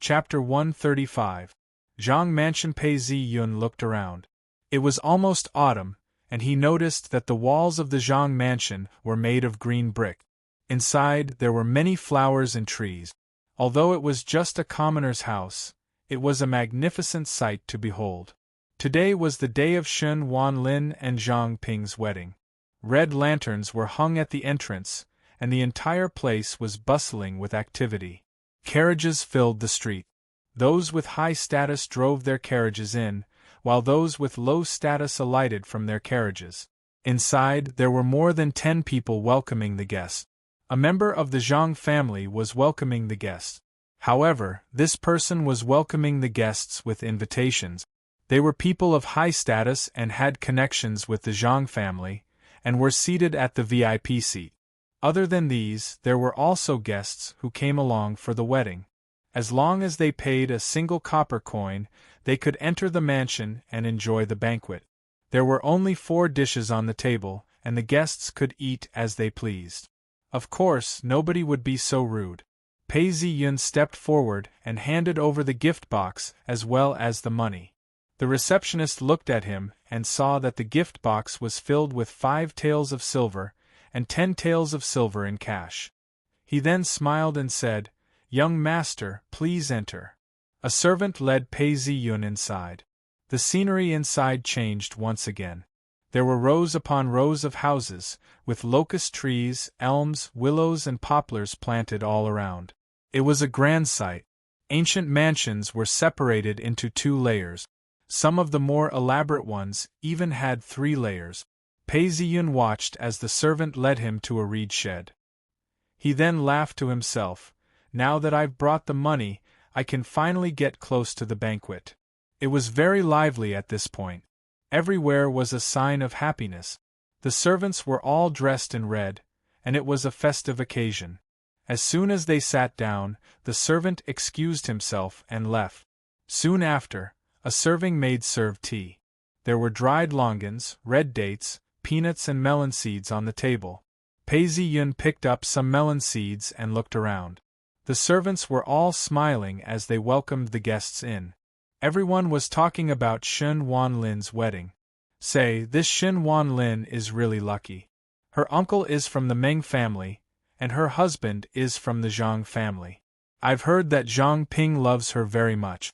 Chapter 135. Zhang Mansion. Pei Ziyun looked around. It was almost autumn, and he noticed that the walls of the Zhang Mansion were made of green brick. Inside there were many flowers and trees. Although it was just a commoner's house, it was a magnificent sight to behold. Today was the day of Shen Wanlin and Zhang Ping's wedding. Red lanterns were hung at the entrance, and the entire place was bustling with activity. Carriages filled the street. Those with high status drove their carriages in, while those with low status alighted from their carriages. Inside, there were more than 10 people welcoming the guests. A member of the Zhang family was welcoming the guests. However, this person was welcoming the guests with invitations. They were people of high status and had connections with the Zhang family, and were seated at the VIP seat. Other than these, there were also guests who came along for the wedding. As long as they paid a single copper coin, they could enter the mansion and enjoy the banquet. There were only 4 dishes on the table, and the guests could eat as they pleased. Of course, nobody would be so rude. Pei Ziyun stepped forward and handed over the gift box as well as the money. The receptionist looked at him and saw that the gift box was filled with 5 taels of silver and 10 taels of silver in cash. He then smiled and said, "Young master, please enter." A servant led Pei Ziyun inside. The scenery inside changed once again. There were rows upon rows of houses, with locust trees, elms, willows and poplars planted all around. It was a grand sight. Ancient mansions were separated into 2 layers. Some of the more elaborate ones even had 3 layers. Pei Ziyun watched as the servant led him to a reed shed. He then laughed to himself, "Now that I've brought the money, I can finally get close to the banquet." It was very lively at this point. Everywhere was a sign of happiness. The servants were all dressed in red, and it was a festive occasion. As soon as they sat down, the servant excused himself and left. Soon after, a serving maid served tea. There were dried longans, red dates, peanuts and melon seeds on the table. Pei Ziyun picked up some melon seeds and looked around. The servants were all smiling as they welcomed the guests in. Everyone was talking about Shen Wanlin's wedding. "Say, this Shen Wanlin is really lucky. Her uncle is from the Meng family, and her husband is from the Zhang family. I've heard that Zhang Ping loves her very much.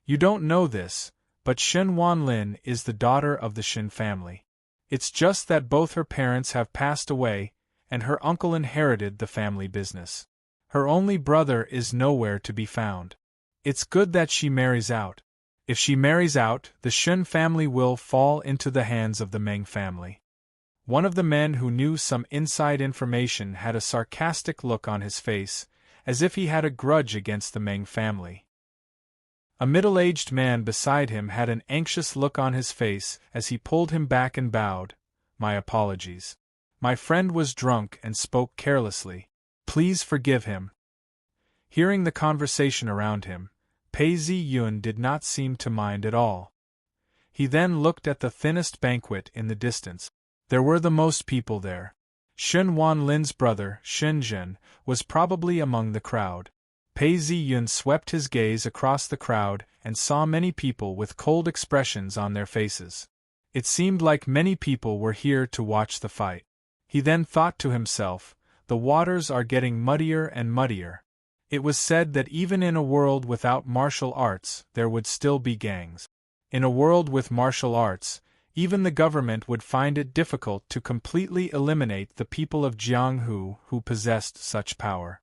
You don't know this, but Shen Wanlin is the daughter of the Shen family. It's just that both her parents have passed away, and her uncle inherited the family business. Her only brother is nowhere to be found. It's good that she marries out. If she marries out, the Shen family will fall into the hands of the Meng family." One of the men who knew some inside information had a sarcastic look on his face, as if he had a grudge against the Meng family. A middle-aged man beside him had an anxious look on his face as he pulled him back and bowed. "My apologies. My friend was drunk and spoke carelessly. Please forgive him." Hearing the conversation around him, Pei Ziyun did not seem to mind at all. He then looked at the thinnest banquet in the distance. There were the most people there. Shen Wanlin's brother, Shenzhen, was probably among the crowd. Pei Ziyun swept his gaze across the crowd and saw many people with cold expressions on their faces. It seemed like many people were here to watch the fight. He then thought to himself, "The waters are getting muddier and muddier." It was said that even in a world without martial arts, there would still be gangs. In a world with martial arts, even the government would find it difficult to completely eliminate the people of Jianghu who possessed such power.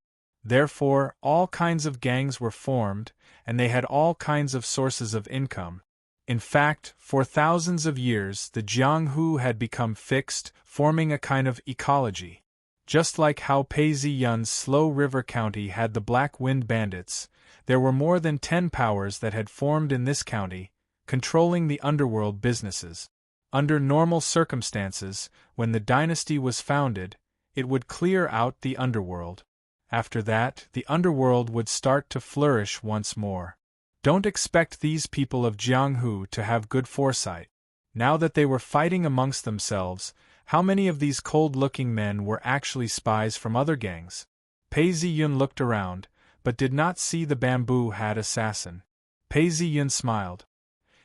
Therefore, all kinds of gangs were formed, and they had all kinds of sources of income. In fact, for thousands of years the Jianghu had become fixed, forming a kind of ecology. Just like how Pei Ziyun's Slow River County had the Black Wind Bandits, there were more than 10 powers that had formed in this county, controlling the underworld businesses. Under normal circumstances, when the dynasty was founded, it would clear out the underworld. After that, the underworld would start to flourish once more. Don't expect these people of Jianghu to have good foresight. Now that they were fighting amongst themselves, how many of these cold-looking men were actually spies from other gangs? Pei Ziyun looked around, but did not see the bamboo hat assassin. Pei Ziyun smiled.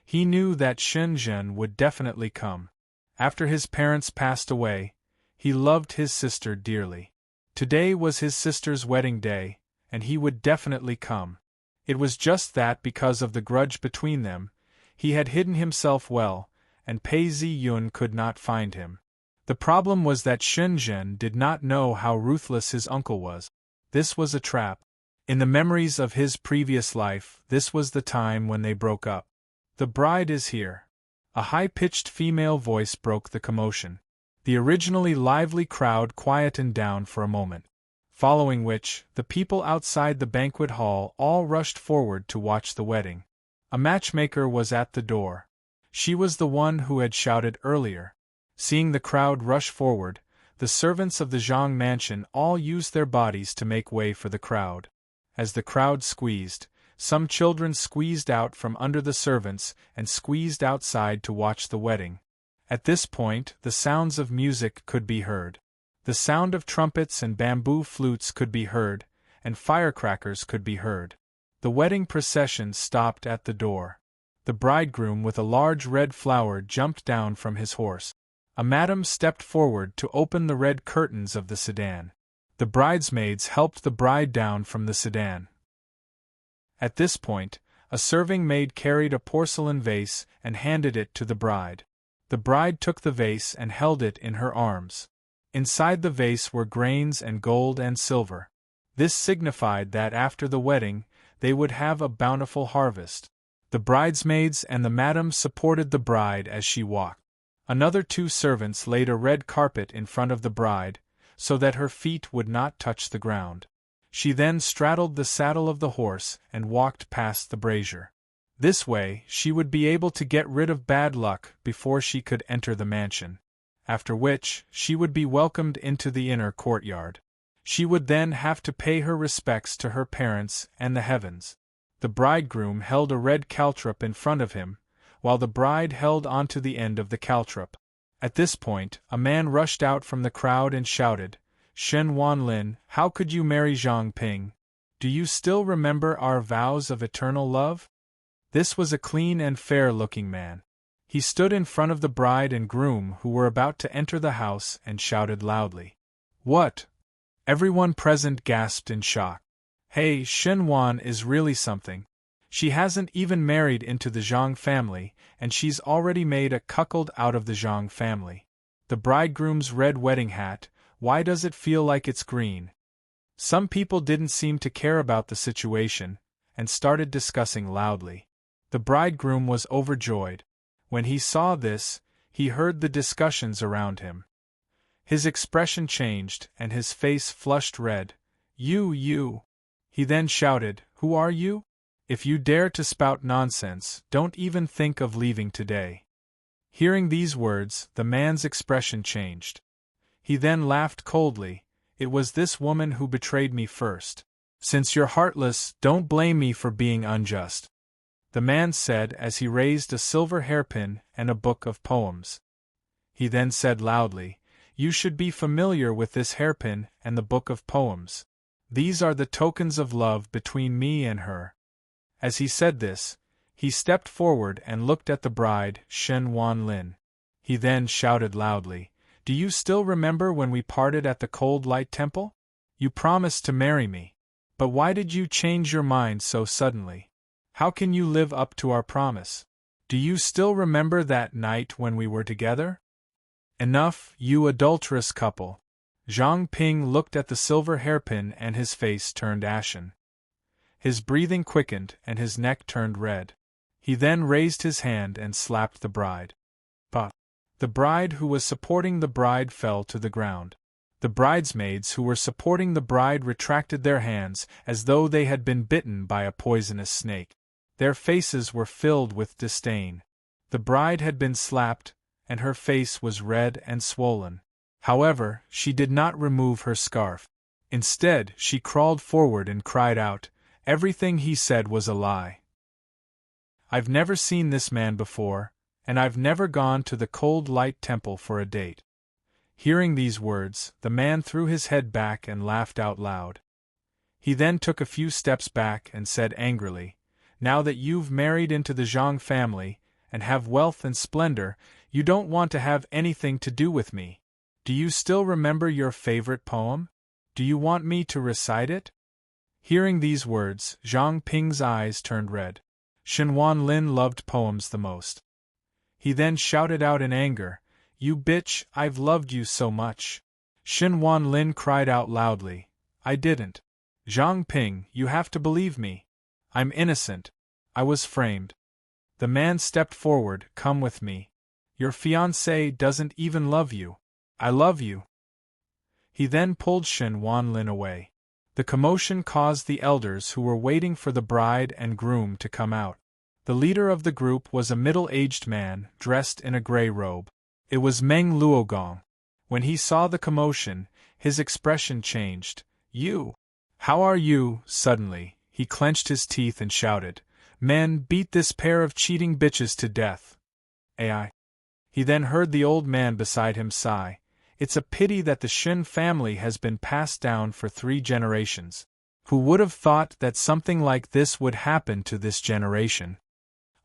He knew that Shen Zhen would definitely come. After his parents passed away, he loved his sister dearly. Today was his sister's wedding day, and he would definitely come. It was just that because of the grudge between them, he had hidden himself well, and Pei Ziyun could not find him. The problem was that Shen Zhen did not know how ruthless his uncle was. This was a trap. In the memories of his previous life, this was the time when they broke up. The bride is here. A high-pitched female voice broke the commotion. The originally lively crowd quietened down for a moment. Following which, the people outside the banquet hall all rushed forward to watch the wedding. A matchmaker was at the door. She was the one who had shouted earlier. Seeing the crowd rush forward, the servants of the Zhang mansion all used their bodies to make way for the crowd. As the crowd squeezed, some children squeezed out from under the servants and squeezed outside to watch the wedding. At this point, the sounds of music could be heard. The sound of trumpets and bamboo flutes could be heard, and firecrackers could be heard. The wedding procession stopped at the door. The bridegroom with a large red flower jumped down from his horse. A madam stepped forward to open the red curtains of the sedan. The bridesmaids helped the bride down from the sedan. At this point, a serving maid carried a porcelain vase and handed it to the bride. The bride took the vase and held it in her arms. Inside the vase were grains and gold and silver. This signified that after the wedding, they would have a bountiful harvest. The bridesmaids and the madam supported the bride as she walked. Another two servants laid a red carpet in front of the bride, so that her feet would not touch the ground. She then straddled the saddle of the horse and walked past the brazier. This way, she would be able to get rid of bad luck before she could enter the mansion. After which, she would be welcomed into the inner courtyard. She would then have to pay her respects to her parents and the heavens. The bridegroom held a red caltrop in front of him, while the bride held onto the end of the caltrop. At this point, a man rushed out from the crowd and shouted, "Shen Wanlin, how could you marry Zhang Ping? Do you still remember our vows of eternal love?" This was a clean and fair-looking man. He stood in front of the bride and groom who were about to enter the house and shouted loudly. "What?" Everyone present gasped in shock. "Hey, Shen Wan is really something. She hasn't even married into the Zhang family, and she's already made a cuckold out of the Zhang family. The bridegroom's red wedding hat, why does it feel like it's green?" Some people didn't seem to care about the situation, and started discussing loudly. The bridegroom was overjoyed. When he saw this, he heard the discussions around him. His expression changed, and his face flushed red. You. He then shouted, "Who are you? If you dare to spout nonsense, don't even think of leaving today." Hearing these words, the man's expression changed. He then laughed coldly. "It was this woman who betrayed me first. Since you're heartless, don't blame me for being unjust," the man said as he raised a silver hairpin and a book of poems. He then said loudly, "You should be familiar with this hairpin and the book of poems. These are the tokens of love between me and her." As he said this, he stepped forward and looked at the bride, Shen Wanlin. He then shouted loudly, "Do you still remember when we parted at the Cold Light Temple? You promised to marry me. But why did you change your mind so suddenly? How can you live up to our promise? Do you still remember that night when we were together? Enough, you adulterous couple." Zhang Ping looked at the silver hairpin and his face turned ashen. His breathing quickened and his neck turned red. He then raised his hand and slapped the bride. But the bride who was supporting the bride fell to the ground. The bridesmaids who were supporting the bride retracted their hands as though they had been bitten by a poisonous snake. Their faces were filled with disdain. The bride had been slapped, and her face was red and swollen. However, she did not remove her scarf. Instead, she crawled forward and cried out, "Everything he said was a lie. I've never seen this man before, and I've never gone to the Cold Light Temple for a date." Hearing these words, the man threw his head back and laughed out loud. He then took a few steps back and said angrily, "Now that you've married into the Zhang family, and have wealth and splendor, you don't want to have anything to do with me. Do you still remember your favorite poem? Do you want me to recite it?" Hearing these words, Zhang Ping's eyes turned red. Shen Wanlin loved poems the most. He then shouted out in anger, "You bitch, I've loved you so much." Shen Wanlin cried out loudly, "I didn't. Zhang Ping, you have to believe me. I'm innocent. I was framed." The man stepped forward, "Come with me. Your fiancé doesn't even love you. I love you." He then pulled Shen Wanlin away. The commotion caused the elders who were waiting for the bride and groom to come out. The leader of the group was a middle-aged man, dressed in a gray robe. It was Meng Luogong. When he saw the commotion, his expression changed. "You! How are you?" Suddenly, he clenched his teeth and shouted, "Men, beat this pair of cheating bitches to death." Ai. He then heard the old man beside him sigh, "It's a pity that the Shen family has been passed down for 3 generations. Who would have thought that something like this would happen to this generation?"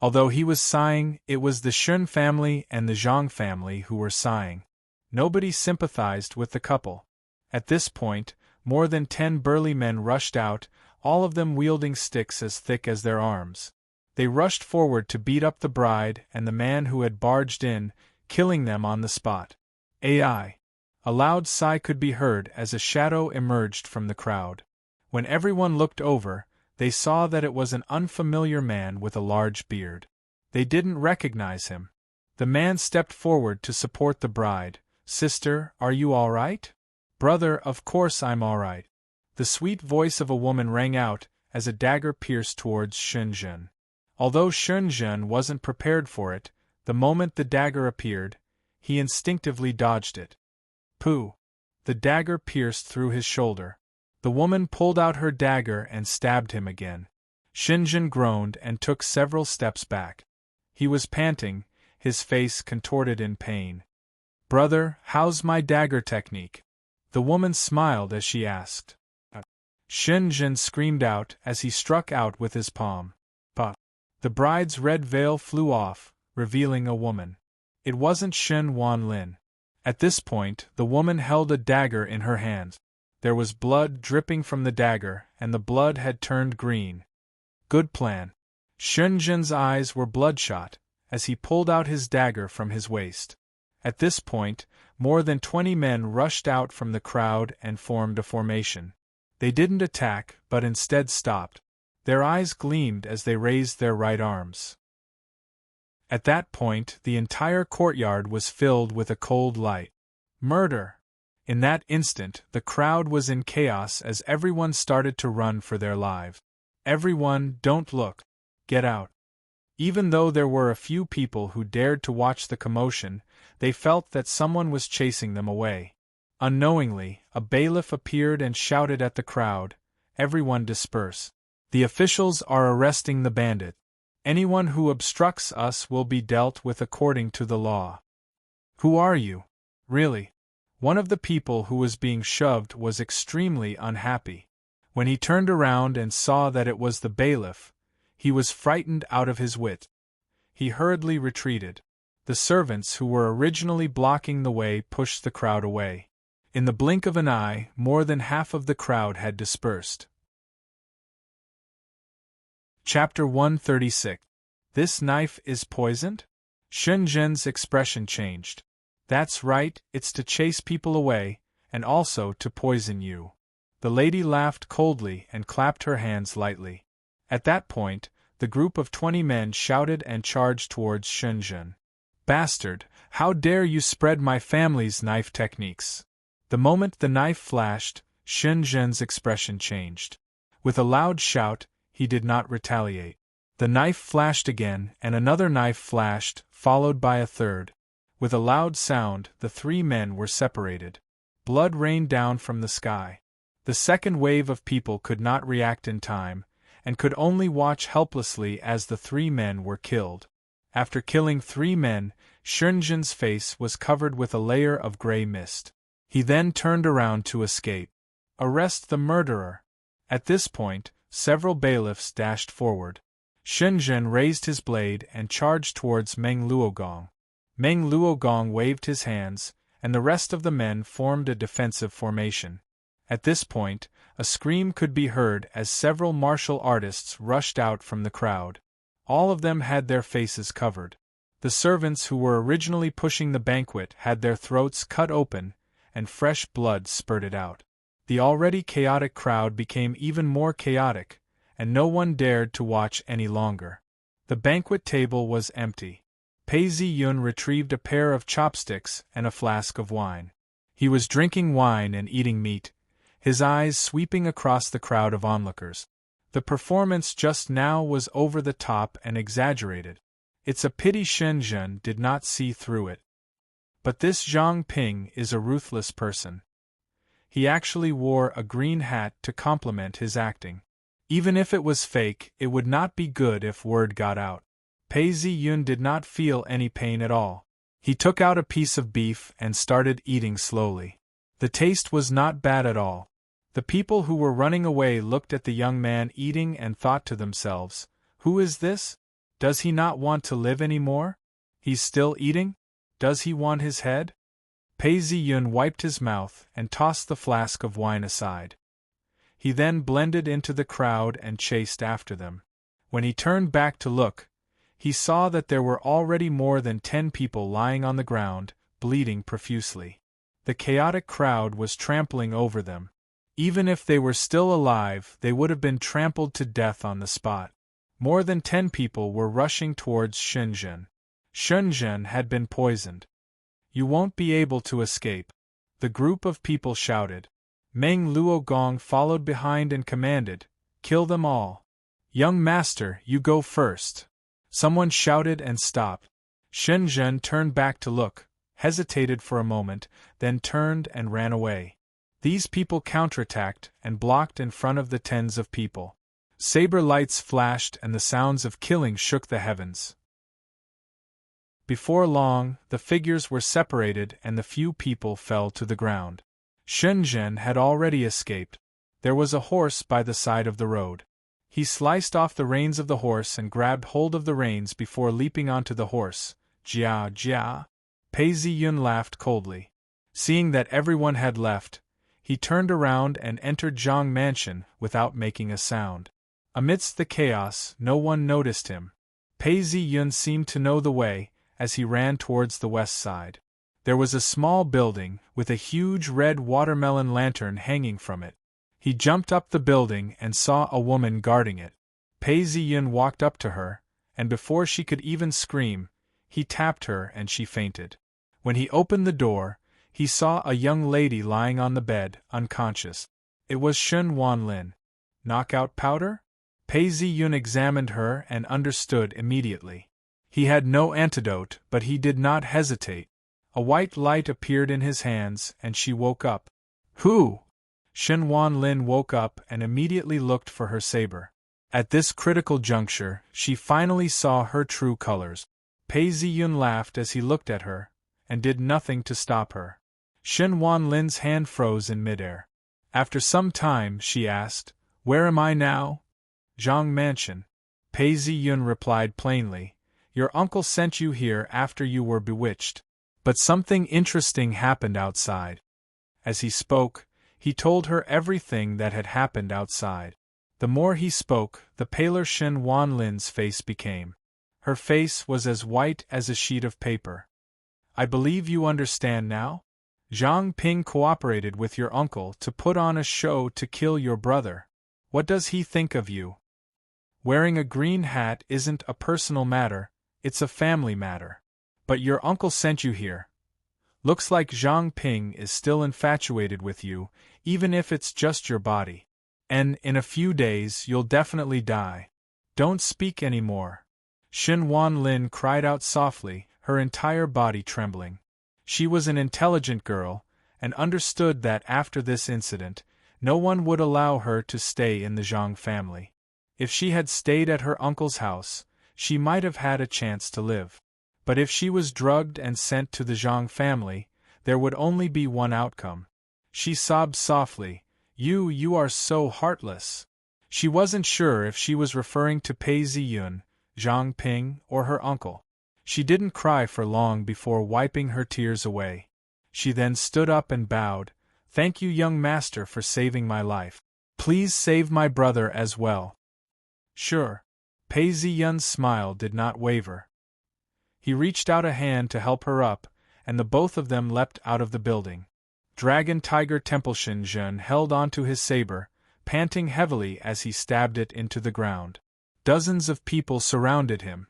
Although he was sighing, it was the Shen family and the Zhang family who were sighing. Nobody sympathized with the couple. At this point, more than 10 burly men rushed out, all of them wielding sticks as thick as their arms. They rushed forward to beat up the bride and the man who had barged in, killing them on the spot. Ai. A loud sigh could be heard as a shadow emerged from the crowd. When everyone looked over, they saw that it was an unfamiliar man with a large beard. They didn't recognize him. The man stepped forward to support the bride. "Sister, are you all right?" "Brother, of course I'm all right." The sweet voice of a woman rang out as a dagger pierced towards Shenzhen. Although Shenzhen wasn't prepared for it, the moment the dagger appeared, he instinctively dodged it. Pooh! The dagger pierced through his shoulder. The woman pulled out her dagger and stabbed him again. Shenzhen groaned and took several steps back. He was panting, his face contorted in pain. "Brother, how's my dagger technique?" The woman smiled as she asked. Shenzhen screamed out as he struck out with his palm. But the bride's red veil flew off, revealing a woman. It wasn't Shen Wanlin. At this point, the woman held a dagger in her hand. There was blood dripping from the dagger, and the blood had turned green. Good plan. Shenzhen's eyes were bloodshot as he pulled out his dagger from his waist. At this point, more than 20 men rushed out from the crowd and formed a formation. They didn't attack, but instead stopped. Their eyes gleamed as they raised their right arms. At that point, the entire courtyard was filled with a cold light. Murder! In that instant, the crowd was in chaos as everyone started to run for their lives. "Everyone, don't look. Get out." Even though there were a few people who dared to watch the commotion, they felt that someone was chasing them away. Unknowingly, a bailiff appeared and shouted at the crowd, "Everyone disperse. The officials are arresting the bandit. Anyone who obstructs us will be dealt with according to the law." "Who are you?" "Really?" One of the people who was being shoved was extremely unhappy. When he turned around and saw that it was the bailiff, he was frightened out of his wit. He hurriedly retreated. The servants who were originally blocking the way pushed the crowd away. In the blink of an eye, more than half of the crowd had dispersed. Chapter 136. This knife is poisoned? Shenzhen's expression changed. "That's right, it's to chase people away, and also to poison you." The lady laughed coldly and clapped her hands lightly. At that point, the group of 20 men shouted and charged towards Shenzhen. "Bastard, how dare you spread my family's knife techniques!" The moment the knife flashed, Shenzhen's expression changed. With a loud shout, he did not retaliate. The knife flashed again, and another knife flashed, followed by a third. With a loud sound, the 3 men were separated. Blood rained down from the sky. The second wave of people could not react in time, and could only watch helplessly as the 3 men were killed. After killing 3 men, Shenzhen's face was covered with a layer of gray mist. He then turned around to escape. "Arrest the murderer!" At this point, several bailiffs dashed forward. Shenzhen raised his blade and charged towards Meng Luogong. Meng Luogong waved his hands, and the rest of the men formed a defensive formation. At this point, a scream could be heard as several martial artists rushed out from the crowd. All of them had their faces covered. The servants who were originally pushing the banquet had their throats cut open, and fresh blood spurted out. The already chaotic crowd became even more chaotic, and no one dared to watch any longer. The banquet table was empty. Pei Ziyun retrieved a pair of chopsticks and a flask of wine. He was drinking wine and eating meat, his eyes sweeping across the crowd of onlookers. The performance just now was over the top and exaggerated. It's a pity Shenzhen did not see through it. But this Zhang Ping is a ruthless person. He actually wore a green hat to complement his acting. Even if it was fake, it would not be good if word got out. Pei Ziyun did not feel any pain at all. He took out a piece of beef and started eating slowly. The taste was not bad at all. The people who were running away looked at the young man eating and thought to themselves, "Who is this? Does he not want to live anymore? He's still eating? Does he want his head?" Pei Ziyun wiped his mouth and tossed the flask of wine aside. He then blended into the crowd and chased after them. When he turned back to look, he saw that there were already more than 10 people lying on the ground, bleeding profusely. The chaotic crowd was trampling over them. Even if they were still alive, they would have been trampled to death on the spot. More than 10 people were rushing towards Shenzhen. Shenzhen had been poisoned. "You won't be able to escape," the group of people shouted. Meng Luogong followed behind and commanded, "Kill them all." "Young master, you go first," someone shouted and stopped. Shenzhen turned back to look, hesitated for a moment, then turned and ran away. These people counterattacked and blocked in front of the tens of people. Saber lights flashed and the sounds of killing shook the heavens. Before long, the figures were separated and the few people fell to the ground. Shenzhen had already escaped. There was a horse by the side of the road. He sliced off the reins of the horse and grabbed hold of the reins before leaping onto the horse. "Jia, jia." Pei Ziyun laughed coldly. Seeing that everyone had left, he turned around and entered Zhang Mansion without making a sound. Amidst the chaos, no one noticed him. Pei Ziyun seemed to know the way, as he ran towards the west side. There was a small building, with a huge red watermelon lantern hanging from it. He jumped up the building and saw a woman guarding it. Pei Ziyun walked up to her, and before she could even scream, he tapped her and she fainted. When he opened the door, he saw a young lady lying on the bed, unconscious. It was Shen Wanlin. Knockout powder? Pei Ziyun examined her and understood immediately. He had no antidote, but he did not hesitate. A white light appeared in his hands, and she woke up. "Who?" Shen Wanlin woke up and immediately looked for her saber. At this critical juncture, she finally saw her true colors. Pei Ziyun laughed as he looked at her, and did nothing to stop her. Shen Wanlin's hand froze in midair. After some time, she asked, "Where am I now?" "Zhang Mansion." Pei Ziyun replied plainly, "Your uncle sent you here after you were bewitched. But something interesting happened outside." As he spoke, he told her everything that had happened outside. The more he spoke, the paler Shen Wanlin's face became. Her face was as white as a sheet of paper. "I believe you understand now? Zhang Ping cooperated with your uncle to put on a show to kill your brother. What does he think of you? Wearing a green hat isn't a personal matter, it's a family matter. But your uncle sent you here. Looks like Zhang Ping is still infatuated with you, even if it's just your body. And in a few days you'll definitely die. Don't speak anymore." Shen Wanlin cried out softly, her entire body trembling. She was an intelligent girl, and understood that after this incident, no one would allow her to stay in the Zhang family. If she had stayed at her uncle's house, she might have had a chance to live. But if she was drugged and sent to the Zhang family, there would only be one outcome. She sobbed softly, You are so heartless." She wasn't sure if she was referring to Pei Ziyun, Zhang Ping, or her uncle. She didn't cry for long before wiping her tears away. She then stood up and bowed. "Thank you, young master, for saving my life. Please save my brother as well." "Sure." Pei Ziyun's smile did not waver. He reached out a hand to help her up, and the both of them leapt out of the building. Dragon Tiger Templeshin Zhen held onto his saber, panting heavily as he stabbed it into the ground. Dozens of people surrounded him.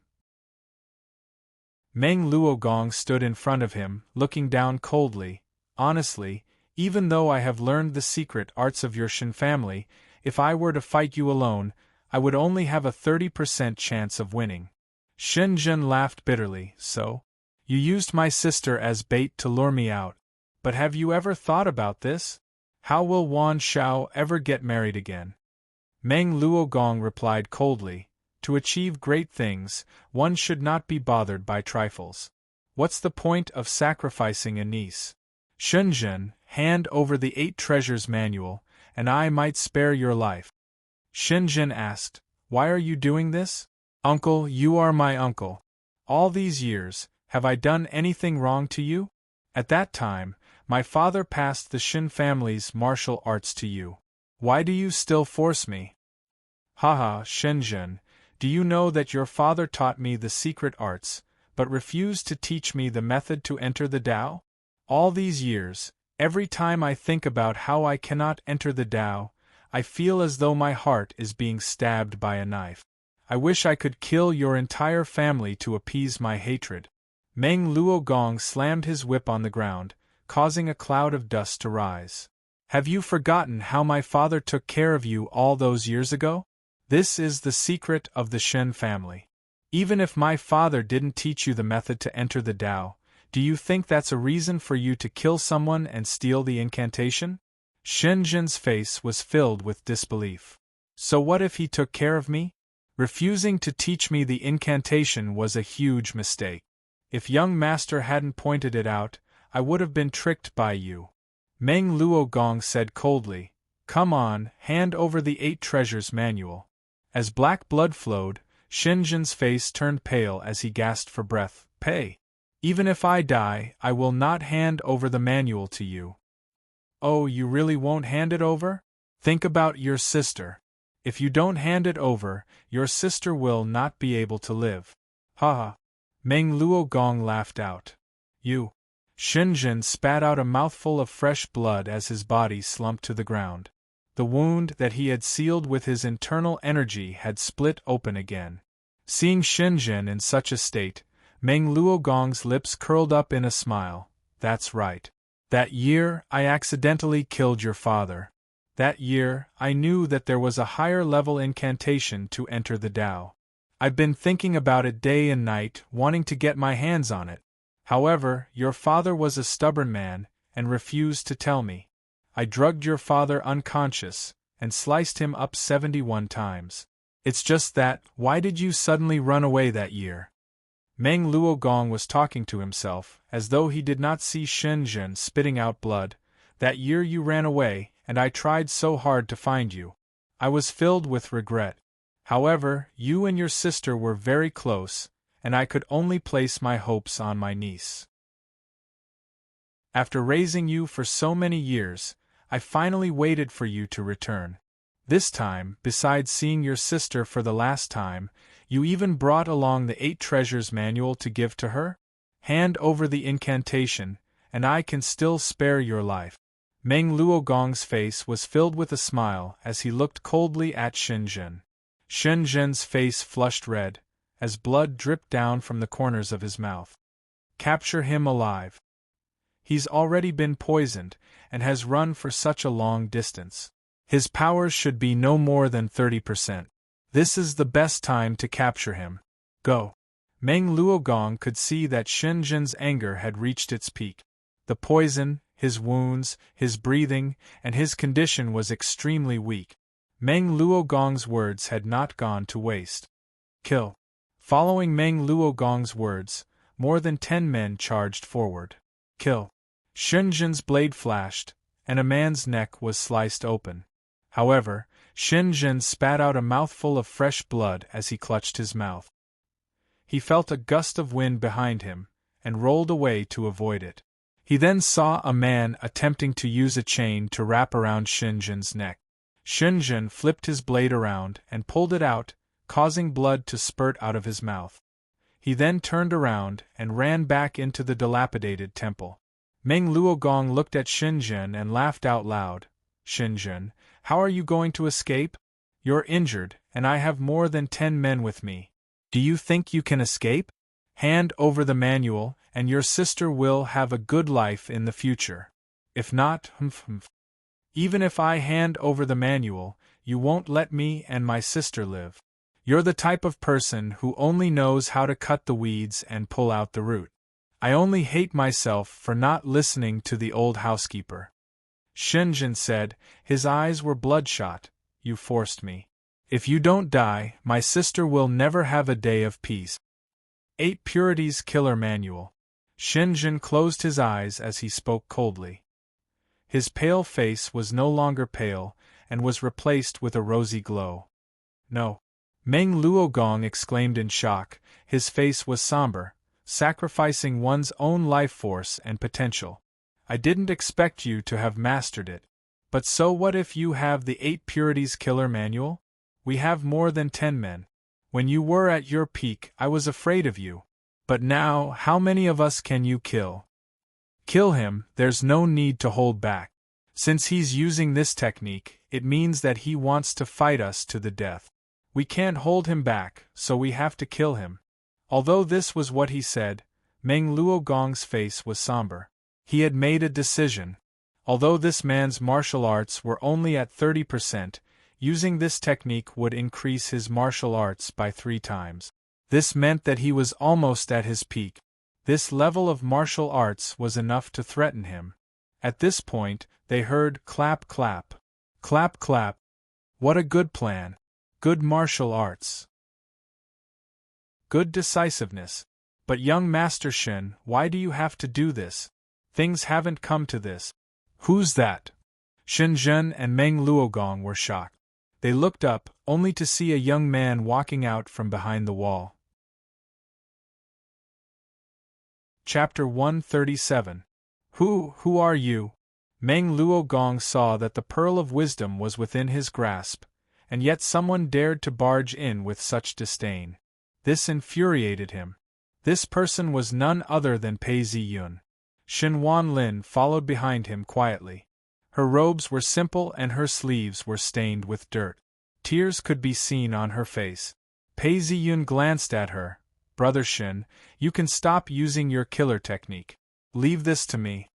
Meng Luogong stood in front of him, looking down coldly. "Honestly, even though I have learned the secret arts of your Shen family, if I were to fight you alone, I would only have a 30% chance of winning." Shen Zhen laughed bitterly. "So? You used my sister as bait to lure me out. But have you ever thought about this? How will Wan Shao ever get married again?" Meng Luogong replied coldly, "To achieve great things, one should not be bothered by trifles. What's the point of sacrificing a niece? Shenzhen, hand over the 8 Treasures Manual, and I might spare your life." Shenzhen asked, "Why are you doing this?" "Uncle, you are my uncle. All these years, have I done anything wrong to you? At that time, my father passed the Shen family's martial arts to you. Why do you still force me?" "Haha, Shenzhen, do you know that your father taught me the secret arts, but refused to teach me the method to enter the Tao? All these years, every time I think about how I cannot enter the Tao, I feel as though my heart is being stabbed by a knife. I wish I could kill your entire family to appease my hatred." Meng Luogong slammed his whip on the ground, causing a cloud of dust to rise. "Have you forgotten how my father took care of you all those years ago? This is the secret of the Shen family. Even if my father didn't teach you the method to enter the Tao, do you think that's a reason for you to kill someone and steal the incantation?" Shenzhen's face was filled with disbelief. "So what if he took care of me? Refusing to teach me the incantation was a huge mistake. If young master hadn't pointed it out, I would have been tricked by you." Meng Luogong said coldly, "Come on, hand over the 8 Treasures Manual." As black blood flowed, Shenzhen's face turned pale as he gasped for breath. "Pei, even if I die, I will not hand over the manual to you." "Oh, you really won't hand it over? Think about your sister. If you don't hand it over, your sister will not be able to live." "Haha." Meng Luogong laughed out. "You." Shenzhen spat out a mouthful of fresh blood as his body slumped to the ground. The wound that he had sealed with his internal energy had split open again. Seeing Shenzhen in such a state, Meng Luogong's lips curled up in a smile. "That's right. That year, I accidentally killed your father. That year, I knew that there was a higher level incantation to enter the Tao. I've been thinking about it day and night, wanting to get my hands on it. However, your father was a stubborn man, and refused to tell me. I drugged your father unconscious, and sliced him up 71 times. It's just that, why did you suddenly run away that year?" Meng Luogong was talking to himself, as though he did not see Shenzhen spitting out blood. "That year you ran away, and I tried so hard to find you. I was filled with regret. However, you and your sister were very close, and I could only place my hopes on my niece. After raising you for so many years, I finally waited for you to return. This time, besides seeing your sister for the last time, you even brought along the 8 Treasures Manual to give to her? Hand over the incantation, and I can still spare your life." Meng Luogong's face was filled with a smile as he looked coldly at Shenzhen. Shenzhen's face flushed red, as blood dripped down from the corners of his mouth. "Capture him alive. He's already been poisoned, and has run for such a long distance. His powers should be no more than 30%. This is the best time to capture him. Go." Meng Luogong could see that Shenzhen's anger had reached its peak. The poison, his wounds, his breathing, and his condition was extremely weak. Meng Luogong's words had not gone to waste. "Kill." Following Meng Luogong's words, more than 10 men charged forward. "Kill." Shenzhen's blade flashed, and a man's neck was sliced open. However, Shinjin spat out a mouthful of fresh blood as he clutched his mouth. He felt a gust of wind behind him, and rolled away to avoid it. He then saw a man attempting to use a chain to wrap around Shinjin's neck. Shinjin flipped his blade around and pulled it out, causing blood to spurt out of his mouth. He then turned around and ran back into the dilapidated temple. Meng Luogong looked at Shinjin and laughed out loud. Shinjin, how are you going to escape? You're injured, and I have more than 10 men with me. Do you think you can escape? Hand over the manual, and your sister will have a good life in the future. If not, even if I hand over the manual, you won't let me and my sister live. You're the type of person who only knows how to cut the weeds and pull out the root. I only hate myself for not listening to the old housekeeper. Shinjin said, his eyes were bloodshot. You forced me. If you don't die, my sister will never have a day of peace. 8 Purities Killer Manual. Shinjin closed his eyes as he spoke coldly. His pale face was no longer pale, and was replaced with a rosy glow. No. Meng Luogong exclaimed in shock. His face was somber, sacrificing one's own life force and potential. I didn't expect you to have mastered it. But so what if you have the 8 Purities Killer Manual? We have more than 10 men. When you were at your peak, I was afraid of you. But now, how many of us can you kill? Kill him, there's no need to hold back. Since he's using this technique, it means that he wants to fight us to the death. We can't hold him back, so we have to kill him. Although this was what he said, Meng Luogong's face was somber. He had made a decision. Although this man's martial arts were only at 30%, using this technique would increase his martial arts by 3 times. This meant that he was almost at his peak. This level of martial arts was enough to threaten him. At this point, they heard clap clap. Clap clap. What a good plan. Good martial arts. Good decisiveness. But young Master Shin, why do you have to do this? Things haven't come to this. Who's that? Shinjin and Meng Luogong were shocked. They looked up, only to see a young man walking out from behind the wall. Chapter 137. Who are you? Meng Luogong saw that the Pearl of Wisdom was within his grasp, and yet someone dared to barge in with such disdain. This infuriated him. This person was none other than Pei Ziyun. Xin Wanlin followed behind him quietly. Her robes were simple and her sleeves were stained with dirt. Tears could be seen on her face. Pei Ziyun glanced at her. Brother Xin, you can stop using your killer technique. Leave this to me.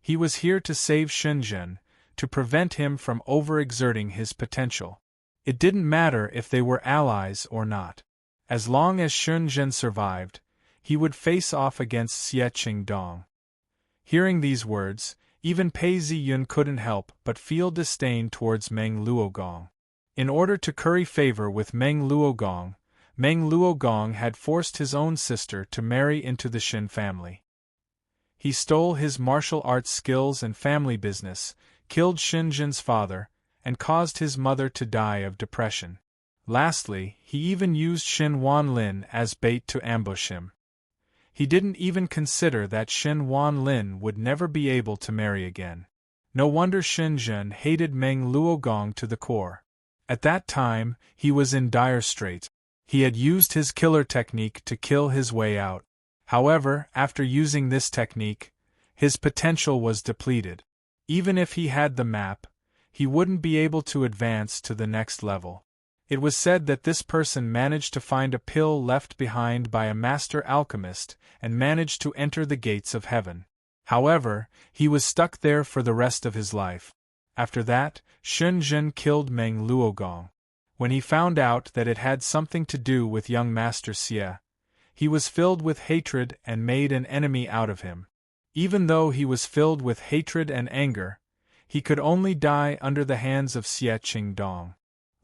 He was here to save Shinjin, to prevent him from overexerting his potential. It didn't matter if they were allies or not. As long as Shinjin survived, he would face off against Xie Qingdong. Hearing these words, even Pei Ziyun couldn't help but feel disdain towards Meng Luogong. In order to curry favor with Meng Luogong had forced his own sister to marry into the Shin family. He stole his martial arts skills and family business, killed Shinjin's father, and caused his mother to die of depression. Lastly, he even used Xin Wanlin as bait to ambush him. He didn't even consider that Xin Wanlin would never be able to marry again. No wonder Shinjin hated Meng Luogong to the core. At that time, he was in dire straits. He had used his killer technique to kill his way out. However, after using this technique, his potential was depleted. Even if he had the map, he wouldn't be able to advance to the next level. It was said that this person managed to find a pill left behind by a master alchemist and managed to enter the gates of heaven. However, he was stuck there for the rest of his life. After that, Shinjin killed Meng Luogong. When he found out that it had something to do with young Master Xie, he was filled with hatred and made an enemy out of him. Even though he was filled with hatred and anger, he could only die under the hands of Xie Qingdong.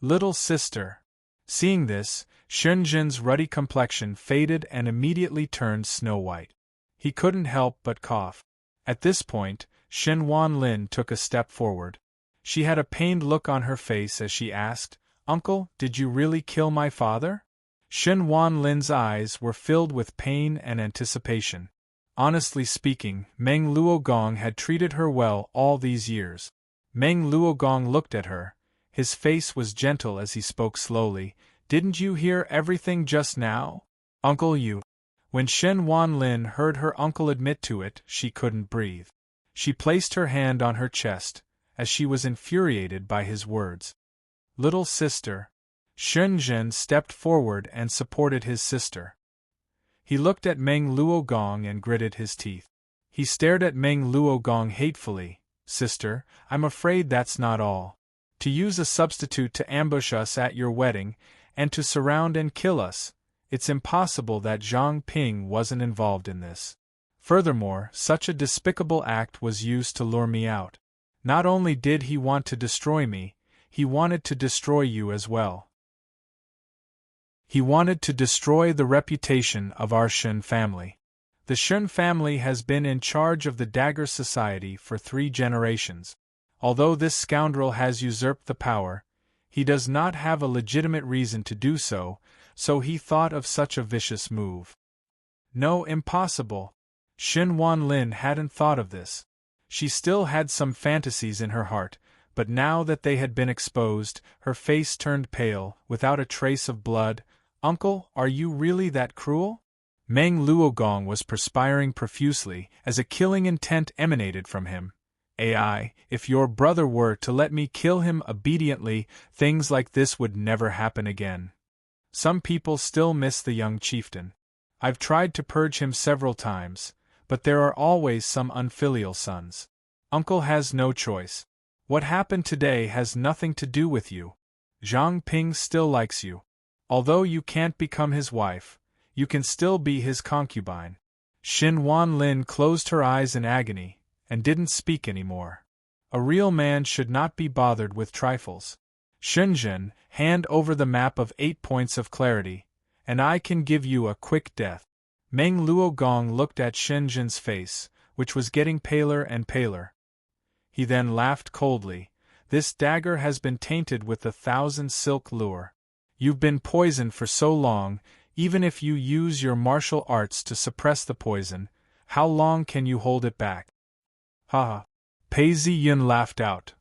Little sister. Seeing this, Shinjin's ruddy complexion faded and immediately turned snow-white. He couldn't help but cough. At this point, Shen Wanlin took a step forward. She had a pained look on her face as she asked, "Uncle, did you really kill my father?" Shen Wanlin's eyes were filled with pain and anticipation. Honestly speaking, Meng Luogong had treated her well all these years. Meng Luogong looked at her. His face was gentle as he spoke slowly. "Didn't you hear everything just now? Uncle, you." When Shen Wanlin heard her uncle admit to it, she couldn't breathe. She placed her hand on her chest, as she was infuriated by his words. "Little sister." Shen Zhen stepped forward and supported his sister. He looked at Meng Luogong and gritted his teeth. He stared at Meng Luogong hatefully. "Sister, I'm afraid that's not all. To use a substitute to ambush us at your wedding, and to surround and kill us, it's impossible that Zhang Ping wasn't involved in this. Furthermore, such a despicable act was used to lure me out. Not only did he want to destroy me, he wanted to destroy you as well. He wanted to destroy the reputation of our Shen family. The Shen family has been in charge of the Dagger Society for 3 generations. Although this scoundrel has usurped the power, he does not have a legitimate reason to do so, so he thought of such a vicious move." "No, impossible." Shen Wanlin hadn't thought of this. She still had some fantasies in her heart, but now that they had been exposed, her face turned pale, without a trace of blood. "Uncle, are you really that cruel?" Meng Luogong was perspiring profusely, as a killing intent emanated from him. "Ai, if your brother were to let me kill him obediently, things like this would never happen again. Some people still miss the young chieftain. I've tried to purge him several times, but there are always some unfilial sons. Uncle has no choice. What happened today has nothing to do with you. Zhang Ping still likes you. Although you can't become his wife, you can still be his concubine." Shen Wanlin closed her eyes in agony, and didn't speak anymore. A real man should not be bothered with trifles. "Shenzhen, hand over the map of 8 points of clarity, and I can give you a quick death." Meng Luogong looked at Shenzhen's face, which was getting paler and paler. He then laughed coldly. "This dagger has been tainted with the 1,000 silk lure. You've been poisoned for so long, even if you use your martial arts to suppress the poison, how long can you hold it back?" "Ha ha!" Pei Ziyun laughed out.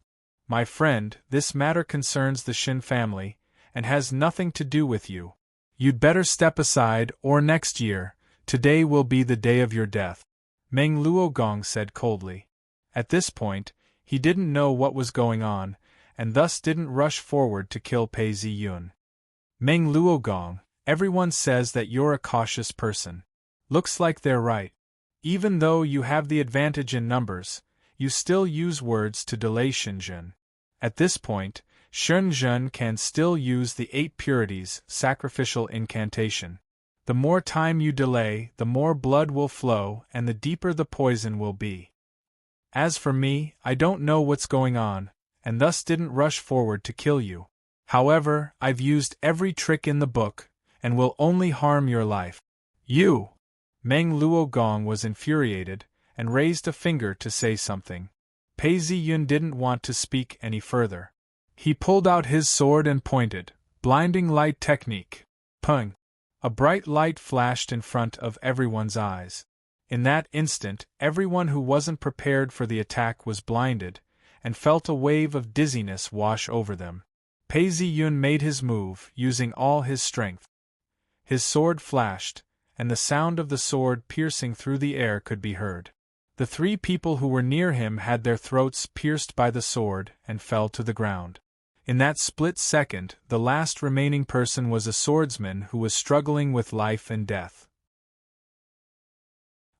"My friend, this matter concerns the Shen family, and has nothing to do with you. You'd better step aside, or next year, today will be the day of your death," Meng Luogong said coldly. At this point, he didn't know what was going on, and thus didn't rush forward to kill Pei Ziyun. "Meng Luogong, everyone says that you're a cautious person. Looks like they're right. Even though you have the advantage in numbers, you still use words to delay Shenzhen. At this point, Shenzhen can still use the 8 purities sacrificial incantation. The more time you delay, the more blood will flow and the deeper the poison will be. As for me, I don't know what's going on, and thus didn't rush forward to kill you. However, I've used every trick in the book, and will only harm your life." "You!" Meng Luogong was infuriated, and raised a finger to say something. Pei Ziyun didn't want to speak any further. He pulled out his sword and pointed. Blinding light technique. Pung! A bright light flashed in front of everyone's eyes. In that instant, everyone who wasn't prepared for the attack was blinded, and felt a wave of dizziness wash over them. Pei Ziyun made his move, using all his strength. His sword flashed, and the sound of the sword piercing through the air could be heard. The 3 people who were near him had their throats pierced by the sword and fell to the ground. In that split second, the last remaining person was a swordsman who was struggling with life and death.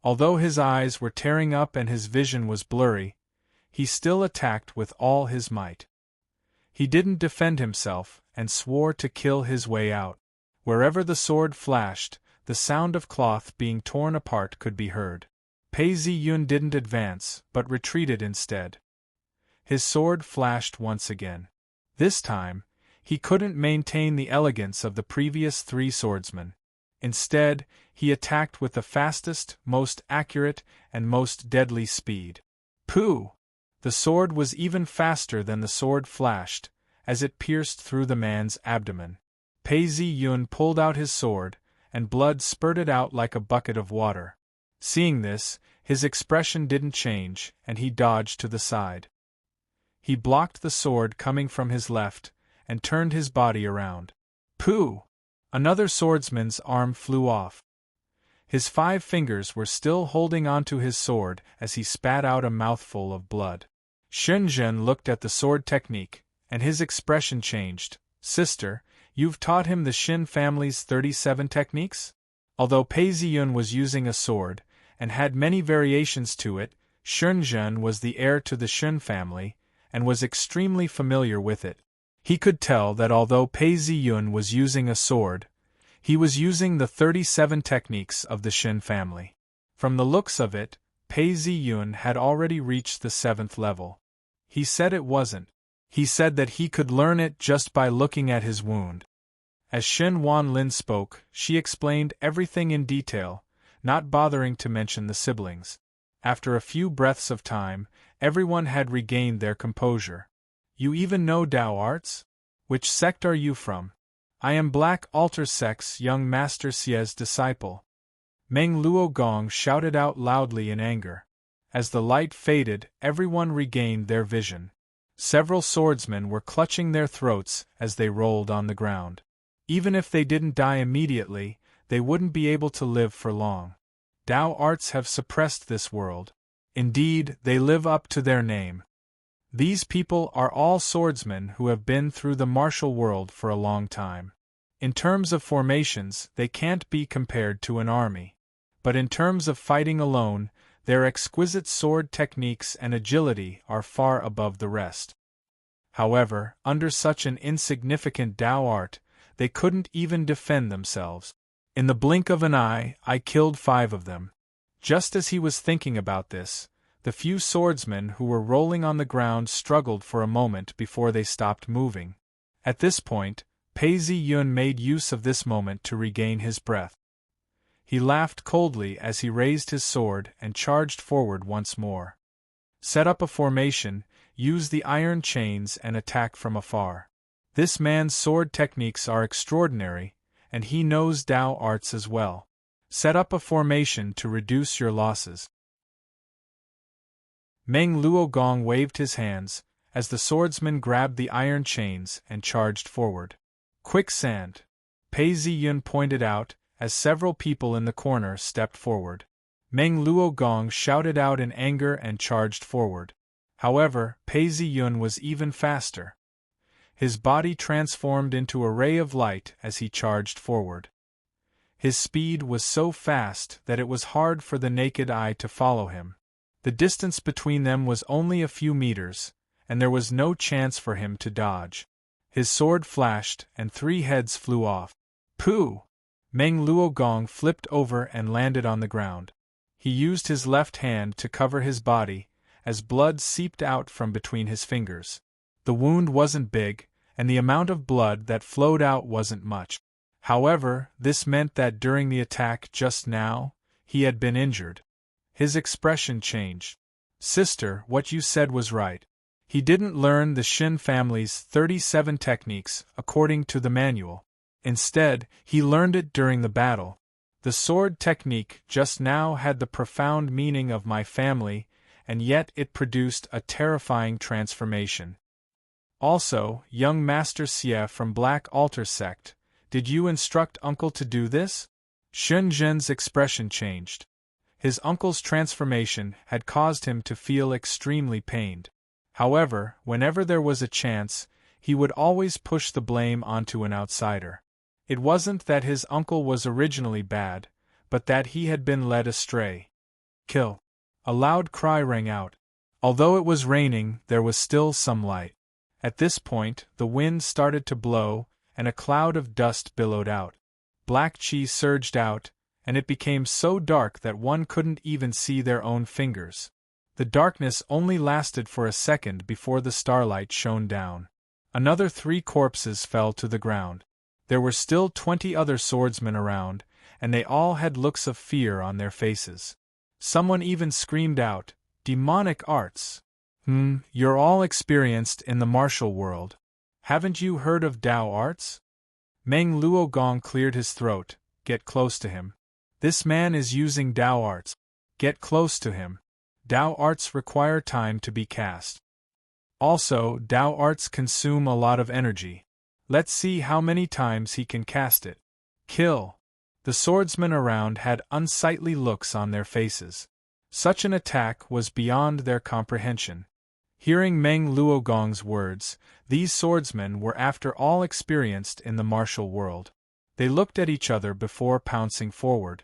Although his eyes were tearing up and his vision was blurry, he still attacked with all his might. He didn't defend himself, and swore to kill his way out. Wherever the sword flashed, the sound of cloth being torn apart could be heard. Pei Ziyun didn't advance, but retreated instead. His sword flashed once again. This time, he couldn't maintain the elegance of the previous 3 swordsmen. Instead, he attacked with the fastest, most accurate, and most deadly speed. Pooh! The sword was even faster than the sword flashed, as it pierced through the man's abdomen. Pei Zi-yun pulled out his sword, and blood spurted out like a bucket of water. Seeing this, his expression didn't change, and he dodged to the side. He blocked the sword coming from his left, and turned his body around. Pooh! Another swordsman's arm flew off. His 5 fingers were still holding onto his sword as he spat out a mouthful of blood. Shenzhen looked at the sword technique, and his expression changed. Sister, you've taught him the Shin family's 37 techniques? Although Pei Ziyun was using a sword, and had many variations to it, Shenzhen was the heir to the Shin family, and was extremely familiar with it. He could tell that although Pei Ziyun was using a sword, he was using the 37 techniques of the Shin family. From the looks of it, Pei Ziyun had already reached the 7th level. He said it wasn't. He said that he could learn it just by looking at his wound. As Shen Wanlin spoke, she explained everything in detail, not bothering to mention the siblings. After a few breaths of time, everyone had regained their composure. You even know Dao arts? Which sect are you from? I am Black Altar Sect's young Master Xie's disciple. Meng Luogong shouted out loudly in anger. As the light faded, everyone regained their vision. Several swordsmen were clutching their throats as they rolled on the ground. Even if they didn't die immediately, they wouldn't be able to live for long. Dao arts have suppressed this world. Indeed, they live up to their name. These people are all swordsmen who have been through the martial world for a long time. In terms of formations, they can't be compared to an army. But in terms of fighting alone, their exquisite sword techniques and agility are far above the rest. However, under such an insignificant Dao art, they couldn't even defend themselves. In the blink of an eye, I killed 5 of them. Just as he was thinking about this, the few swordsmen who were rolling on the ground struggled for a moment before they stopped moving. At this point, Pei Ziyun made use of this moment to regain his breath. He laughed coldly as he raised his sword and charged forward once more. Set up a formation, use the iron chains and attack from afar. This man's sword techniques are extraordinary, and he knows Dao arts as well. Set up a formation to reduce your losses. Meng Luogong waved his hands, as the swordsman grabbed the iron chains and charged forward. Quicksand! Pei Ziyun pointed out, as several people in the corner stepped forward. Meng Luogong shouted out in anger and charged forward. However, Pei Ziyun was even faster. His body transformed into a ray of light as he charged forward. His speed was so fast that it was hard for the naked eye to follow him. The distance between them was only a few meters, and there was no chance for him to dodge. His sword flashed, and 3 heads flew off. Pooh! Meng Luogong flipped over and landed on the ground. He used his left hand to cover his body, as blood seeped out from between his fingers. The wound wasn't big, and the amount of blood that flowed out wasn't much. However, this meant that during the attack just now, he had been injured. His expression changed. Sister, what you said was right. He didn't learn the Shin family's 37 techniques according to the manual. Instead, he learned it during the battle. The sword technique just now had the profound meaning of my family, and yet it produced a terrifying transformation. Also, young Master Xie from Black Altar Sect, did you instruct Uncle to do this? Shun Zhen's expression changed. His uncle's transformation had caused him to feel extremely pained. However, whenever there was a chance, he would always push the blame onto an outsider. It wasn't that his uncle was originally bad, but that he had been led astray. Kill! A loud cry rang out. Although it was raining, there was still some light. At this point, the wind started to blow, and a cloud of dust billowed out. Black chi surged out, and it became so dark that one couldn't even see their own fingers. The darkness only lasted for a second before the starlight shone down. Another 3 corpses fell to the ground. There were still 20 other swordsmen around, and they all had looks of fear on their faces. Someone even screamed out, Demonic arts. You're all experienced in the martial world. Haven't you heard of Dao arts? Meng Luogong cleared his throat. Get close to him. This man is using Dao arts. Get close to him. Dao arts require time to be cast. Also, Dao arts consume a lot of energy. Let's see how many times he can cast it. Kill. The swordsmen around had unsightly looks on their faces. Such an attack was beyond their comprehension. Hearing Meng Luogong's words, these swordsmen were after all experienced in the martial world. They looked at each other before pouncing forward.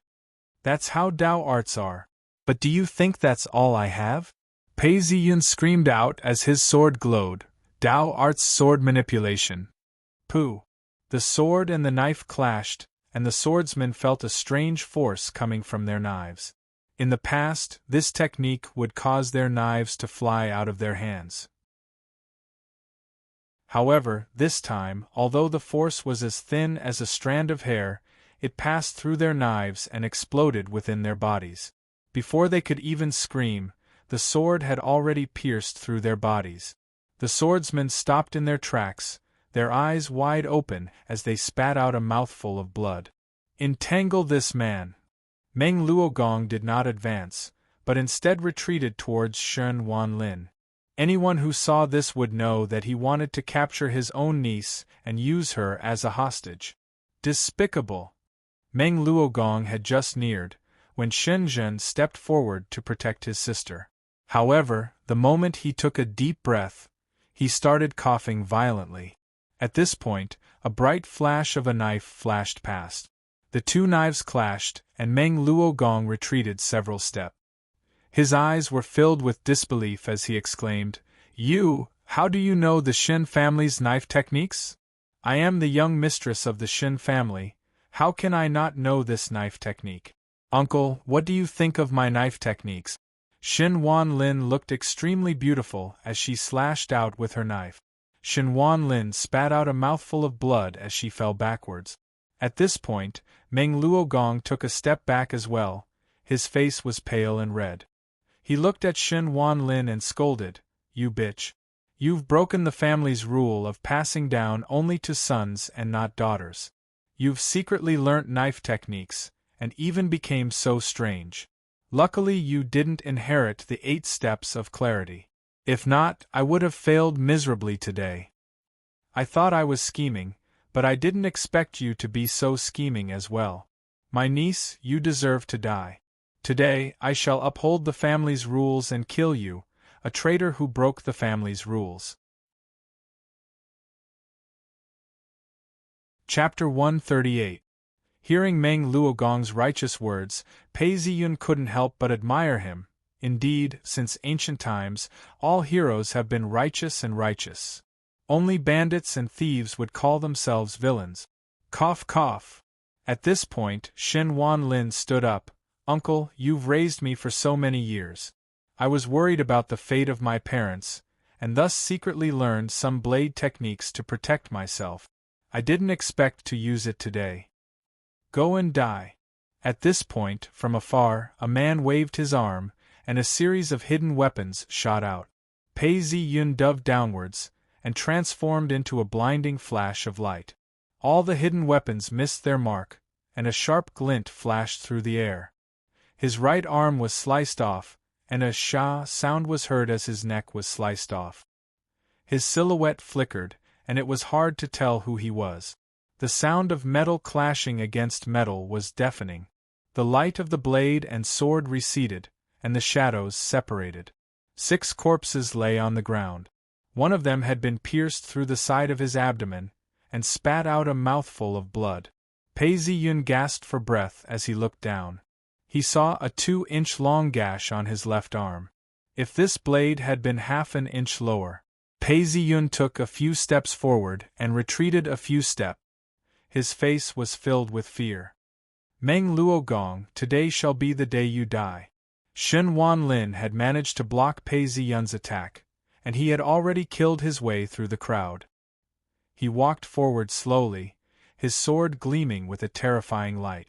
That's how Dao arts are. But do you think that's all I have? Pei Ziyun screamed out as his sword glowed. Dao arts sword manipulation. Pooh! The sword and the knife clashed, and the swordsmen felt a strange force coming from their knives. In the past, this technique would cause their knives to fly out of their hands. However, this time, although the force was as thin as a strand of hair, it passed through their knives and exploded within their bodies. Before they could even scream, the sword had already pierced through their bodies. The swordsmen stopped in their tracks, their eyes wide open as they spat out a mouthful of blood. Entangle this man! Meng Luogong did not advance, but instead retreated towards Shen Wanlin. Anyone who saw this would know that he wanted to capture his own niece and use her as a hostage. Despicable! Meng Luogong had just neared, when Shen Zhen stepped forward to protect his sister. However, the moment he took a deep breath, he started coughing violently. At this point, a bright flash of a knife flashed past. The two knives clashed, and Meng Luogong retreated several steps. His eyes were filled with disbelief as he exclaimed, How do you know the Shen family's knife techniques? I am the young mistress of the Shen family. How can I not know this knife technique? Uncle, what do you think of my knife techniques? Shen Wanlin looked extremely beautiful as she slashed out with her knife. Shen Wanlin spat out a mouthful of blood as she fell backwards. At this point, Meng Luogong took a step back as well. His face was pale and red. He looked at Shen Wanlin and scolded, You bitch. You've broken the family's rule of passing down only to sons and not daughters. You've secretly learnt knife techniques, and even became so strange. Luckily you didn't inherit the 8 steps of clarity. If not, I would have failed miserably today. I thought I was scheming, but I didn't expect you to be so scheming as well. My niece, you deserve to die. Today, I shall uphold the family's rules and kill you, a traitor who broke the family's rules. Chapter 138. Hearing Meng Luogong's righteous words, Pei Ziyun couldn't help but admire him. Indeed, since ancient times, all heroes have been righteous and righteous. Only bandits and thieves would call themselves villains. Cough cough. At this point, Shen Wanlin stood up. Uncle, you've raised me for so many years. I was worried about the fate of my parents, and thus secretly learned some blade techniques to protect myself. I didn't expect to use it today. Go and die. At this point, from afar, a man waved his arm, and a series of hidden weapons shot out. Pei Ziyun dove downwards, and transformed into a blinding flash of light. All the hidden weapons missed their mark, and a sharp glint flashed through the air. His right arm was sliced off, and a sha sound was heard as his neck was sliced off. His silhouette flickered, and it was hard to tell who he was. The sound of metal clashing against metal was deafening. The light of the blade and sword receded, and the shadows separated. 6 corpses lay on the ground. One of them had been pierced through the side of his abdomen, and spat out a mouthful of blood. Pei Ziyun gasped for breath as he looked down. He saw a 2-inch-long gash on his left arm. If this blade had been half an inch lower. Pei Ziyun took a few steps forward and retreated a few steps. His face was filled with fear. Meng Luogong, today shall be the day you die. Shen Wanlin had managed to block Pei Ziyun's attack, and he had already killed his way through the crowd. He walked forward slowly, his sword gleaming with a terrifying light.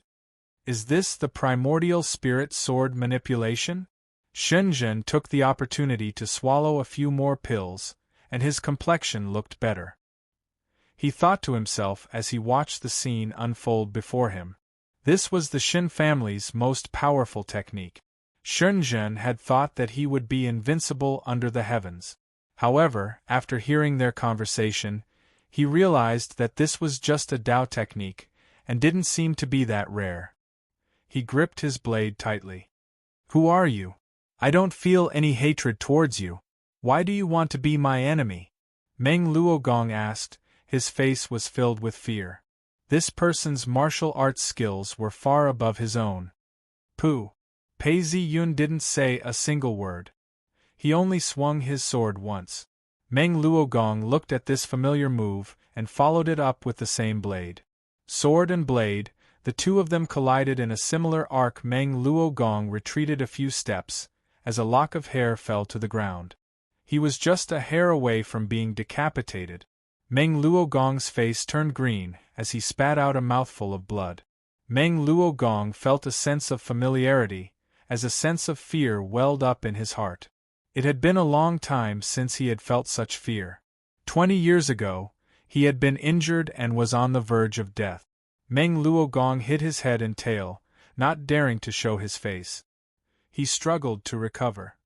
Is this the primordial spirit sword manipulation? Shenzhen took the opportunity to swallow a few more pills, and his complexion looked better. He thought to himself as he watched the scene unfold before him. This was the Shin family's most powerful technique. Shenzhen had thought that he would be invincible under the heavens. However, after hearing their conversation, he realized that this was just a Dao technique, and didn't seem to be that rare. He gripped his blade tightly. "Who are you? I don't feel any hatred towards you. Why do you want to be my enemy?" Meng Luogong asked. His face was filled with fear. This person's martial arts skills were far above his own. "Pooh!" Pei Ziyun didn't say a single word. He only swung his sword once. Meng Luogong looked at this familiar move and followed it up with the same blade. Sword and blade, the two of them collided in a similar arc. Meng Luogong retreated a few steps, as a lock of hair fell to the ground. He was just a hair away from being decapitated. Meng Luogong's face turned green as he spat out a mouthful of blood. Meng Luogong felt a sense of familiarity, as a sense of fear welled up in his heart. It had been a long time since he had felt such fear. 20 years ago, he had been injured and was on the verge of death. Meng Luogong hid his head and tail, not daring to show his face. He struggled to recover.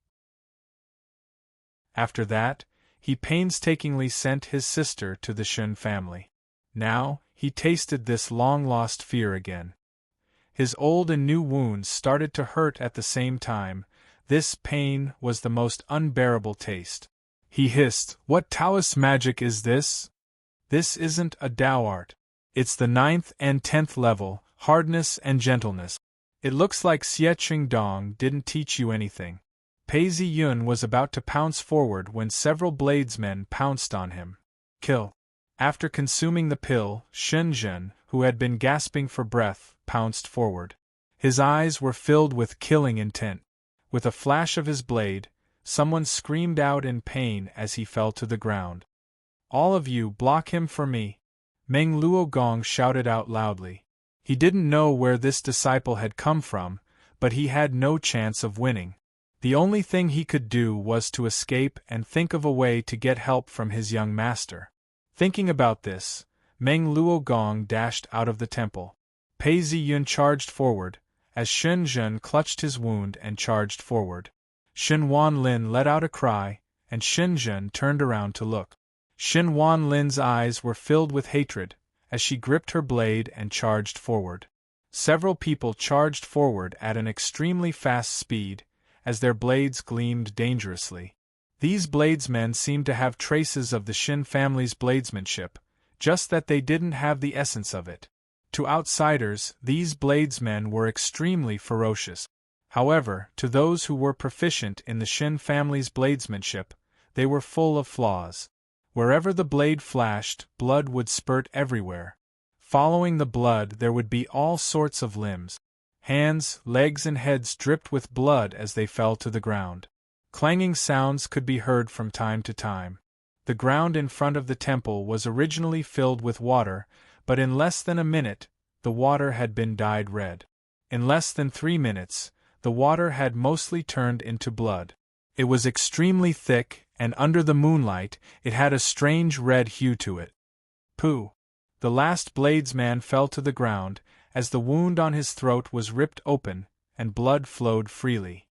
After that, he painstakingly sent his sister to the Shun family. Now, he tasted this long-lost fear again. His old and new wounds started to hurt at the same time. This pain was the most unbearable taste. He hissed, "What Taoist magic is this? This isn't a Dao art. It's the 9th and 10th level, hardness and gentleness. It looks like Xie Qingdong didn't teach you anything." Pei Ziyun was about to pounce forward when several bladesmen pounced on him. "Kill." After consuming the pill, Shenzhen, who had been gasping for breath, pounced forward. His eyes were filled with killing intent. With a flash of his blade, someone screamed out in pain as he fell to the ground. "All of you block him for me!" Meng Luogong shouted out loudly. He didn't know where this disciple had come from, but he had no chance of winning. The only thing he could do was to escape and think of a way to get help from his young master. Thinking about this, Meng Luogong dashed out of the temple. Pei Ziyun charged forward, as Shenzhen clutched his wound and charged forward. Xin Wanlin let out a cry, and Shenzhen turned around to look. Xin Wanlin's eyes were filled with hatred, as she gripped her blade and charged forward. Several people charged forward at an extremely fast speed, as their blades gleamed dangerously. These bladesmen seemed to have traces of the Shin family's bladesmanship, just that they didn't have the essence of it. To outsiders, these bladesmen were extremely ferocious. However, to those who were proficient in the Shin family's bladesmanship, they were full of flaws. Wherever the blade flashed, blood would spurt everywhere. Following the blood there would be all sorts of limbs. Hands, legs and heads dripped with blood as they fell to the ground. Clanging sounds could be heard from time to time. The ground in front of the temple was originally filled with water, but in less than a minute, the water had been dyed red. In less than 3 minutes, the water had mostly turned into blood. It was extremely thick, and under the moonlight, it had a strange red hue to it. "Pooh!" The last bladesman fell to the ground, as the wound on his throat was ripped open, and blood flowed freely.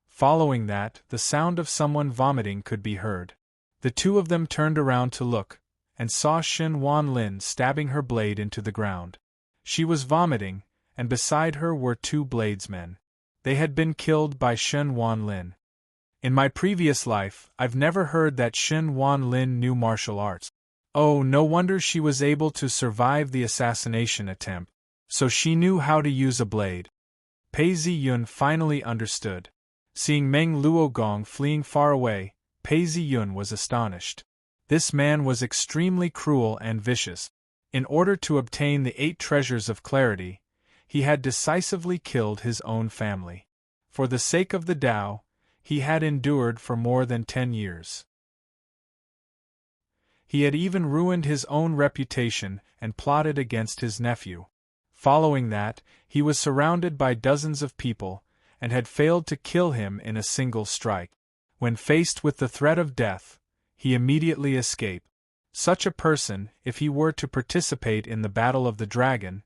Following that, the sound of someone vomiting could be heard. The two of them turned around to look, and saw Xin Wanlin stabbing her blade into the ground. She was vomiting, and beside her were 2 bladesmen. They had been killed by Xin Wanlin. In my previous life, I've never heard that Xin Wanlin knew martial arts. Oh, no wonder she was able to survive the assassination attempt. So she knew how to use a blade. Pei Ziyun finally understood. Seeing Meng Luogong fleeing far away, Pei Ziyun was astonished. This man was extremely cruel and vicious. In order to obtain the 8 treasures of clarity, he had decisively killed his own family. For the sake of the Tao, he had endured for more than 10 years. He had even ruined his own reputation and plotted against his nephew. Following that, he was surrounded by dozens of people, and had failed to kill him in a single strike. When faced with the threat of death, he immediately escaped. Such a person, if he were to participate in the Battle of the Dragon,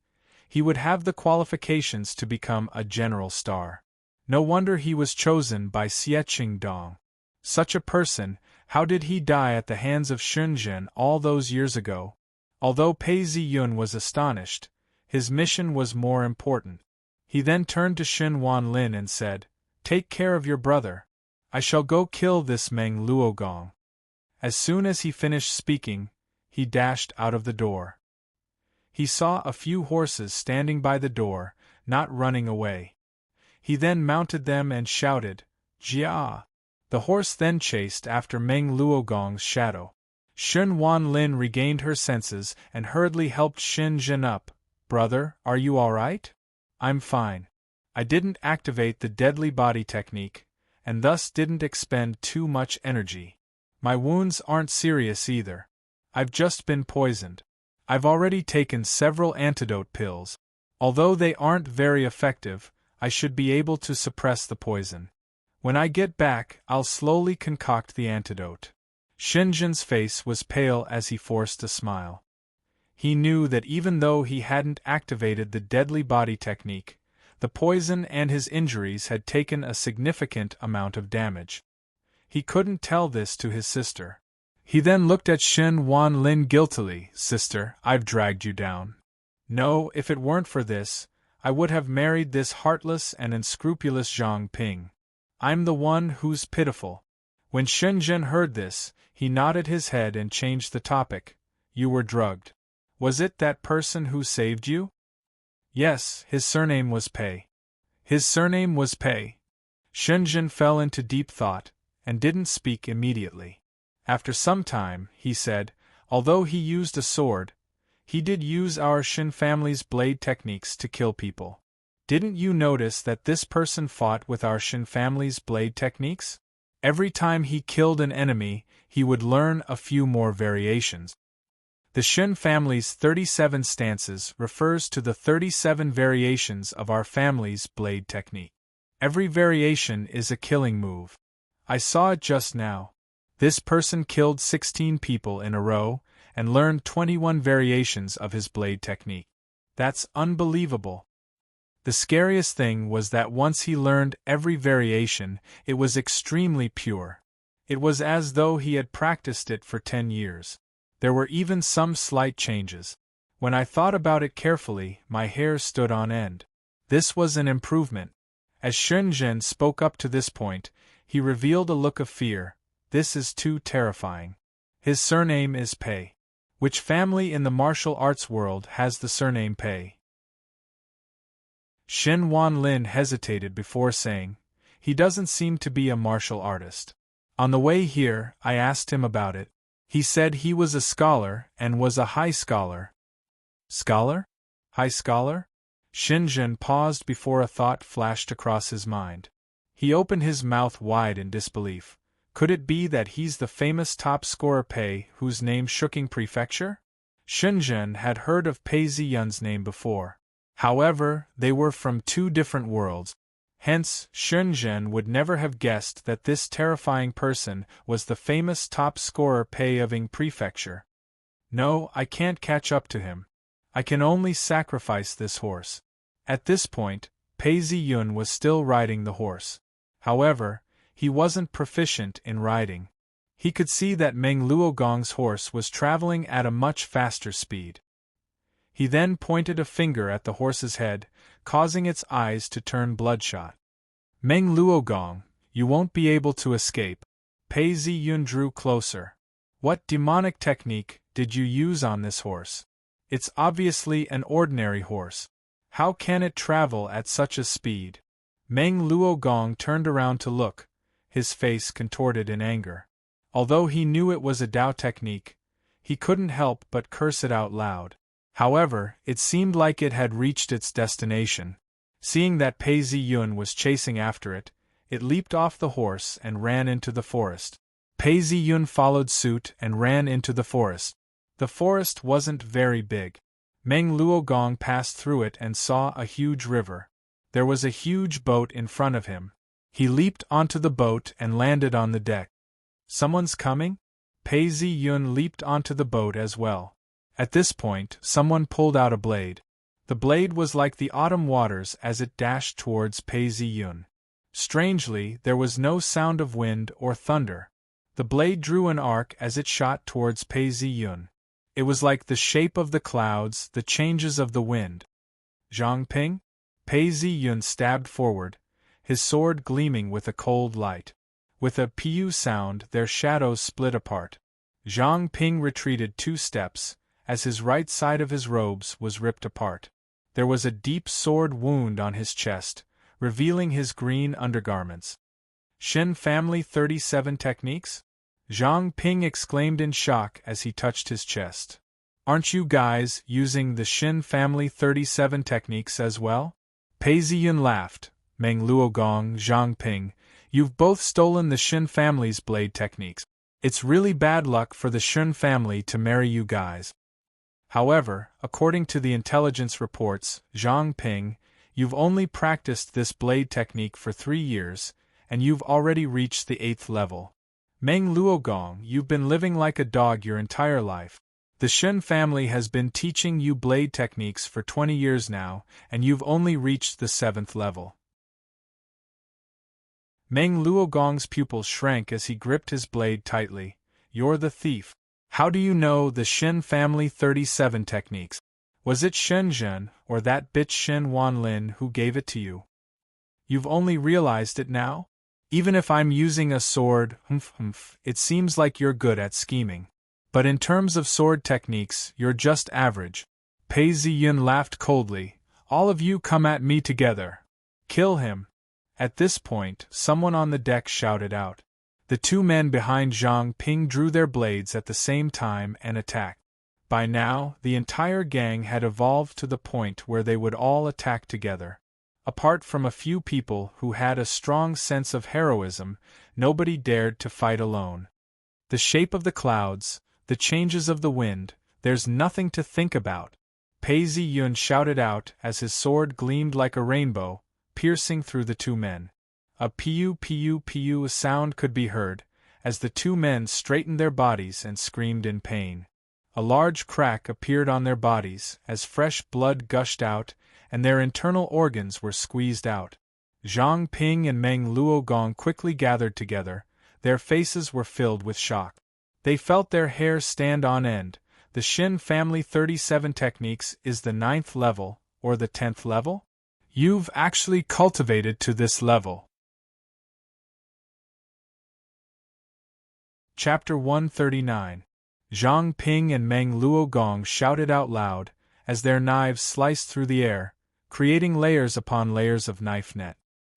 he would have the qualifications to become a general star. No wonder he was chosen by Xie Dong. Such a person, how did he die at the hands of Shunzhen all those years ago? Although Pei Ziyun was astonished, his mission was more important. He then turned to Shen Wanlin and said, "Take care of your brother. I shall go kill this Meng Luogong." As soon as he finished speaking, he dashed out of the door. He saw a few horses standing by the door, not running away. He then mounted them and shouted, "Jia!" The horse then chased after Meng Luogong's shadow. Shen Wanlin regained her senses and hurriedly helped Shen Zhen up. "Brother, are you all right?" "I'm fine. I didn't activate the deadly body technique, and thus didn't expend too much energy. My wounds aren't serious either. I've just been poisoned. I've already taken several antidote pills. Although they aren't very effective, I should be able to suppress the poison. When I get back, I'll slowly concoct the antidote." Shenzhen's face was pale as he forced a smile. He knew that even though he hadn't activated the deadly body technique, the poison and his injuries had taken a significant amount of damage. He couldn't tell this to his sister. He then looked at Shen Wanlin guiltily. "Sister, I've dragged you down. No, if it weren't for this, I would have married this heartless and unscrupulous Zhang Ping. I'm the one who's pitiful." When Shenzhen heard this, he nodded his head and changed the topic. "You were drugged. Was it that person who saved you?" "Yes, his surname was Pei." "His surname was Pei." Shenzhen fell into deep thought, and didn't speak immediately. After some time, he said, "Although he used a sword, he did use our Shin family's blade techniques to kill people. Didn't you notice that this person fought with our Shin family's blade techniques? Every time he killed an enemy, he would learn a few more variations. The Shin family's 37 stances refers to the 37 variations of our family's blade technique. Every variation is a killing move. I saw it just now. This person killed 16 people in a row, and learned 21 variations of his blade technique. That's unbelievable." The scariest thing was that once he learned every variation, it was extremely pure. It was as though he had practiced it for 10 years. There were even some slight changes. When I thought about it carefully, my hair stood on end. This was an improvement. As Shenzhen spoke up to this point, he revealed a look of fear. "This is too terrifying. His surname is Pei. Which family in the martial arts world has the surname Pei?" Shen Wanlin hesitated before saying, "He doesn't seem to be a martial artist. On the way here, I asked him about it. He said he was a scholar and was a high scholar." "Scholar? High scholar?" Shenzhen paused before a thought flashed across his mind. He opened his mouth wide in disbelief. Could it be that he's the famous top scorer Pei whose name Shooking Prefecture? Shenzhen had heard of Pei Ziyun's name before. However, they were from two different worlds. Hence, Shenzhen would never have guessed that this terrifying person was the famous top scorer Pei of Ing Prefecture. "No, I can't catch up to him. I can only sacrifice this horse." At this point, Pei Ziyun was still riding the horse. However, he wasn't proficient in riding. He could see that Meng Luogong's horse was traveling at a much faster speed. He then pointed a finger at the horse's head, causing its eyes to turn bloodshot. "Meng Luogong, you won't be able to escape." Pei Ziyun drew closer. "What demonic technique did you use on this horse? It's obviously an ordinary horse. How can it travel at such a speed?" Meng Luogong turned around to look, his face contorted in anger. Although he knew it was a Dao technique, he couldn't help but curse it out loud. However, it seemed like it had reached its destination. Seeing that Pei Ziyun was chasing after it, it leaped off the horse and ran into the forest. Pei Ziyun followed suit and ran into the forest. The forest wasn't very big. Meng Luogong passed through it and saw a huge river. There was a huge boat in front of him. He leaped onto the boat and landed on the deck. Someone's coming? Pei Zi-yun leaped onto the boat as well. At this point, someone pulled out a blade. The blade was like the autumn waters as it dashed towards Pei Zi-yun. Strangely, there was no sound of wind or thunder. The blade drew an arc as it shot towards Pei Zi-yun. It was like the shape of the clouds, the changes of the wind. Zhang Ping? Pei Zi-yun stabbed forward, his sword gleaming with a cold light. With a "piu" sound, their shadows split apart. Zhang Ping retreated 2 steps, as his right side of his robes was ripped apart. There was a deep sword wound on his chest, revealing his green undergarments. Shin family 37 techniques? Zhang Ping exclaimed in shock as he touched his chest. Aren't you guys using the Shin family 37 techniques as well? Pei Zi-yun laughed. Meng Luogong, Zhang Ping, you've both stolen the Shin family's blade techniques. It's really bad luck for the Shin family to marry you guys. However, according to the intelligence reports, Zhang Ping, you've only practiced this blade technique for 3 years, and you've already reached the 8th level. Meng Luogong, you've been living like a dog your entire life. The Shen family has been teaching you blade techniques for 20 years now, and you've only reached the 7th level. Meng Luogong's pupils shrank as he gripped his blade tightly. You're the thief. How do you know the Shen family 37 techniques? Was it Shen Zhen or that bitch Shen Wanlin who gave it to you? You've only realized it now? Even if I'm using a sword, it seems like you're good at scheming. But in terms of sword techniques, you're just average. Pei Zi-yun laughed coldly. All of you come at me together. Kill him. At this point, someone on the deck shouted out. The 2 men behind Zhang Ping drew their blades at the same time and attacked. By now, the entire gang had evolved to the point where they would all attack together. Apart from a few people who had a strong sense of heroism, nobody dared to fight alone. The shape of the clouds, the changes of the wind, there's nothing to think about. Pei Zi-yun shouted out as his sword gleamed like a rainbow, piercing through the 2 men. A piu piu piu sound could be heard, as the 2 men straightened their bodies and screamed in pain. A large crack appeared on their bodies as fresh blood gushed out, and their internal organs were squeezed out. Zhang Ping and Meng Luogong quickly gathered together. Their faces were filled with shock. They felt their hair stand on end. The Shin family 37 techniques is the 9th level, or the 10th level? You've actually cultivated to this level. Chapter 139. Zhang Ping and Meng Luogong shouted out loud, as their knives sliced through the air, creating layers upon layers of knife net.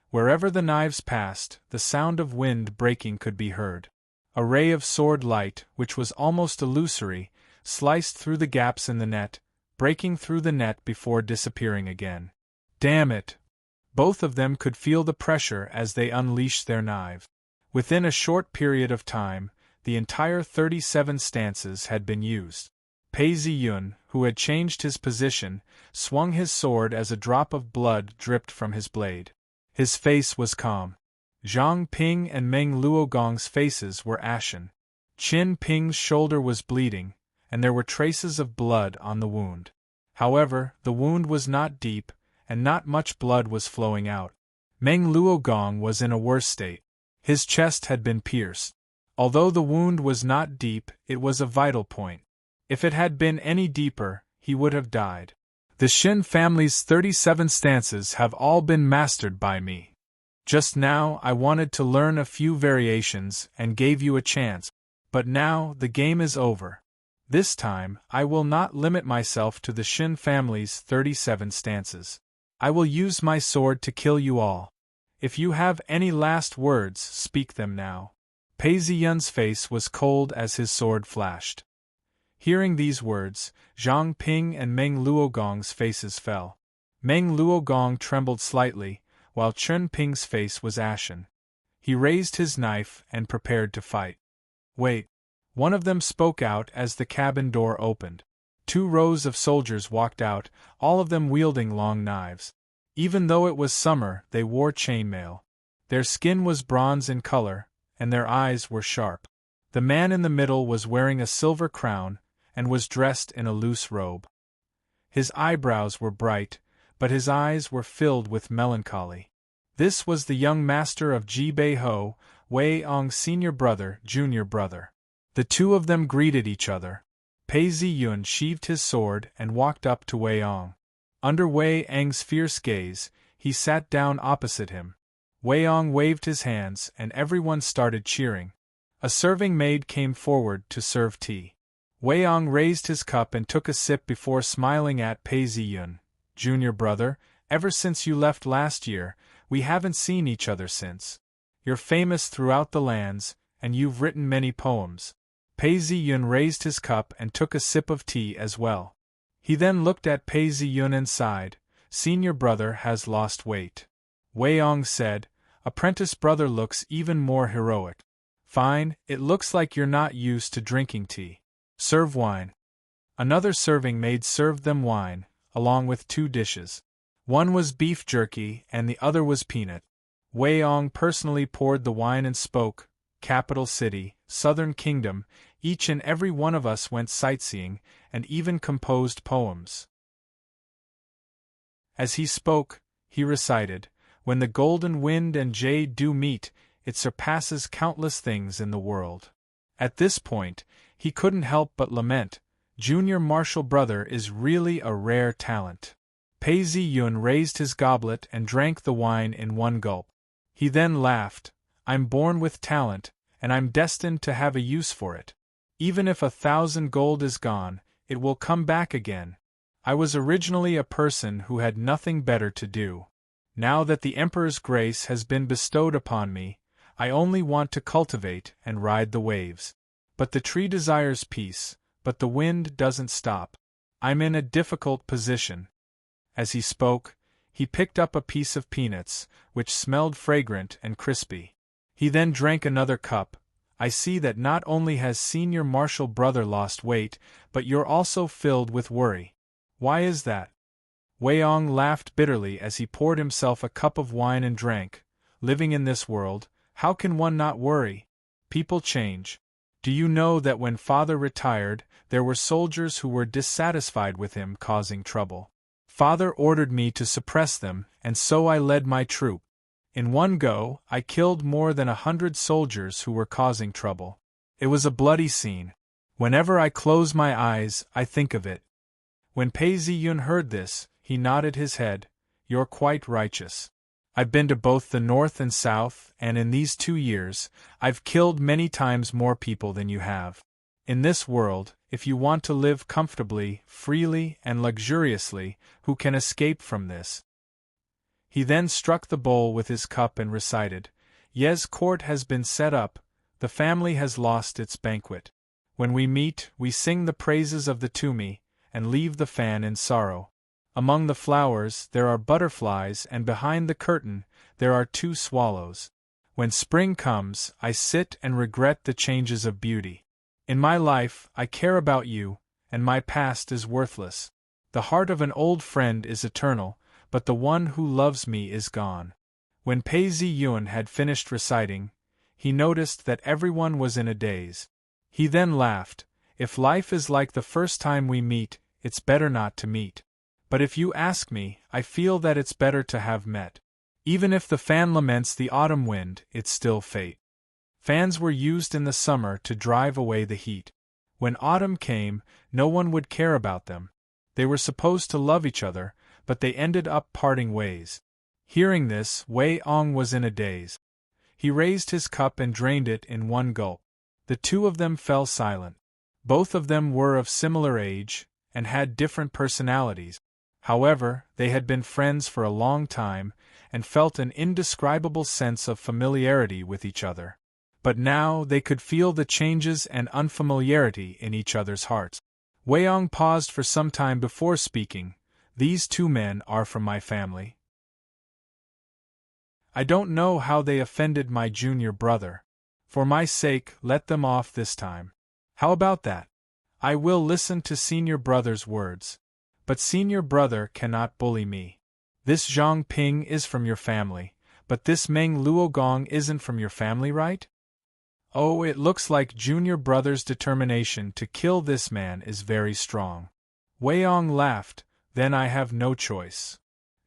Wherever the knives passed, the sound of wind breaking could be heard. A ray of sword light, which was almost illusory, sliced through the gaps in the net, breaking through the net before disappearing again. Damn it! Both of them could feel the pressure as they unleashed their knives. Within a short period of time, the entire 37 stances had been used. Pei Zi-yun, who had changed his position, swung his sword as a drop of blood dripped from his blade. His face was calm. Zhang Ping and Meng Luogong's faces were ashen. Qin Ping's shoulder was bleeding, and there were traces of blood on the wound. However, the wound was not deep, and not much blood was flowing out. Meng Luogong was in a worse state. His chest had been pierced. Although the wound was not deep, it was a vital point. If it had been any deeper, he would have died. The Shin family's 37 stances have all been mastered by me. Just now I wanted to learn a few variations and gave you a chance, but now the game is over. This time, I will not limit myself to the Shin family's 37 stances. I will use my sword to kill you all. If you have any last words, speak them now. Pei Zi-yun's face was cold as his sword flashed. Hearing these words, Zhang Ping and Meng Luogong's faces fell. Meng Luogong trembled slightly, while Chen Ping's face was ashen. He raised his knife and prepared to fight. Wait. One of them spoke out as the cabin door opened. 2 rows of soldiers walked out, all of them wielding long knives. Even though it was summer, they wore chainmail. Their skin was bronze in color, and their eyes were sharp. The man in the middle was wearing a silver crown, and was dressed in a loose robe. His eyebrows were bright, but his eyes were filled with melancholy. This was the young master of Ji Bei Ho, Wei Ong's senior brother, junior brother. The two of them greeted each other. Pei Ziyun sheathed his sword and walked up to Wei Ong. Under Wei Eng's fierce gaze, he sat down opposite him. Wei Ong waved his hands and everyone started cheering. A serving maid came forward to serve tea. Wei Ong raised his cup and took a sip before smiling at Pei Ziyun. Junior brother, ever since you left last year, we haven't seen each other since. You're famous throughout the lands, and you've written many poems. Pei Ziyun raised his cup and took a sip of tea as well. He then looked at Pei Ziyun and sighed. Senior brother has lost weight. Wei Ong said, apprentice brother looks even more heroic. Fine, it looks like you're not used to drinking tea. Serve wine. Another serving maid served them wine, along with 2 dishes. One was beef jerky and the other was peanut. Wei Ong personally poured the wine and spoke, capital city, southern kingdom, each and every one of us went sightseeing, and even composed poems. As he spoke, he recited, when the golden wind and jade do meet, it surpasses countless things in the world. At this point, he couldn't help but lament, junior martial brother is really a rare talent. Pei Ziyun raised his goblet and drank the wine in one gulp. He then laughed, I'm born with talent, and I'm destined to have a use for it. Even if 1,000 gold is gone, it will come back again. I was originally a person who had nothing better to do. Now that the Emperor's grace has been bestowed upon me, I only want to cultivate and ride the waves. But the tree desires peace, but the wind doesn't stop. I'm in a difficult position. As he spoke, he picked up a piece of peanuts, which smelled fragrant and crispy. He then drank another cup. I see that not only has senior martial brother lost weight, but you're also filled with worry. Why is that? Wei Ong laughed bitterly as he poured himself a cup of wine and drank. Living in this world, how can one not worry? People change. Do you know that when father retired, there were soldiers who were dissatisfied with him causing trouble? Father ordered me to suppress them, and so I led my troop. In one go, I killed more than 100 soldiers who were causing trouble. It was a bloody scene. Whenever I close my eyes, I think of it. When Pei Ziyun heard this, he nodded his head. You're quite righteous. I've been to both the north and south, and in these 2 years, I've killed many times more people than you have. In this world, if you want to live comfortably, freely, and luxuriously, who can escape from this? He then struck the bowl with his cup and recited, Ye's court has been set up, the family has lost its banquet. When we meet, we sing the praises of the Tumi, and leave the fan in sorrow. Among the flowers there are butterflies and behind the curtain there are 2 swallows. When spring comes, I sit and regret the changes of beauty. In my life, I care about you, and my past is worthless. The heart of an old friend is eternal, but the one who loves me is gone. When Pei Ziyun had finished reciting, he noticed that everyone was in a daze. He then laughed, if life is like the first time we meet, it's better not to meet. But if you ask me, I feel that it's better to have met. Even if the fan laments the autumn wind, it's still fate. Fans were used in the summer to drive away the heat. When autumn came, no one would care about them. They were supposed to love each other, but they ended up parting ways. Hearing this, Wei Ong was in a daze. He raised his cup and drained it in one gulp. The 2 of them fell silent. Both of them were of similar age, and had different personalities. However, they had been friends for a long time, and felt an indescribable sense of familiarity with each other. But now they could feel the changes and unfamiliarity in each other's hearts. Wei Ong paused for some time before speaking. These 2 men are from my family. I don't know how they offended my junior brother. For my sake, let them off this time. How about that? I will listen to senior brother's words. But senior brother cannot bully me. This Zhang Ping is from your family, but this Meng Luogong isn't from your family, right? Oh, it looks like Junior Brother's determination to kill this man is very strong. Wei Yong laughed. Then I have no choice.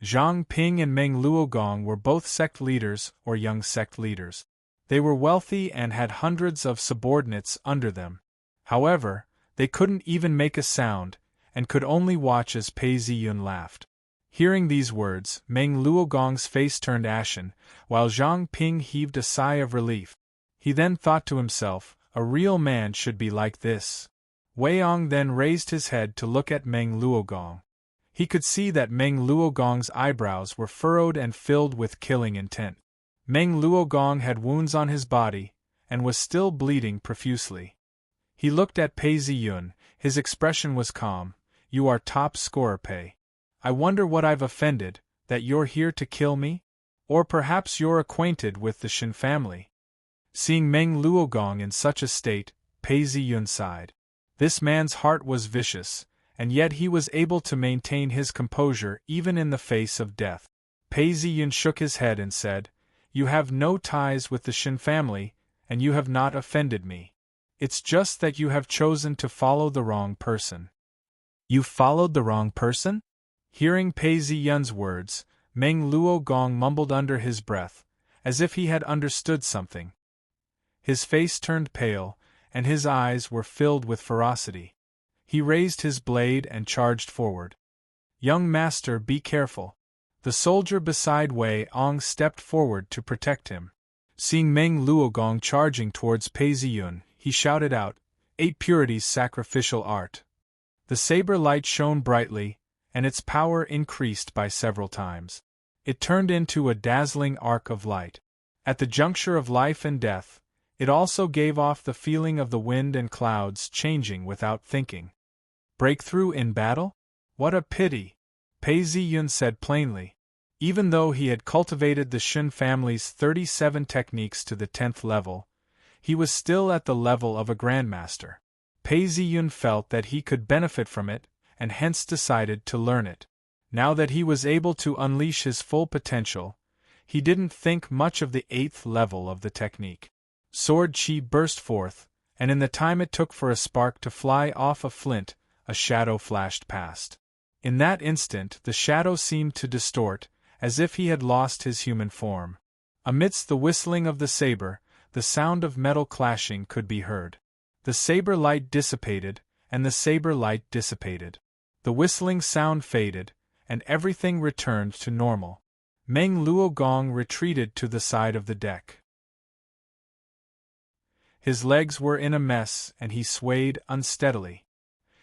Zhang Ping and Meng Luogong were both sect leaders or young sect leaders. They were wealthy and had hundreds of subordinates under them. However, they couldn't even make a sound, and could only watch as Pei Ziyun laughed. Hearing these words, Meng Luogong's face turned ashen, while Zhang Ping heaved a sigh of relief. He then thought to himself, a real man should be like this. Wei Yong then raised his head to look at Meng Luogong. He could see that Meng Luogong's eyebrows were furrowed and filled with killing intent. Meng Luogong had wounds on his body, and was still bleeding profusely. He looked at Pei Ziyun. His expression was calm. You are top scorer, Pei. I wonder what I've offended, that you're here to kill me? Or perhaps you're acquainted with the Shin family? Seeing Meng Luogong in such a state, Pei Ziyun sighed. This man's heart was vicious, and yet he was able to maintain his composure even in the face of death. Pei Ziyun shook his head and said, You have no ties with the Shin family, and you have not offended me. It's just that you have chosen to follow the wrong person. You followed the wrong person? Hearing Pei Ziyun's words, Meng Luogong mumbled under his breath, as if he had understood something. His face turned pale, and his eyes were filled with ferocity. He raised his blade and charged forward. Young master, be careful. The soldier beside Wei Yong stepped forward to protect him. Seeing Meng Luogong charging towards Pei Ziyun, he shouted out, 8 Purities Sacrificial Art. The saber light shone brightly, and its power increased by several times. It turned into a dazzling arc of light. At the juncture of life and death, it also gave off the feeling of the wind and clouds changing without thinking. Breakthrough in battle? What a pity! Pei Ziyun said plainly. Even though he had cultivated the Shin family's 37 techniques to the 10th level, he was still at the level of a grandmaster. Pei Ziyun felt that he could benefit from it, and hence decided to learn it. Now that he was able to unleash his full potential, he didn't think much of the 8th level of the technique. Sword chi burst forth, and in the time it took for a spark to fly off a flint, a shadow flashed past. In that instant the shadow seemed to distort, as if he had lost his human form. Amidst the whistling of the saber, the sound of metal clashing could be heard. The saber light dissipated, and the saber light dissipated. The whistling sound faded, and everything returned to normal. Meng Luogong retreated to the side of the deck. His legs were in a mess and he swayed unsteadily.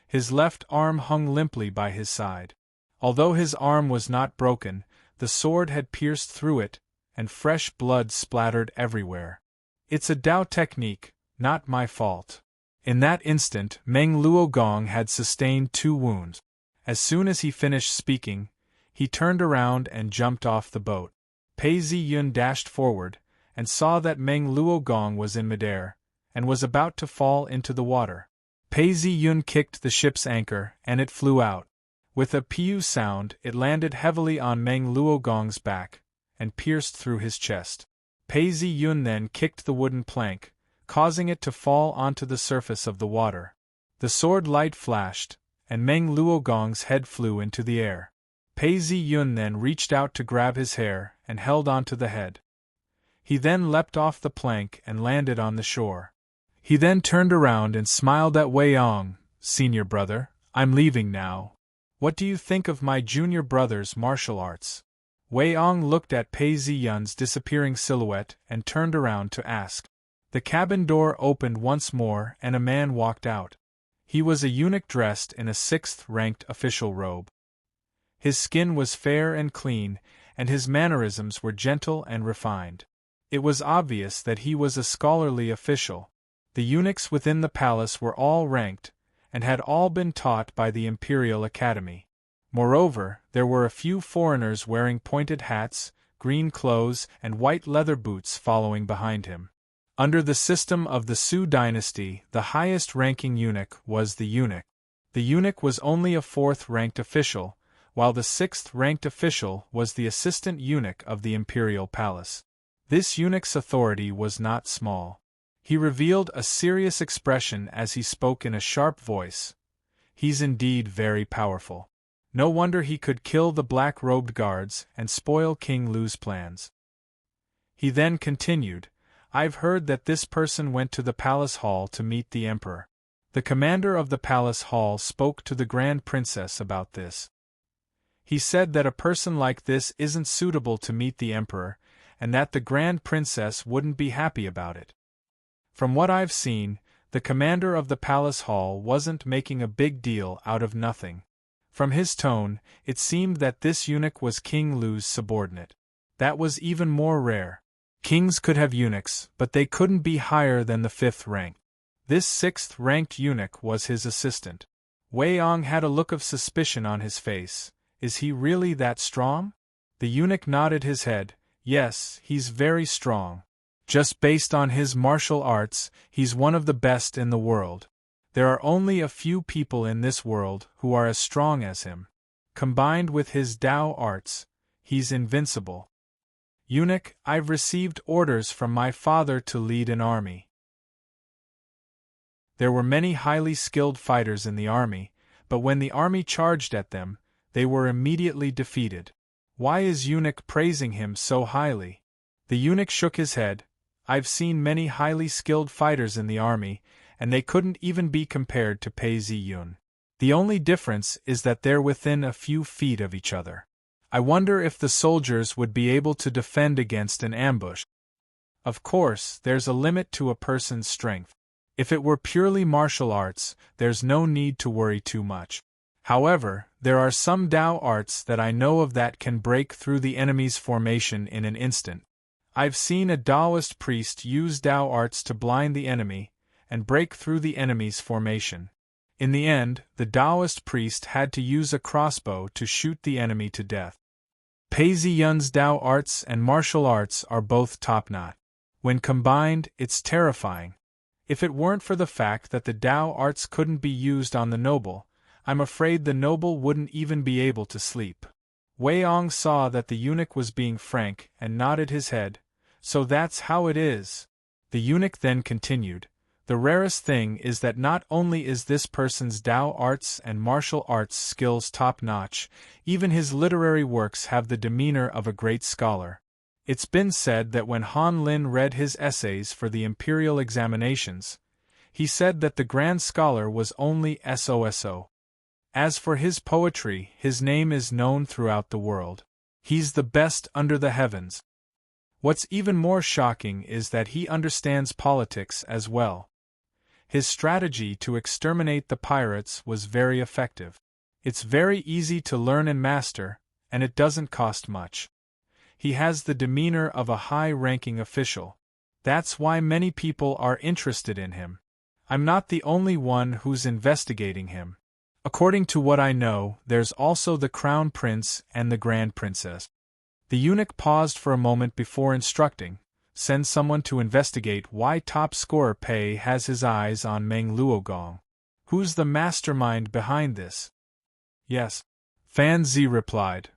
His left arm hung limply by his side. Although his arm was not broken, the sword had pierced through it, and fresh blood splattered everywhere. It's a Dao technique, not my fault. In that instant, Meng Luogong had sustained 2 wounds. As soon as he finished speaking, he turned around and jumped off the boat. Pei Ziyun dashed forward, and saw that Meng Luogong was in midair, and was about to fall into the water. Pei Ziyun kicked the ship's anchor, and it flew out. With a piu sound, it landed heavily on Meng Luogong's back, and pierced through his chest. Pei Ziyun then kicked the wooden plank, causing it to fall onto the surface of the water. The sword light flashed, and Meng Luogong's head flew into the air. Pei Ziyun then reached out to grab his hair, and held onto the head. He then leapt off the plank and landed on the shore. He then turned around and smiled at Wei Yong. Senior brother, I'm leaving now. What do you think of my junior brother's martial arts? Wei Yong looked at Pei Ziyun's disappearing silhouette and turned around to ask. The cabin door opened once more and a man walked out. He was a eunuch dressed in a 6th-ranked official robe. His skin was fair and clean, and his mannerisms were gentle and refined. It was obvious that he was a scholarly official. The eunuchs within the palace were all ranked, and had all been taught by the Imperial Academy. Moreover, there were a few foreigners wearing pointed hats, green clothes, and white leather boots following behind him. Under the system of the Su dynasty, the highest-ranking eunuch was the eunuch. The eunuch was only a 4th-ranked official, while the sixth-ranked official was the assistant eunuch of the imperial palace. This eunuch's authority was not small. He revealed a serious expression as he spoke in a sharp voice. He's indeed very powerful. No wonder he could kill the black-robed guards and spoil King Lu's plans. He then continued, I've heard that this person went to the palace hall to meet the emperor. The commander of the palace hall spoke to the grand princess about this. He said that a person like this isn't suitable to meet the emperor, and that the grand princess wouldn't be happy about it. From what I've seen, the commander of the palace hall wasn't making a big deal out of nothing. From his tone, it seemed that this eunuch was King Lu's subordinate. That was even more rare. Kings could have eunuchs, but they couldn't be higher than the fifth rank. This sixth-ranked eunuch was his assistant. Wei Ong had a look of suspicion on his face. Is he really that strong? The eunuch nodded his head. Yes, he's very strong. Just based on his martial arts, he's one of the best in the world. There are only a few people in this world who are as strong as him. Combined with his Tao arts, he's invincible. Eunuch, I've received orders from my father to lead an army. There were many highly skilled fighters in the army, but when the army charged at them, they were immediately defeated. Why is Eunuch praising him so highly? The eunuch shook his head. I've seen many highly skilled fighters in the army, and they couldn't even be compared to Pei Ziyun. The only difference is that they're within a few feet of each other. I wonder if the soldiers would be able to defend against an ambush. Of course, there's a limit to a person's strength. If it were purely martial arts, there's no need to worry too much. However, there are some Tao arts that I know of that can break through the enemy's formation in an instant. I've seen a Taoist priest use Tao arts to blind the enemy and break through the enemy's formation. In the end, the Taoist priest had to use a crossbow to shoot the enemy to death. Pei Ziyun's Tao arts and martial arts are both top-notch. When combined, it's terrifying. If it weren't for the fact that the Tao arts couldn't be used on the noble, I'm afraid the noble wouldn't even be able to sleep. Wei Ong saw that the eunuch was being frank and nodded his head. So that's how it is. The eunuch then continued. The rarest thing is that not only is this person's Tao arts and martial arts skills top-notch, even his literary works have the demeanor of a great scholar. It's been said that when Han Lin read his essays for the imperial examinations, he said that the grand scholar was only SOSO. As for his poetry, his name is known throughout the world. He's the best under the heavens. What's even more shocking is that he understands politics as well. His strategy to exterminate the pirates was very effective. It's very easy to learn and master, and it doesn't cost much. He has the demeanor of a high-ranking official. That's why many people are interested in him. I'm not the only one who's investigating him. According to what I know, there's also the Crown Prince and the Grand Princess. The eunuch paused for a moment before instructing, send someone to investigate why top scorer Pei has his eyes on Meng Luogong. Who's the mastermind behind this? Yes. Fan Zi replied.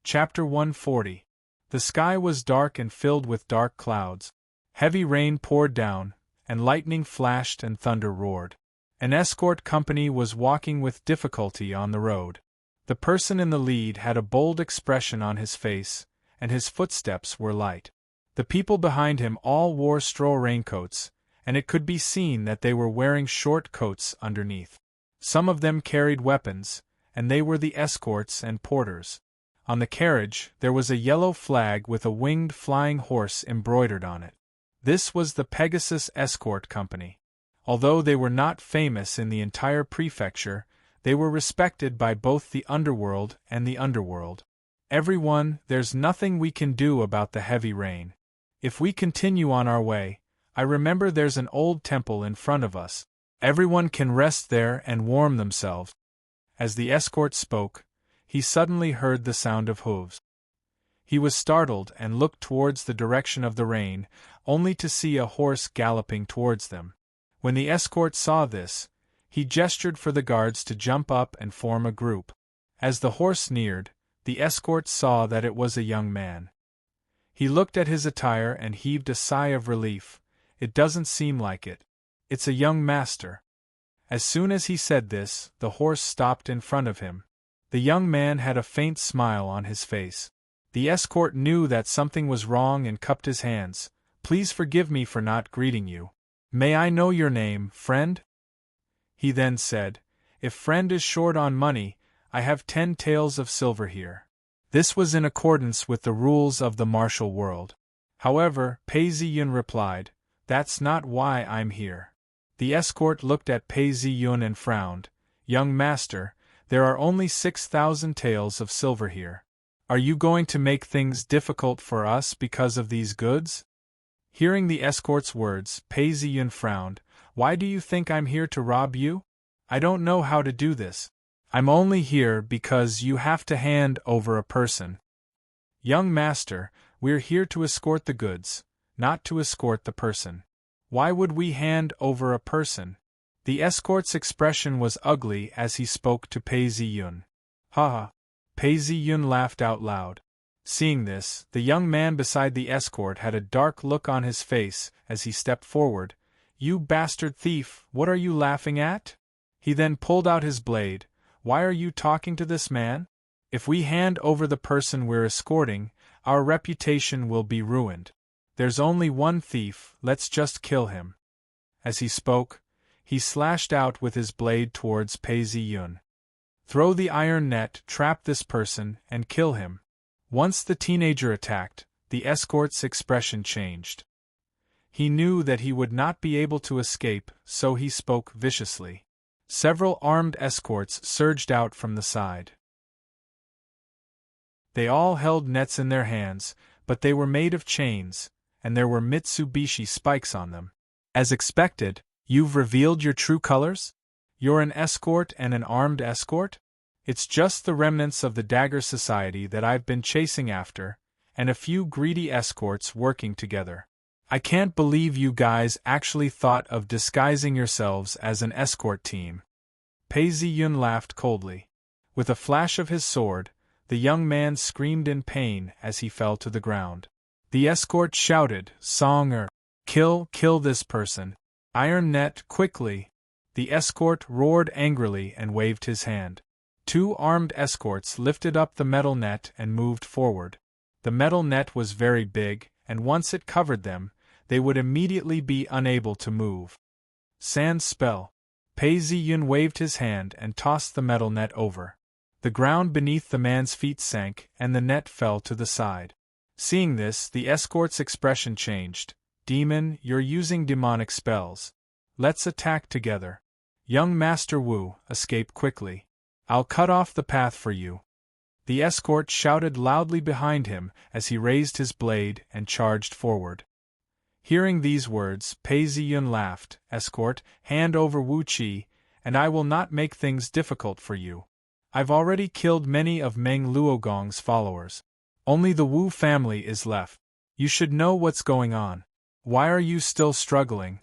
Chapter 140. The sky was dark and filled with dark clouds. Heavy rain poured down, and lightning flashed and thunder roared. An escort company was walking with difficulty on the road. The person in the lead had a bold expression on his face, and his footsteps were light. The people behind him all wore straw raincoats, and it could be seen that they were wearing short coats underneath. Some of them carried weapons, and they were the escorts and porters. On the carriage, there was a yellow flag with a winged flying horse embroidered on it. This was the Pegasus Escort Company. Although they were not famous in the entire prefecture, they were respected by both the underworld and the underworld. Everyone, there's nothing we can do about the heavy rain. If we continue on our way, I remember there's an old temple in front of us. Everyone can rest there and warm themselves. As the escort spoke, he suddenly heard the sound of hooves. He was startled and looked towards the direction of the rain, only to see a horse galloping towards them. When the escort saw this, He gestured for the guards to jump up and form a group. As the horse neared, the escort saw that it was a young man. He looked at his attire and heaved a sigh of relief. It doesn't seem like it. It's a young master. As soon as he said this, the horse stopped in front of him. The young man had a faint smile on his face. The escort knew that something was wrong and cupped his hands. Please forgive me for not greeting you. May I know your name, friend? He then said, If friend is short on money, I have 10 taels of silver here. This was in accordance with the rules of the martial world. However, Pei Ziyun replied, That's not why I'm here. The escort looked at Pei Ziyun and frowned. Young master, there are only 6,000 taels of silver here. Are you going to make things difficult for us because of these goods? Hearing the escort's words, Pei Ziyun frowned. Why do you think I'm here to rob you? I don't know how to do this. I'm only here because you have to hand over a person. Young master, we're here to escort the goods, not to escort the person. Why would we hand over a person? The escort's expression was ugly as he spoke to Pei Ziyun. Ha ha! Pei Ziyun laughed out loud. Seeing this, the young man beside the escort had a dark look on his face as he stepped forward. You bastard thief, what are you laughing at? He then pulled out his blade. Why are you talking to this man? If we hand over the person we're escorting, our reputation will be ruined. There's only one thief, let's just kill him. As he spoke, he slashed out with his blade towards Pei Ziyun. Throw the iron net, trap this person, and kill him. Once the teenager attacked, the escort's expression changed. He knew that he would not be able to escape, so he spoke viciously. Several armed escorts surged out from the side. They all held nets in their hands, but they were made of chains, and there were Mitsubishi spikes on them. As expected, you've revealed your true colors? You're an escort and an armed escort? It's just the remnants of the Dagger Society that I've been chasing after, and a few greedy escorts working together. I can't believe you guys actually thought of disguising yourselves as an escort team. Pei Ziyun laughed coldly. With a flash of his sword, the young man screamed in pain as he fell to the ground. The escort shouted, Songer! Kill this person! Iron net, quickly! The escort roared angrily and waved his hand. 2 armed escorts lifted up the metal net and moved forward. The metal net was very big, and once it covered them, they would immediately be unable to move. Sand spell. Pei Ziyun waved his hand and tossed the metal net over. The ground beneath the man's feet sank, and the net fell to the side. Seeing this, the escort's expression changed. Demon, you're using demonic spells. Let's attack together. Young Master Wu, escape quickly. I'll cut off the path for you. The escort shouted loudly behind him as he raised his blade and charged forward. Hearing these words, Pei Ziyun laughed. Escort, hand over Wu Qi, and I will not make things difficult for you. I've already killed many of Meng Luogong's followers. Only the Wu family is left. You should know what's going on. Why are you still struggling?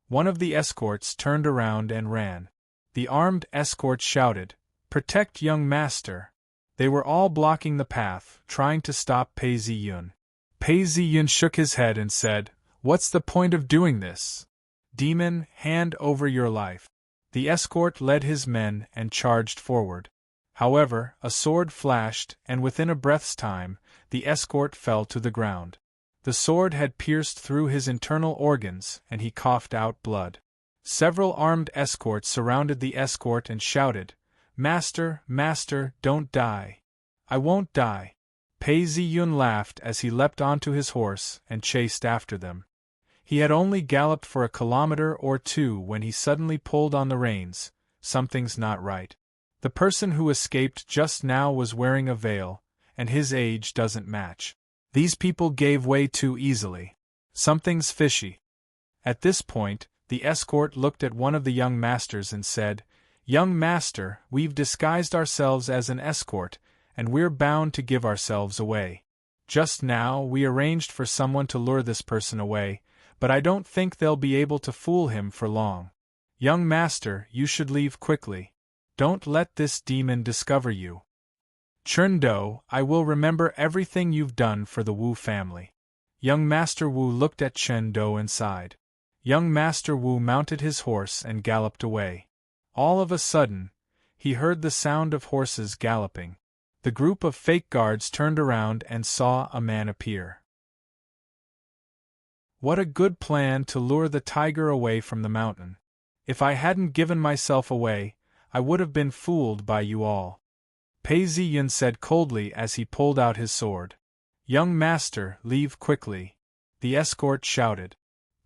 One of the escorts turned around and ran. The armed escort shouted, Protect young master. They were all blocking the path, trying to stop Pei Ziyun. Pei Ziyun shook his head and said, What's the point of doing this? Demon, hand over your life. The escort led his men and charged forward. However, a sword flashed, and within a breath's time, the escort fell to the ground. The sword had pierced through his internal organs, and he coughed out blood. Several armed escorts surrounded the escort and shouted, Master, master, don't die. I won't die. Pei Ziyun laughed as he leapt onto his horse and chased after them. He had only galloped for a kilometer or 2 when he suddenly pulled on the reins. Something's not right. The person who escaped just now was wearing a veil, and his age doesn't match. These people gave way too easily. Something's fishy. At this point, the escort looked at one of the young masters and said, Young master, we've disguised ourselves as an escort, and we're bound to give ourselves away. Just now we arranged for someone to lure this person away, but I don't think they'll be able to fool him for long. Young master, you should leave quickly. Don't let this demon discover you. Chun-do, I will remember everything you've done for the Wu family. Young Master Wu looked at Chun-do and sighed. Young Master Wu mounted his horse and galloped away. All of a sudden, he heard the sound of horses galloping. The group of fake guards turned around and saw a man appear. What a good plan to lure the tiger away from the mountain. If I hadn't given myself away, I would have been fooled by you all. Pei Ziyun said coldly as he pulled out his sword. Young master, leave quickly. The escort shouted.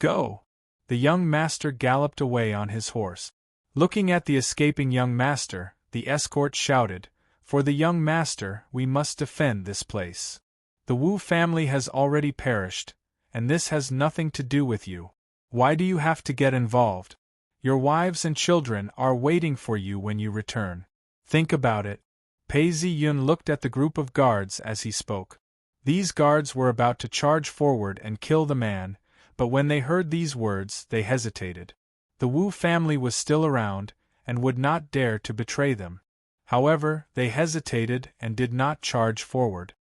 Go! The young master galloped away on his horse. Looking at the escaping young master, the escort shouted, For the young master, we must defend this place. The Wu family has already perished, and this has nothing to do with you. Why do you have to get involved? Your wives and children are waiting for you when you return. Think about it. Pei Ziyun looked at the group of guards as he spoke. These guards were about to charge forward and kill the man, but when they heard these words, they hesitated. The Wu family was still around, and would not dare to betray them. However, they hesitated and did not charge forward.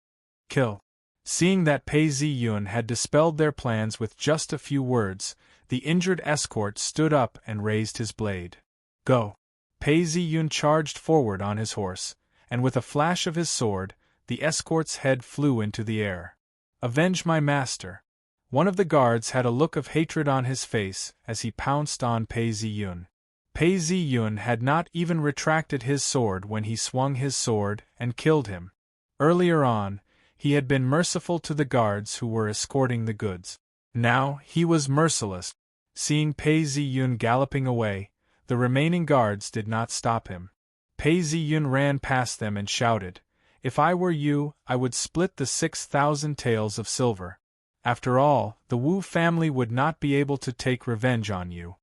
Kill. Seeing that Pei Ziyun had dispelled their plans with just a few words, the injured escort stood up and raised his blade. Go! Pei Ziyun charged forward on his horse, and with a flash of his sword, the escort's head flew into the air. Avenge my master! One of the guards had a look of hatred on his face as he pounced on Pei Ziyun. Pei Ziyun had not even retracted his sword when he swung his sword and killed him. Earlier on, he had been merciful to the guards who were escorting the goods. Now, he was merciless. Seeing Pei Ziyun galloping away, the remaining guards did not stop him. Pei Ziyun ran past them and shouted, If I were you, I would split the 6,000 taels of silver. After all, the Wu family would not be able to take revenge on you.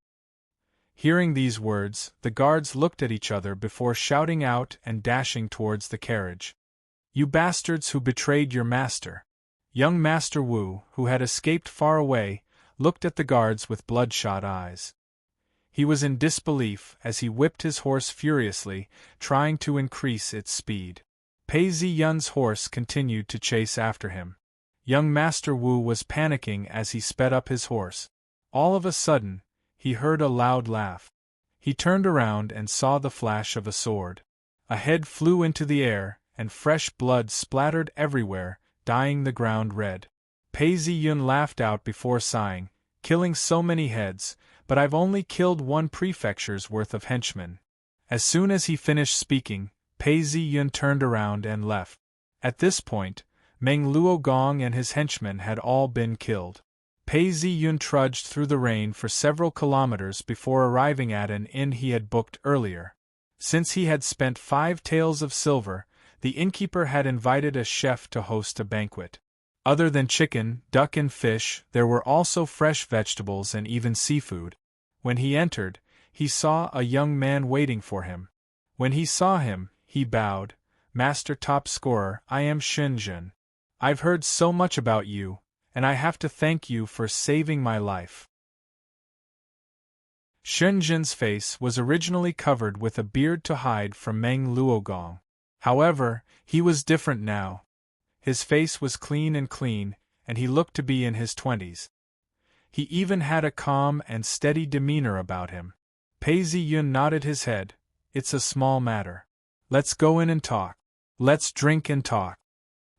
Hearing these words, the guards looked at each other before shouting out and dashing towards the carriage. You bastards who betrayed your master! Young Master Wu, who had escaped far away, looked at the guards with bloodshot eyes. He was in disbelief as he whipped his horse furiously, trying to increase its speed. Pei Ziyun's horse continued to chase after him. Young Master Wu was panicking as he sped up his horse. All of a sudden, he heard a loud laugh. He turned around and saw the flash of a sword. A head flew into the air, and fresh blood splattered everywhere, dyeing the ground red. Pei Ziyun laughed out before sighing, killing so many heads, but I've only killed one prefecture's worth of henchmen. As soon as he finished speaking, Pei Ziyun turned around and left. At this point, Meng Luogong and his henchmen had all been killed. Pei Ziyun trudged through the rain for several kilometers before arriving at an inn he had booked earlier. Since he had spent 5 taels of silver, the innkeeper had invited a chef to host a banquet. Other than chicken, duck and fish, there were also fresh vegetables and even seafood. When he entered, he saw a young man waiting for him. When he saw him, he bowed. Master Top Scorer, I am Shenzhen. I've heard so much about you, and I have to thank you for saving my life. Shenzhen's face was originally covered with a beard to hide from Meng Luogong. However, he was different now. His face was clean, and he looked to be in his 20s. He even had a calm and steady demeanor about him. Pei Ziyun nodded his head. It's a small matter. Let's go in and talk. Let's drink and talk.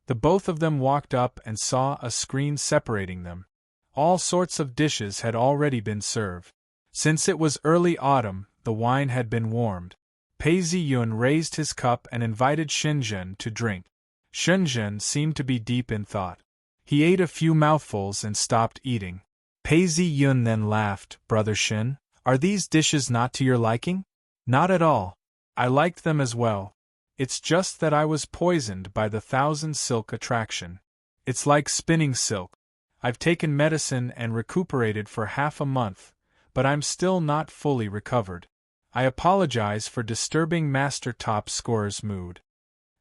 The both of them walked up and saw a screen separating them. All sorts of dishes had already been served. Since it was early autumn, the wine had been warmed. Pei Ziyun raised his cup and invited Shenzhen to drink. Shenzhen seemed to be deep in thought. He ate a few mouthfuls and stopped eating. Pei Ziyun then laughed. Brother Shen, are these dishes not to your liking? Not at all. I liked them as well. It's just that I was poisoned by the 1,000 silk attraction. It's like spinning silk. I've taken medicine and recuperated for half a month, but I'm still not fully recovered. I apologize for disturbing Master Top Scorer's mood.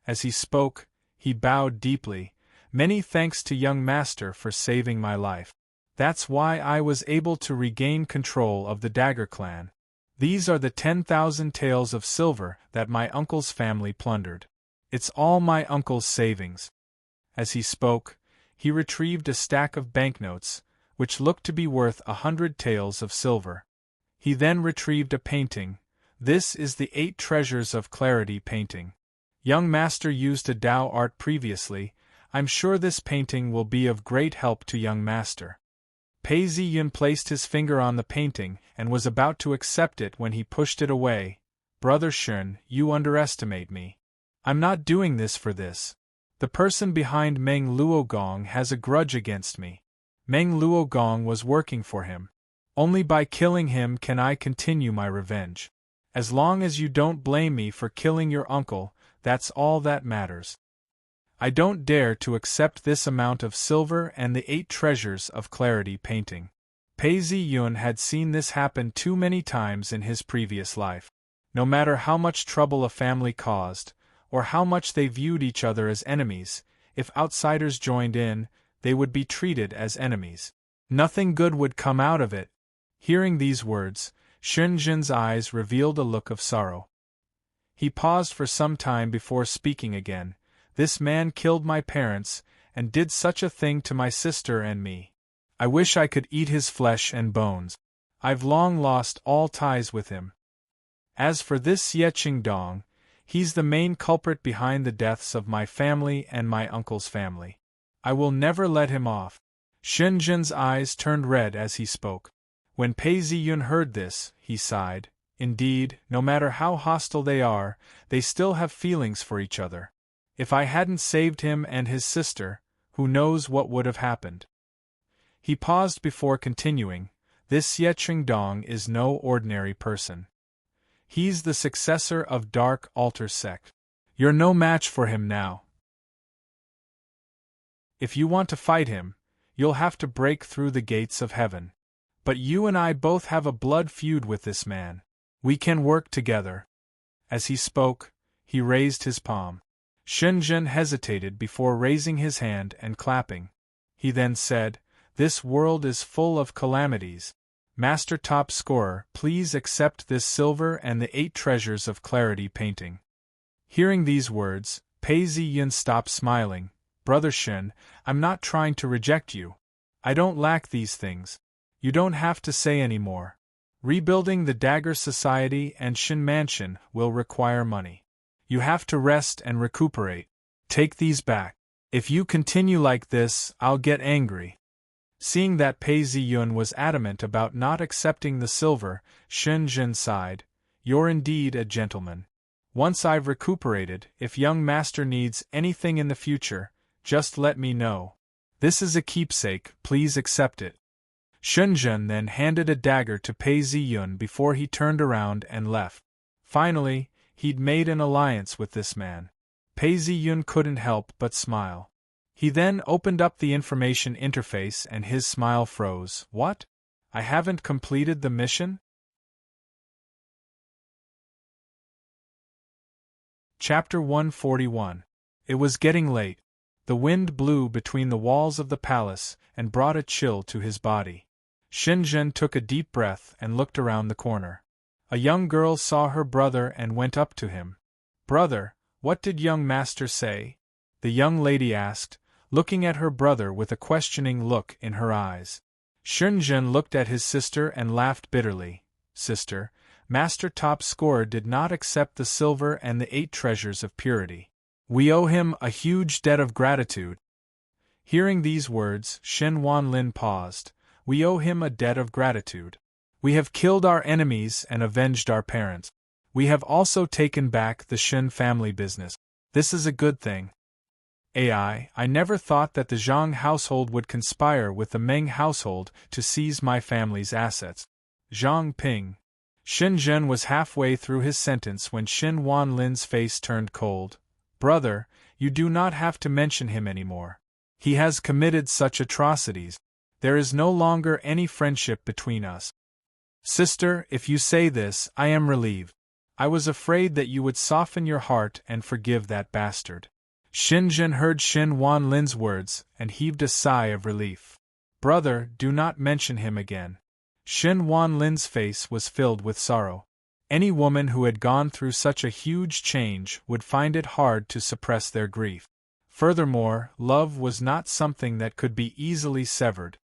As he spoke, he bowed deeply. Many thanks to young Master for saving my life. That's why I was able to regain control of the Dagger clan. These are the 10,000 taels of silver that my uncle's family plundered. It's all my uncle's savings." As he spoke, he retrieved a stack of banknotes, which looked to be worth 100 taels of silver. He then retrieved a painting. This is the 8 treasures of clarity painting. Young master used a Tao art previously. I'm sure this painting will be of great help to young master. Pei Ziyun placed his finger on the painting and was about to accept it when he pushed it away. "Brother Shun, you underestimate me. I'm not doing this for this. The person behind Meng Luogong has a grudge against me. Meng Luogong was working for him. Only by killing him can I continue my revenge. As long as you don't blame me for killing your uncle, that's all that matters. I don't dare to accept this amount of silver and the 8 treasures of clarity painting." Pei Ziyun had seen this happen too many times in his previous life. No matter how much trouble a family caused, or how much they viewed each other as enemies, if outsiders joined in, they would be treated as enemies. Nothing good would come out of it. Hearing these words, Shunjin's eyes revealed a look of sorrow. He paused for some time before speaking again. "This man killed my parents, and did such a thing to my sister and me. I wish I could eat his flesh and bones. I've long lost all ties with him. As for this Ye Qingdong, he's the main culprit behind the deaths of my family and my uncle's family. I will never let him off." Shunjin's eyes turned red as he spoke. When Pei Ziyun heard this, he sighed. Indeed, no matter how hostile they are, they still have feelings for each other. If I hadn't saved him and his sister, who knows what would have happened. He paused before continuing. "This Ye Qingdong is no ordinary person. He's the successor of Dark Altar sect. You're no match for him now. If you want to fight him, you'll have to break through the gates of heaven. But you and I both have a blood feud with this man. We can work together." As he spoke, he raised his palm. Shunjin hesitated before raising his hand and clapping. He then said, "This world is full of calamities. Master Top Scorer, please accept this silver and the 8 treasures of clarity painting." Hearing these words, Pei Ziyun stopped smiling. "Brother Shun, I'm not trying to reject you. I don't lack these things. You don't have to say any more. Rebuilding the Dagger Society and Shin Mansion will require money. You have to rest and recuperate. Take these back. If you continue like this, I'll get angry." Seeing that Pei Ziyun was adamant about not accepting the silver, Shunjin sighed. "You're indeed a gentleman. Once I've recuperated, if young master needs anything in the future, just let me know. This is a keepsake, please accept it." Shunjin then handed a dagger to Pei Ziyun before he turned around and left. Finally, he'd made an alliance with this man. Pei Ziyun couldn't help but smile. He then opened up the information interface and his smile froze. "What? I haven't completed the mission?" Chapter 141. It was getting late. The wind blew between the walls of the palace and brought a chill to his body. Shunjin took a deep breath and looked around the corner. A young girl saw her brother and went up to him. "Brother, what did young master say?" the young lady asked, looking at her brother with a questioning look in her eyes. Shunjin looked at his sister and laughed bitterly. "Sister, Master Top Scorer did not accept the silver and the 8 treasures of purity. We owe him a huge debt of gratitude." Hearing these words, Shen Wanlin paused. "We owe him a debt of gratitude. We have killed our enemies and avenged our parents. We have also taken back the Shen family business. This is a good thing. I never thought that the Zhang household would conspire with the Meng household to seize my family's assets." Zhang Ping. Shenzhen was halfway through his sentence when Shen Wanlin's face turned cold. "Brother, you do not have to mention him anymore. He has committed such atrocities. There is no longer any friendship between us." "Sister, if you say this, I am relieved. I was afraid that you would soften your heart and forgive that bastard." Shenzhen heard Shen Wanlin's words and heaved a sigh of relief. "Brother, do not mention him again." Shen Wanlin's face was filled with sorrow. Any woman who had gone through such a huge change would find it hard to suppress their grief. Furthermore, love was not something that could be easily severed.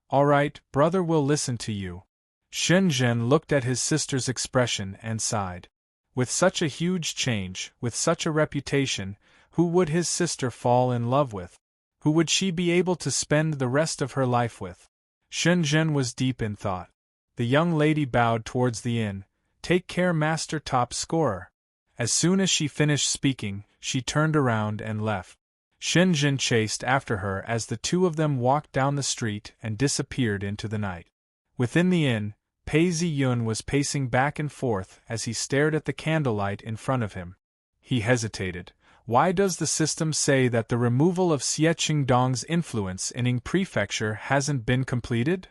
"All right, brother will listen to you." Shenzhen looked at his sister's expression and sighed. With such a huge change, with such a reputation, who would his sister fall in love with? Who would she be able to spend the rest of her life with? Shenzhen was deep in thought. The young lady bowed towards the inn. "Take care, master top scorer." As soon as she finished speaking, she turned around and left. Shenzhen chased after her as the two of them walked down the street and disappeared into the night. Within the inn, Pei Ziyun was pacing back and forth as he stared at the candlelight in front of him. He hesitated. Why does the system say that the removal of Xie Qingdong's influence in Ying Prefecture hasn't been completed?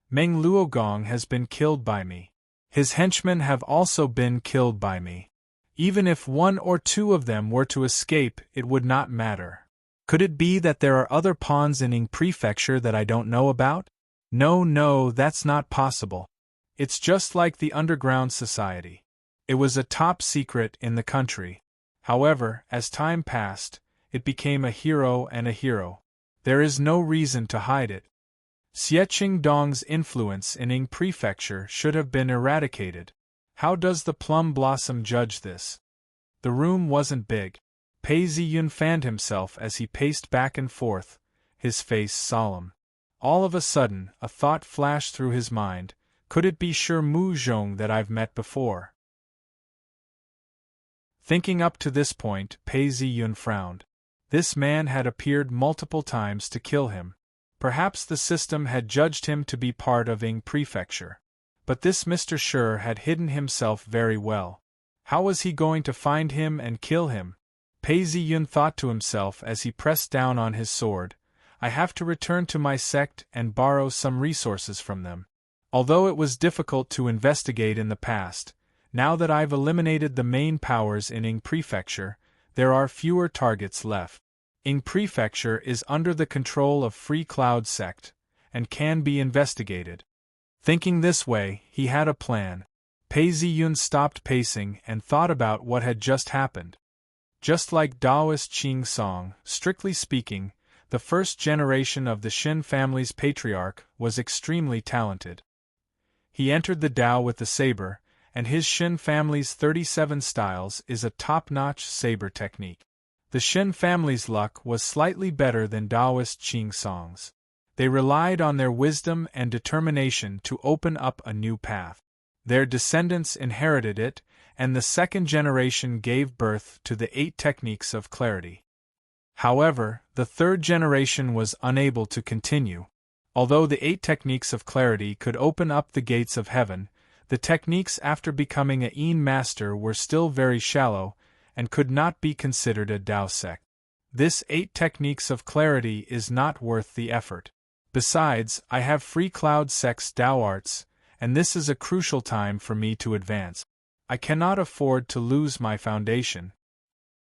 Meng Luogong has been killed by me. His henchmen have also been killed by me. Even if one or two of them were to escape, it would not matter. Could it be that there are other pawns in Ying Prefecture that I don't know about? No, that's not possible. It's just like the underground society. It was a top secret in the country. However, as time passed, it became a hero and a hero. There is no reason to hide it. Xie Qingdong's influence in Ying Prefecture should have been eradicated. How does the plum blossom judge this? The room wasn't big. Pei Ziyun fanned himself as he paced back and forth, his face solemn. All of a sudden, a thought flashed through his mind. Could it be Shi Muzhong that I've met before? Thinking up to this point, Pei Ziyun frowned. This man had appeared multiple times to kill him. Perhaps the system had judged him to be part of Ying Prefecture. But this Mr. Shi had hidden himself very well. How was he going to find him and kill him? Pei Ziyun thought to himself as he pressed down on his sword. I have to return to my sect and borrow some resources from them. Although it was difficult to investigate in the past, now that I've eliminated the main powers in Ying Prefecture, there are fewer targets left. Ying Prefecture is under the control of Free Cloud Sect, and can be investigated. Thinking this way, he had a plan. Pei Ziyun stopped pacing and thought about what had just happened. Just like Daoist Qing Song, strictly speaking, the first generation of the Xin family's patriarch was extremely talented. He entered the Dao with the saber, and his Xin family's 37 styles is a top-notch saber technique. The Xin family's luck was slightly better than Daoist Qing Song's. They relied on their wisdom and determination to open up a new path. Their descendants inherited it, and the second generation gave birth to the 8 techniques of clarity. However, the third generation was unable to continue. Although the 8 techniques of clarity could open up the gates of heaven, the techniques after becoming a Yin master were still very shallow, and could not be considered a Dao sect. This 8 techniques of clarity is not worth the effort. Besides, I have Free Cloud Sect's Dao arts, and this is a crucial time for me to advance. I cannot afford to lose my foundation.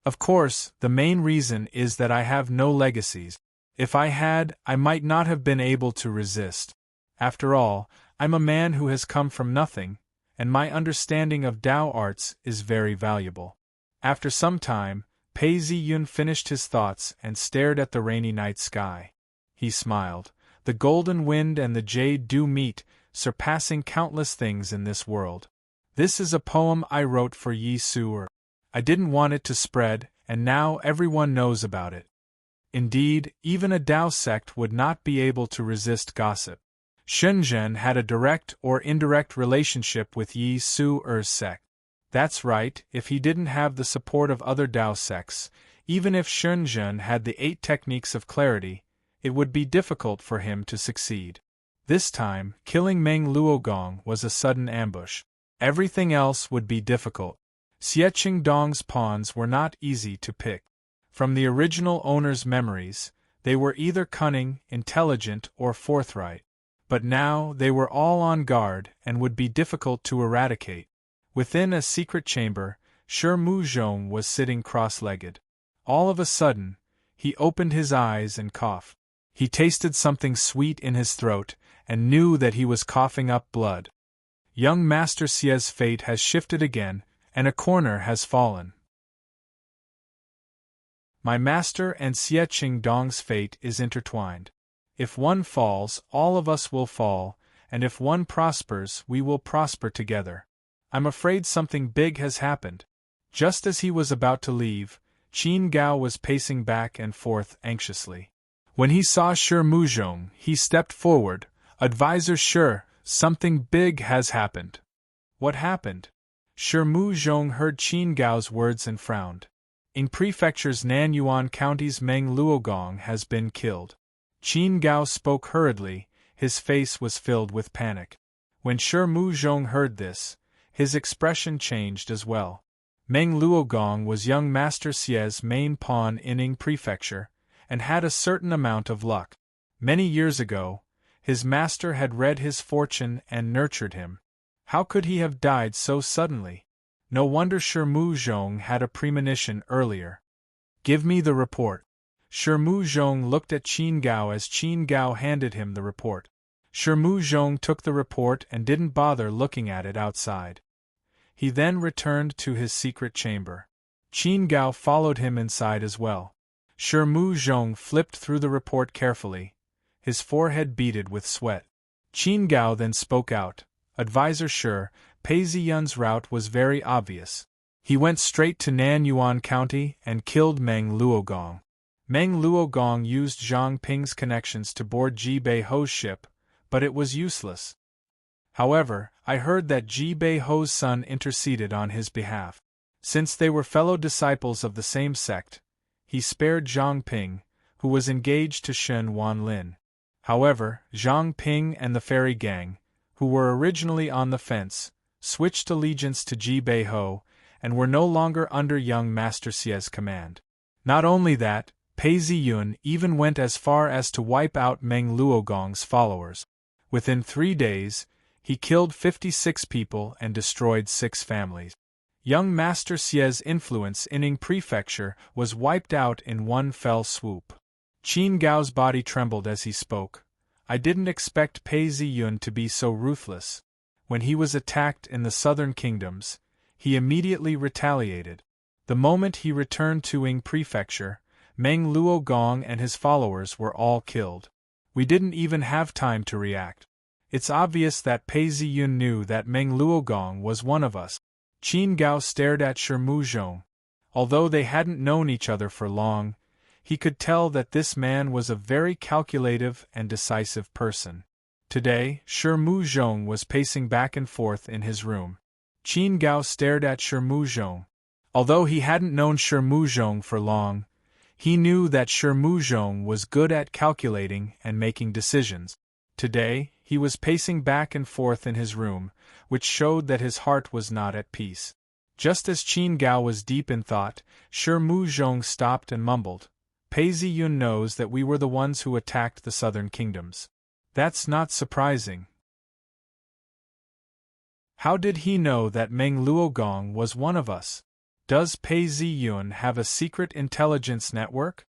Of course, the main reason is that I have no legacies. If I had, I might not have been able to resist. After all, I'm a man who has come from nothing, and my understanding of Dao arts is very valuable. After some time, Pei Ziyun finished his thoughts and stared at the rainy night sky. He smiled. The golden wind and the jade dew meet, surpassing countless things in this world. This is a poem I wrote for Yi Su. I didn't want it to spread, and now everyone knows about it. Indeed, even a Dao sect would not be able to resist gossip. Shenzhen had a direct or indirect relationship with Yi Su-er's sect. That's right, if he didn't have the support of other Dao sects, even if Shenzhen had the 8 techniques of clarity, it would be difficult for him to succeed. This time, killing Meng Luogong was a sudden ambush. Everything else would be difficult. Xie Qingdong's pawns were not easy to pick. From the original owner's memories, they were either cunning, intelligent, or forthright. But now they were all on guard and would be difficult to eradicate. Within a secret chamber, Shi Muzhong was sitting cross-legged. All of a sudden, he opened his eyes and coughed. He tasted something sweet in his throat and knew that he was coughing up blood. Young Master Xie's fate has shifted again, and a corner has fallen. My master and Xie Qingdong's fate is intertwined. If one falls, all of us will fall, and if one prospers, we will prosper together. I'm afraid something big has happened. Just as he was about to leave, Qin Gao was pacing back and forth anxiously. When he saw Shi Muzhong, he stepped forward. Advisor Shi, something big has happened. What happened? Shi Muzhong heard Qin Gao's words and frowned. In Prefecture's Nanyuan County's Meng Luogong has been killed. Qin Gao spoke hurriedly, his face was filled with panic. When Shi Muzhong heard this, his expression changed as well. Meng Luogong was young Master Xie's main pawn in Ying Prefecture, and had a certain amount of luck. Many years ago, his master had read his fortune and nurtured him. How could he have died so suddenly? No wonder Shi Muzhong had a premonition earlier. Give me the report. Shi Muzhong looked at Qin Gao as Qin Gao handed him the report. Shi Muzhong took the report and didn't bother looking at it outside. He then returned to his secret chamber. Qin Gao followed him inside as well. Shi Muzhong flipped through the report carefully, his forehead beaded with sweat. Qin Gao then spoke out. Advisor Shi, Pei Ziyun's route was very obvious. He went straight to Nanyuan County and killed Meng Luogong. Meng Luogong used Zhang Ping's connections to board Ji Beiho's ship, but it was useless. However, I heard that Ji Beiho's son interceded on his behalf. Since they were fellow disciples of the same sect, he spared Zhang Ping, who was engaged to Shen Wanlin. However, Zhang Ping and the fairy gang, who were originally on the fence, switched allegiance to Ji Beiho, and were no longer under young Master Xie's command. Not only that, Pei Ziyun even went as far as to wipe out Meng Luogong's followers. Within 3 days, he killed 56 people and destroyed 6 families. Young Master Xie's influence in Ying Prefecture was wiped out in one fell swoop. Qin Gao's body trembled as he spoke. I didn't expect Pei Ziyun to be so ruthless. When he was attacked in the southern kingdoms, he immediately retaliated. The moment he returned to Ying Prefecture, Meng Luogong and his followers were all killed. We didn't even have time to react. It's obvious that Pei Ziyun knew that Meng Luogong was one of us. Qin Gao stared at Shi Muzhong. Although they hadn't known each other for long, he could tell that this man was a very calculative and decisive person. Today, Shi Muzhong was pacing back and forth in his room. Qin Gao stared at Shi Muzhong. Although he hadn't known Shi Muzhong for long, he knew that Shi Muzhong was good at calculating and making decisions. Today, he was pacing back and forth in his room, which showed that his heart was not at peace. Just as Qin Gao was deep in thought, Shi Muzhong stopped and mumbled, Pei Ziyun knows that we were the ones who attacked the southern kingdoms. That's not surprising. How did he know that Meng Luogong was one of us? Does Pei Ziyun have a secret intelligence network?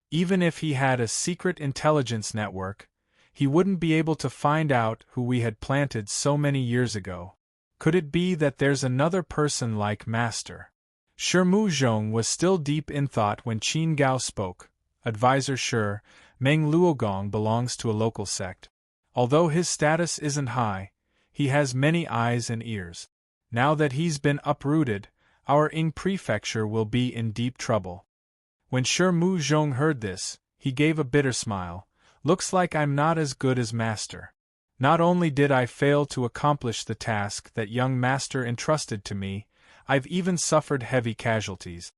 Even if he had a secret intelligence network, he wouldn't be able to find out who we had planted so many years ago. Could it be that there's another person like Master? Shi Muzhong was still deep in thought when Qin Gao spoke. Advisor Shi, Meng Luogong belongs to a local sect. Although his status isn't high, he has many eyes and ears. Now that he's been uprooted, our Ying Prefecture will be in deep trouble. When Shi Muzhong heard this, he gave a bitter smile. Looks like I'm not as good as Master. Not only did I fail to accomplish the task that young Master entrusted to me, I've even suffered heavy casualties.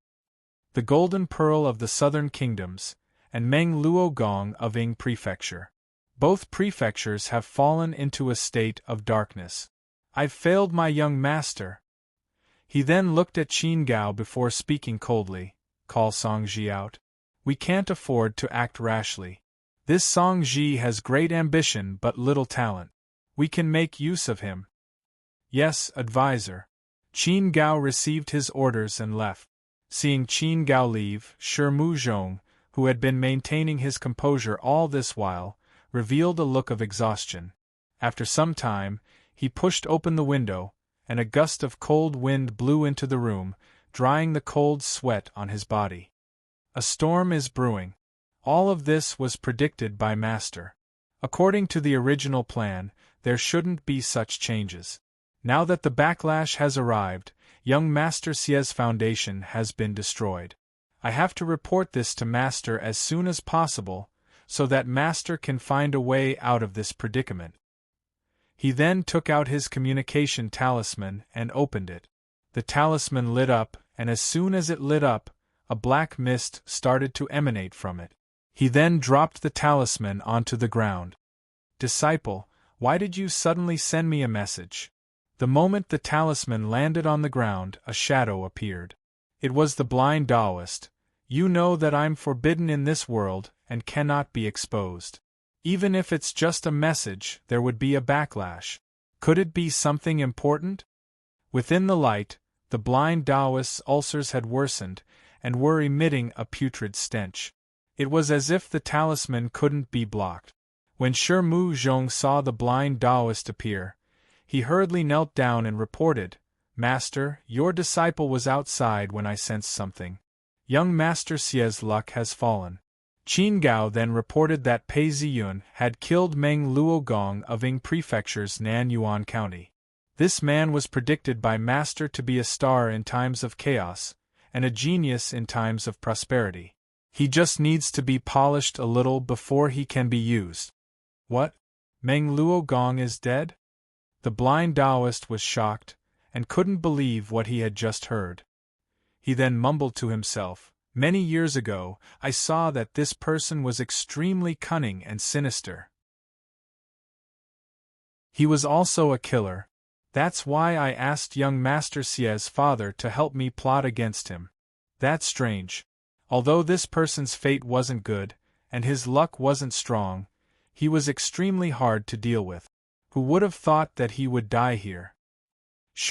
The Golden Pearl of the Southern Kingdoms, and Meng Luogong of Ying Prefecture. Both prefectures have fallen into a state of darkness. I've failed my young master. He then looked at Qin Gao before speaking coldly. Call Song Ji out. We can't afford to act rashly. This Song Ji has great ambition but little talent. We can make use of him. Yes, advisor. Qin Gao received his orders and left. Seeing Qin Gao leave, Shi Muzhong, who had been maintaining his composure all this while, revealed a look of exhaustion. After some time, He pushed open the window, and a gust of cold wind blew into the room, drying the cold sweat on his body. A storm is brewing. All of this was predicted by Master. According to the original plan, there shouldn't be such changes. Now that the backlash has arrived, young Master Xie's foundation has been destroyed. I have to report this to Master as soon as possible, so that Master can find a way out of this predicament. He then took out his communication talisman and opened it. The talisman lit up, and as soon as it lit up, a black mist started to emanate from it. He then dropped the talisman onto the ground. Disciple, why did you suddenly send me a message? The moment the talisman landed on the ground, a shadow appeared. It was the blind Taoist. You know that I'm forbidden in this world and cannot be exposed. Even if it's just a message, there would be a backlash. Could it be something important? Within the light, the blind Taoist's ulcers had worsened and were emitting a putrid stench. It was as if the talisman couldn't be blocked. When Mu Zhong saw the blind Taoist appear, he hurriedly knelt down and reported, Master, your disciple was outside when I sensed something. Young Master Xie's luck has fallen. Qin Gao then reported that Pei Ziyun had killed Meng Luogong of Ying Prefecture's Nanyuan County. This man was predicted by Master to be a star in times of chaos, and a genius in times of prosperity. He just needs to be polished a little before he can be used. What? Meng Luogong is dead? The blind Taoist was shocked, and couldn't believe what he had just heard. He then mumbled to himself, Many years ago, I saw that this person was extremely cunning and sinister. He was also a killer. That's why I asked young Master Xie's father to help me plot against him. That's strange. Although this person's fate wasn't good, and his luck wasn't strong, he was extremely hard to deal with. Who would have thought that he would die here?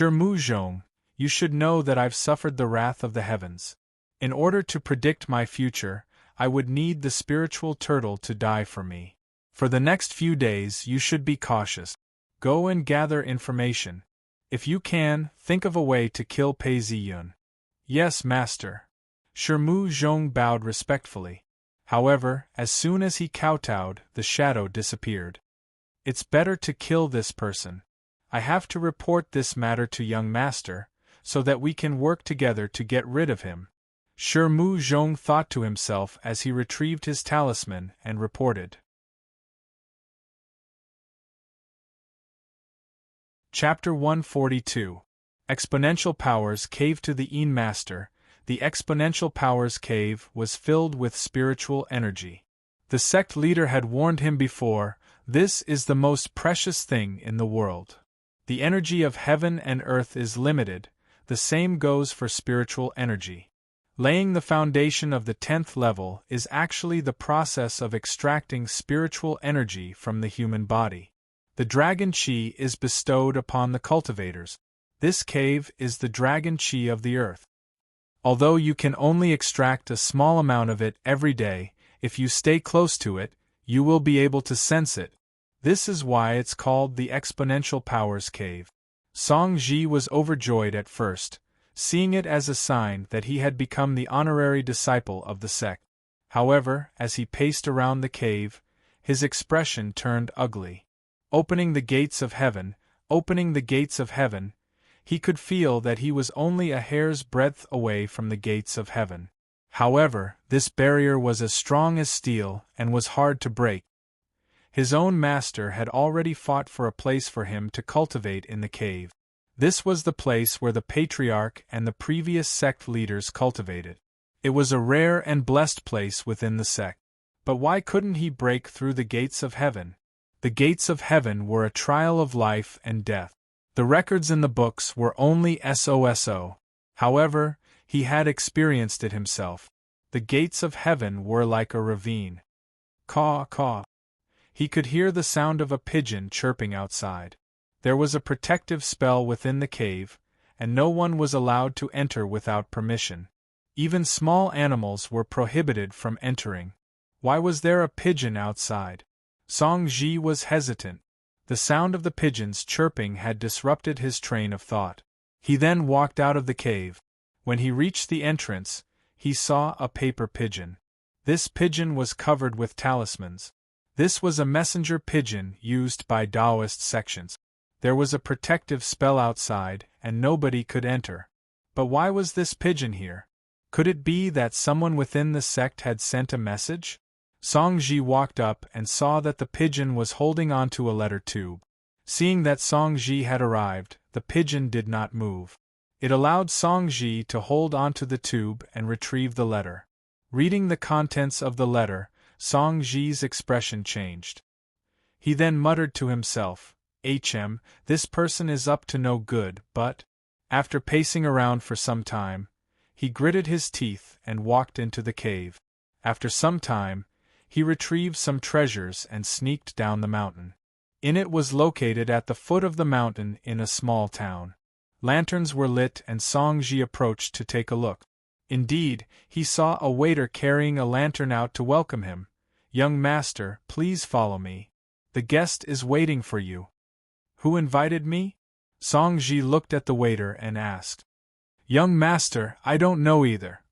Mu Zhong, you should know that I've suffered the wrath of the heavens. In order to predict my future, I would need the spiritual turtle to die for me. For the next few days you should be cautious. Go and gather information. If you can, think of a way to kill Pei Ziyun. Yes, Master. Mu Zhong bowed respectfully. However, as soon as he kowtowed, the shadow disappeared. It's better to kill this person. I have to report this matter to young Master, so that we can work together to get rid of him. Mu Zhong thought to himself as he retrieved his talisman and reported. Chapter 142. Exponential Powers Cave to the Yin Master. The Exponential Powers Cave was filled with spiritual energy. The sect leader had warned him before, this is the most precious thing in the world. The energy of heaven and earth is limited, the same goes for spiritual energy. Laying the foundation of the 10th level is actually the process of extracting spiritual energy from the human body. The dragon chi is bestowed upon the cultivators. This cave is the dragon chi of the earth. Although you can only extract a small amount of it every day, if you stay close to it, you will be able to sense it. This is why it's called the Exponential Powers Cave. Song Ji was overjoyed at first, seeing it as a sign that he had become the honorary disciple of the sect. However, as he paced around the cave, his expression turned ugly. Opening the gates of heaven, he could feel that he was only a hair's breadth away from the gates of heaven. However, this barrier was as strong as steel and was hard to break. His own master had already fought for a place for him to cultivate in the cave. This was the place where the patriarch and the previous sect leaders cultivated. It was a rare and blessed place within the sect. But why couldn't he break through the gates of heaven? The gates of heaven were a trial of life and death. The records in the books were only SOSO. However, he had experienced it himself. The gates of heaven were like a ravine. Caw, caw. He could hear the sound of a pigeon chirping outside. There was a protective spell within the cave, and no one was allowed to enter without permission. Even small animals were prohibited from entering. Why was there a pigeon outside? Song Ji was hesitant. The sound of the pigeons chirping had disrupted his train of thought. He then walked out of the cave. When he reached the entrance, he saw a paper pigeon. This pigeon was covered with talismans. This was a messenger pigeon used by Taoist sections. There was a protective spell outside, and nobody could enter. But why was this pigeon here? Could it be that someone within the sect had sent a message? Songji walked up and saw that the pigeon was holding onto a letter tube. Seeing that Songji had arrived, the pigeon did not move. It allowed Songji to hold onto the tube and retrieve the letter. Reading the contents of the letter, Songji's expression changed. He then muttered to himself, this person is up to no good, but, after pacing around for some time, he gritted his teeth and walked into the cave. After some time, he retrieved some treasures and sneaked down the mountain. It was located at the foot of the mountain in a small town. Lanterns were lit and Songji approached to take a look. Indeed, he saw a waiter carrying a lantern out to welcome him. "Young master, please follow me. The guest is waiting for you." "Who invited me?" Songji looked at the waiter and asked. "Young master, I don't know either.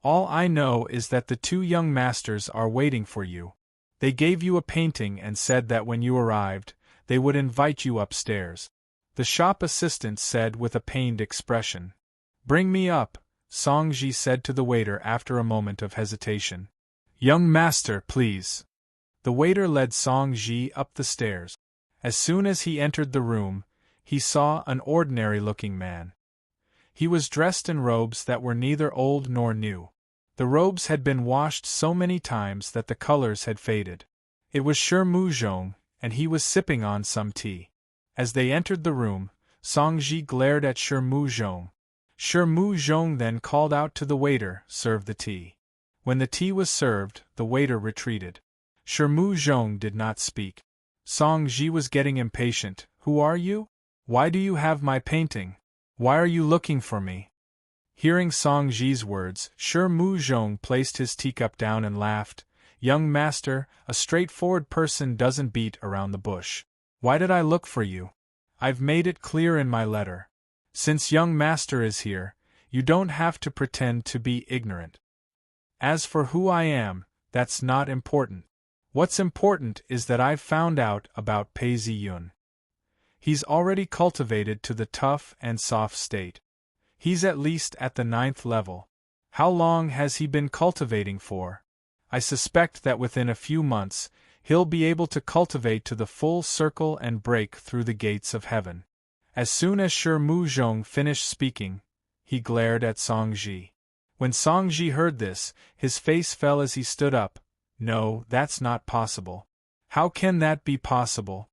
All I know is that the two young masters are waiting for you. They gave you a painting and said that when you arrived, they would invite you upstairs," the shop assistant said with a pained expression. "Bring me up," Songji said to the waiter after a moment of hesitation. "Young master, please." The waiter led Songji up the stairs. As soon as he entered the room, he saw an ordinary-looking man. He was dressed in robes that were neither old nor new. The robes had been washed so many times that the colors had faded. It was Shi Muzhong, and he was sipping on some tea. As they entered the room, Songji glared at Shi Muzhong. Shi Muzhong then called out to the waiter, "Serve the tea." When the tea was served, the waiter retreated. Shi Muzhong did not speak. Songji was getting impatient. "Who are you? Why do you have my painting? Why are you looking for me?" Hearing Songji's words, Shi Muzhong placed his teacup down and laughed. "Young master, a straightforward person doesn't beat around the bush. Why did I look for you? I've made it clear in my letter. Since young master is here, you don't have to pretend to be ignorant. As for who I am, that's not important. What's important is that I've found out about Pei Ziyun. He's already cultivated to the tough and soft state. He's at least at the 9th level. How long has he been cultivating for? I suspect that within a few months, he'll be able to cultivate to the full circle and break through the gates of heaven." As soon as Shi Muzhong finished speaking, he glared at Songji. When Songji heard this, his face fell as he stood up. "No, that's not possible. How can that be possible?"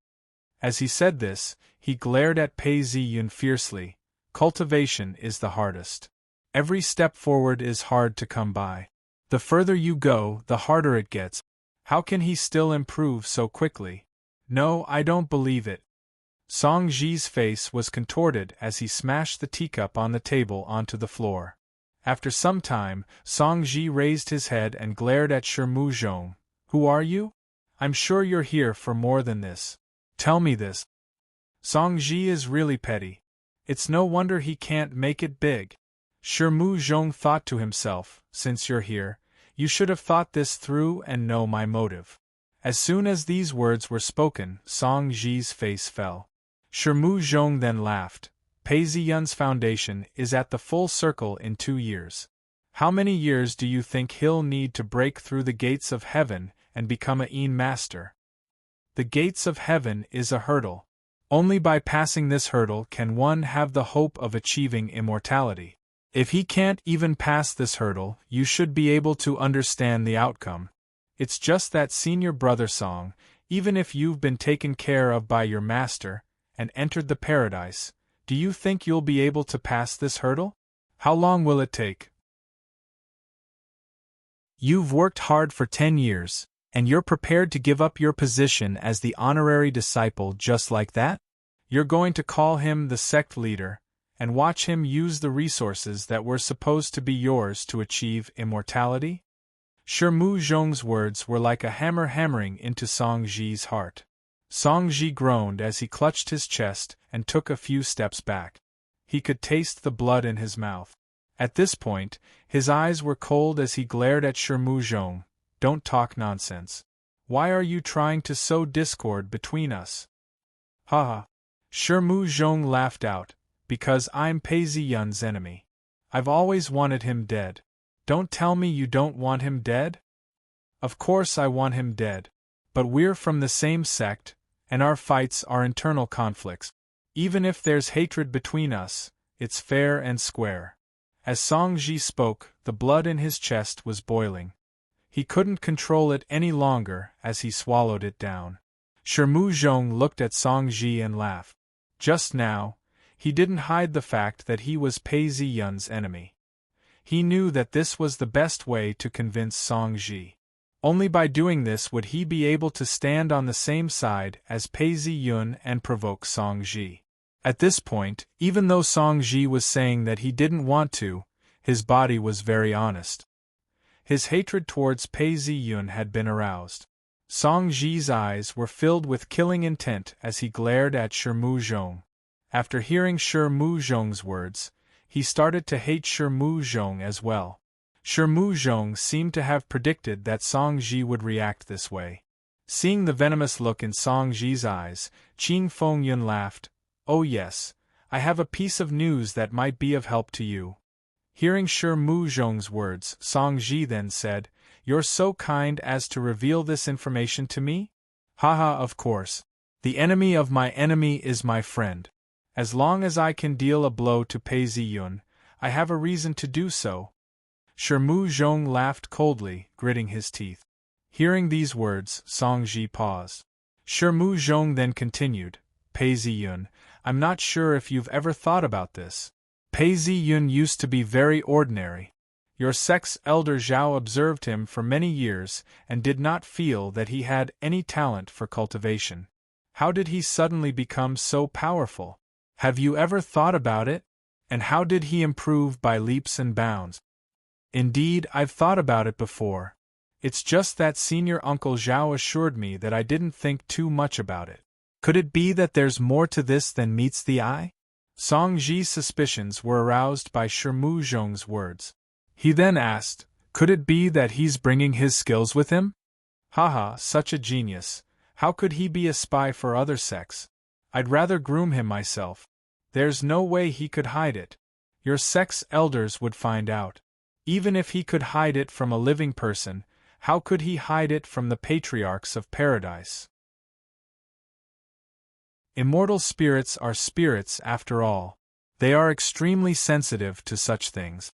As he said this, he glared at Pei Ziyun fiercely. "Cultivation is the hardest. Every step forward is hard to come by. The further you go, the harder it gets. How can he still improve so quickly? No, I don't believe it." Songji's face was contorted as he smashed the teacup on the table onto the floor. After some time, Songji raised his head and glared at Shi Muzhong. "Who are you? I'm sure you're here for more than this. Tell me this." Songji is really petty. It's no wonder he can't make it big. Shi Muzhong thought to himself, "Since you're here, you should have thought this through and know my motive." As soon as these words were spoken, Songji's face fell. Shi Muzhong then laughed. "Pei Ziyun's foundation is at the full circle in 2 years. How many years do you think he'll need to break through the gates of heaven and become a Yin master? The gates of heaven is a hurdle. Only by passing this hurdle can one have the hope of achieving immortality. If he can't even pass this hurdle, you should be able to understand the outcome. It's just that senior brother song, even if you've been taken care of by your master and entered the paradise, do you think you'll be able to pass this hurdle? How long will it take? You've worked hard for 10 years, and you're prepared to give up your position as the honorary disciple just like that? You're going to call him the sect leader, and watch him use the resources that were supposed to be yours to achieve immortality? Mu Zhong's words were like a hammer hammering into Song Ji's heart. Song Ji groaned as he clutched his chest and took a few steps back. He could taste the blood in his mouth. At this point, his eyes were cold as he glared at Mu Zhong. Don't talk nonsense. Why are you trying to sow discord between us? Ha ha. Mu Zhong laughed out. Because I'm Pei Ziyun's enemy. I've always wanted him dead. Don't tell me you don't want him dead? Of course I want him dead. But we're from the same sect, and our fights are internal conflicts. Even if there's hatred between us, it's fair and square. As Song Ji spoke, the blood in his chest was boiling. He couldn't control it any longer as he swallowed it down. Mu Zhong looked at Song Ji and laughed. Just now, he didn't hide the fact that he was Pei Ziyun's enemy. He knew that this was the best way to convince Song Ji. Only by doing this would he be able to stand on the same side as Pei Ziyun and provoke Song Ji. At this point, even though Song Ji was saying that he didn't want to, his body was very honest. His hatred towards Pei Ziyun had been aroused. Song Ji's eyes were filled with killing intent as he glared at Mu Zhong. After hearing Mu Zhong's words, he started to hate Mu Zhong as well. Mu Zhong seemed to have predicted that Song Ji would react this way. Seeing the venomous look in Song Ji's eyes, Qing Fengyun laughed. Oh yes, I have a piece of news that might be of help to you. Hearing Mu Zhong's words, Song Ji then said, You're so kind as to reveal this information to me? Haha, of course. The enemy of my enemy is my friend. As long as I can deal a blow to Pei Ziyun, I have a reason to do so. Mu Zhong laughed coldly, gritting his teeth. Hearing these words, Song Ji paused. Mu Zhong then continued, Pei Ziyun, I'm not sure if you've ever thought about this. Pei Ziyun used to be very ordinary. Your sect's elder Zhao observed him for many years and did not feel that he had any talent for cultivation. How did he suddenly become so powerful? Have you ever thought about it? And how did he improve by leaps and bounds? Indeed, I've thought about it before. It's just that senior uncle Zhao assured me that I didn't think too much about it. Could it be that there's more to this than meets the eye? Song Ji's suspicions were aroused by Mu Zhong's words. He then asked, could it be that he's bringing his skills with him? Haha, such a genius. How could he be a spy for other sects? I'd rather groom him myself. There's no way he could hide it. Your sect's elders would find out. Even if he could hide it from a living person, how could he hide it from the patriarchs of paradise? Immortal spirits are spirits after all. They are extremely sensitive to such things.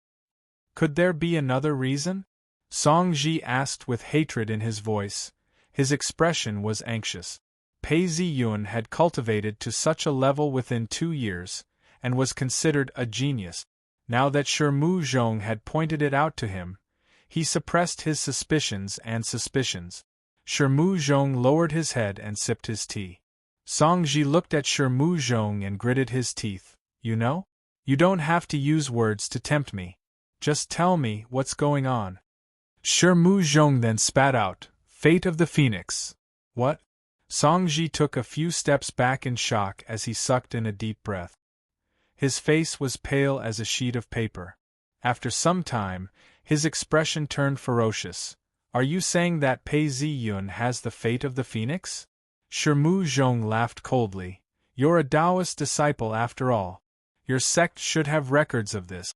Could there be another reason? Song Ji asked with hatred in his voice. His expression was anxious. Pei Ziyun had cultivated to such a level within 2 years, and was considered a genius. Now that Mu Zhong had pointed it out to him, he suppressed his suspicions and suspicions. Mu Zhong lowered his head and sipped his tea. Song Ji looked at Mu Zhong and gritted his teeth. You know? You don't have to use words to tempt me. Just tell me what's going on. Mu Zhong then spat out, Fate of the Phoenix. What? Song Ji took a few steps back in shock as he sucked in a deep breath. His face was pale as a sheet of paper. After some time, his expression turned ferocious. Are you saying that Pei Ziyun has the fate of the phoenix? Mu Zhong laughed coldly. You're a Taoist disciple after all. Your sect should have records of this.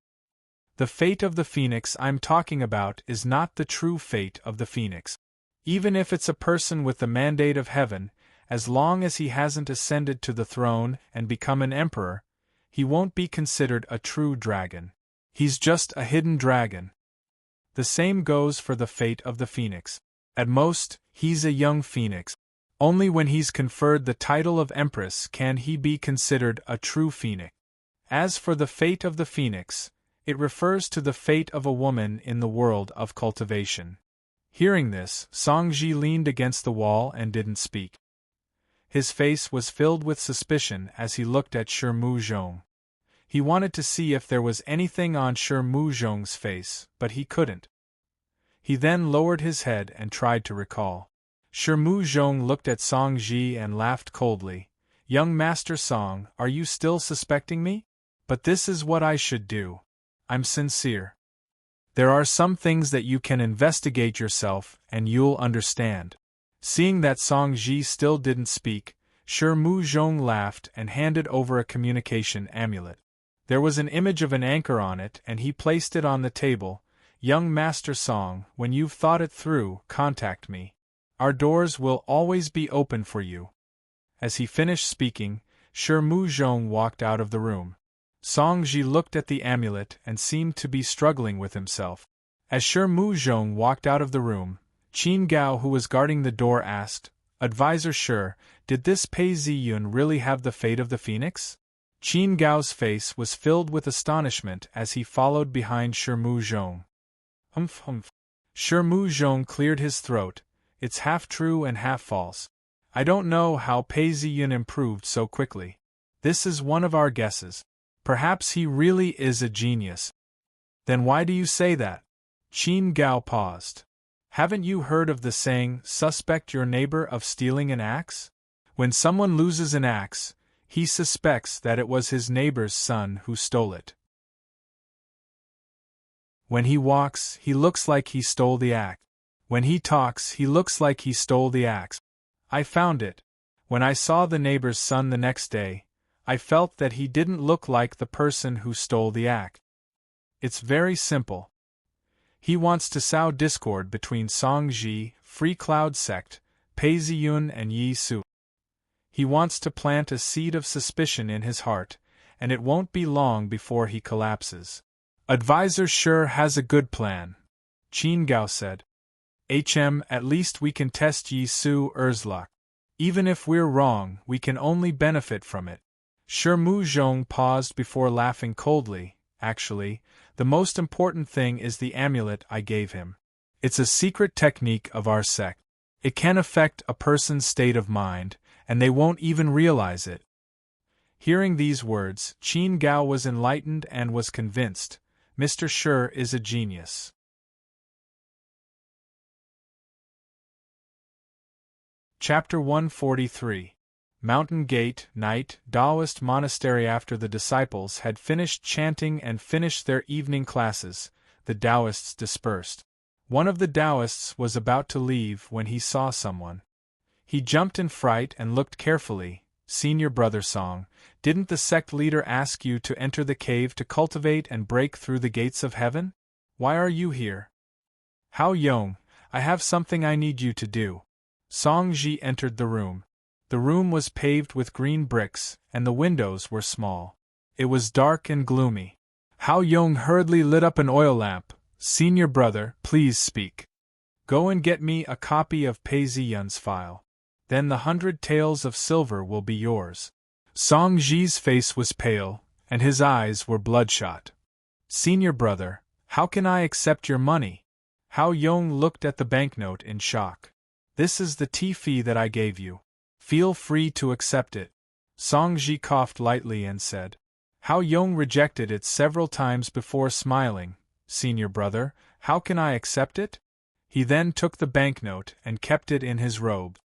The fate of the phoenix I'm talking about is not the true fate of the phoenix. Even if it's a person with the mandate of heaven, as long as he hasn't ascended to the throne and become an emperor, he won't be considered a true dragon. He's just a hidden dragon. The same goes for the fate of the phoenix. At most, he's a young phoenix. Only when he's conferred the title of empress can he be considered a true phoenix. As for the fate of the phoenix, it refers to the fate of a woman in the world of cultivation. Hearing this, Song Ji leaned against the wall and didn't speak. His face was filled with suspicion as he looked at Mu Zhong. He wanted to see if there was anything on Mu Zhong's face, but he couldn't. He then lowered his head and tried to recall. Shirmu Zhong looked at Song Ji and laughed coldly. Young Master Song, are you still suspecting me? But this is what I should do. I'm sincere. There are some things that you can investigate yourself and you'll understand. Seeing that Song Ji still didn't speak, Shirmu Zhong laughed and handed over a communication amulet. There was an image of an anchor on it and he placed it on the table. Young Master Song, when you've thought it through, contact me. Our doors will always be open for you. As he finished speaking, Shirmu Zhong walked out of the room. Song Ji looked at the amulet and seemed to be struggling with himself. As Shirmu Zhong walked out of the room, Qin Gao, who was guarding the door, asked, Advisor Shi, did this Pei Ziyun really have the fate of the phoenix? Qin Gao's face was filled with astonishment as he followed behind Shirmu Zhong. Humph. Shirmu Zhong cleared his throat. It's half true and half false. I don't know how Pei Ziyun improved so quickly. This is one of our guesses. Perhaps he really is a genius. Then why do you say that? Qin Gao paused. Haven't you heard of the saying, suspect your neighbor of stealing an axe? When someone loses an axe, he suspects that it was his neighbor's son who stole it. When he walks, he looks like he stole the axe. When he talks, he looks like he stole the axe. I found it. When I saw the neighbor's son the next day, I felt that he didn't look like the person who stole the axe. It's very simple. He wants to sow discord between Song Ji, Free Cloud Sect, Pei Ziyun and Yi Su. He wants to plant a seed of suspicion in his heart, and it won't be long before he collapses. Advisor Shi has a good plan, Qin Gao said. At least we can test Yi Su Er's luck. Even if we're wrong, we can only benefit from it. Shirmu Zhong paused before laughing coldly. Actually, the most important thing is the amulet I gave him. It's a secret technique of our sect. It can affect a person's state of mind, and they won't even realize it. Hearing these words, Qin Gao was enlightened and was convinced. Mr. Shi is a genius. Chapter 143. Mountain Gate, Night, Taoist Monastery. After the disciples had finished chanting and finished their evening classes, the Taoists dispersed. One of the Taoists was about to leave when he saw someone. He jumped in fright and looked carefully. Senior Brother Song, didn't the sect leader ask you to enter the cave to cultivate and break through the gates of heaven? Why are you here? Hao Yong, I have something I need you to do. Song Ji entered the room. The room was paved with green bricks, and the windows were small. It was dark and gloomy. Hao Yong hurriedly lit up an oil lamp. Senior Brother, please speak. Go and get me a copy of Pei Ziyun's file. Then the 100 taels of silver will be yours. Song Ji's face was pale, and his eyes were bloodshot. Senior Brother, how can I accept your money? Hao Yong looked at the banknote in shock. This is the tea fee that I gave you. Feel free to accept it. Song Ji coughed lightly and said. Hao Yong rejected it several times before smiling. Senior Brother, how can I accept it? He then took the banknote and kept it in his robe.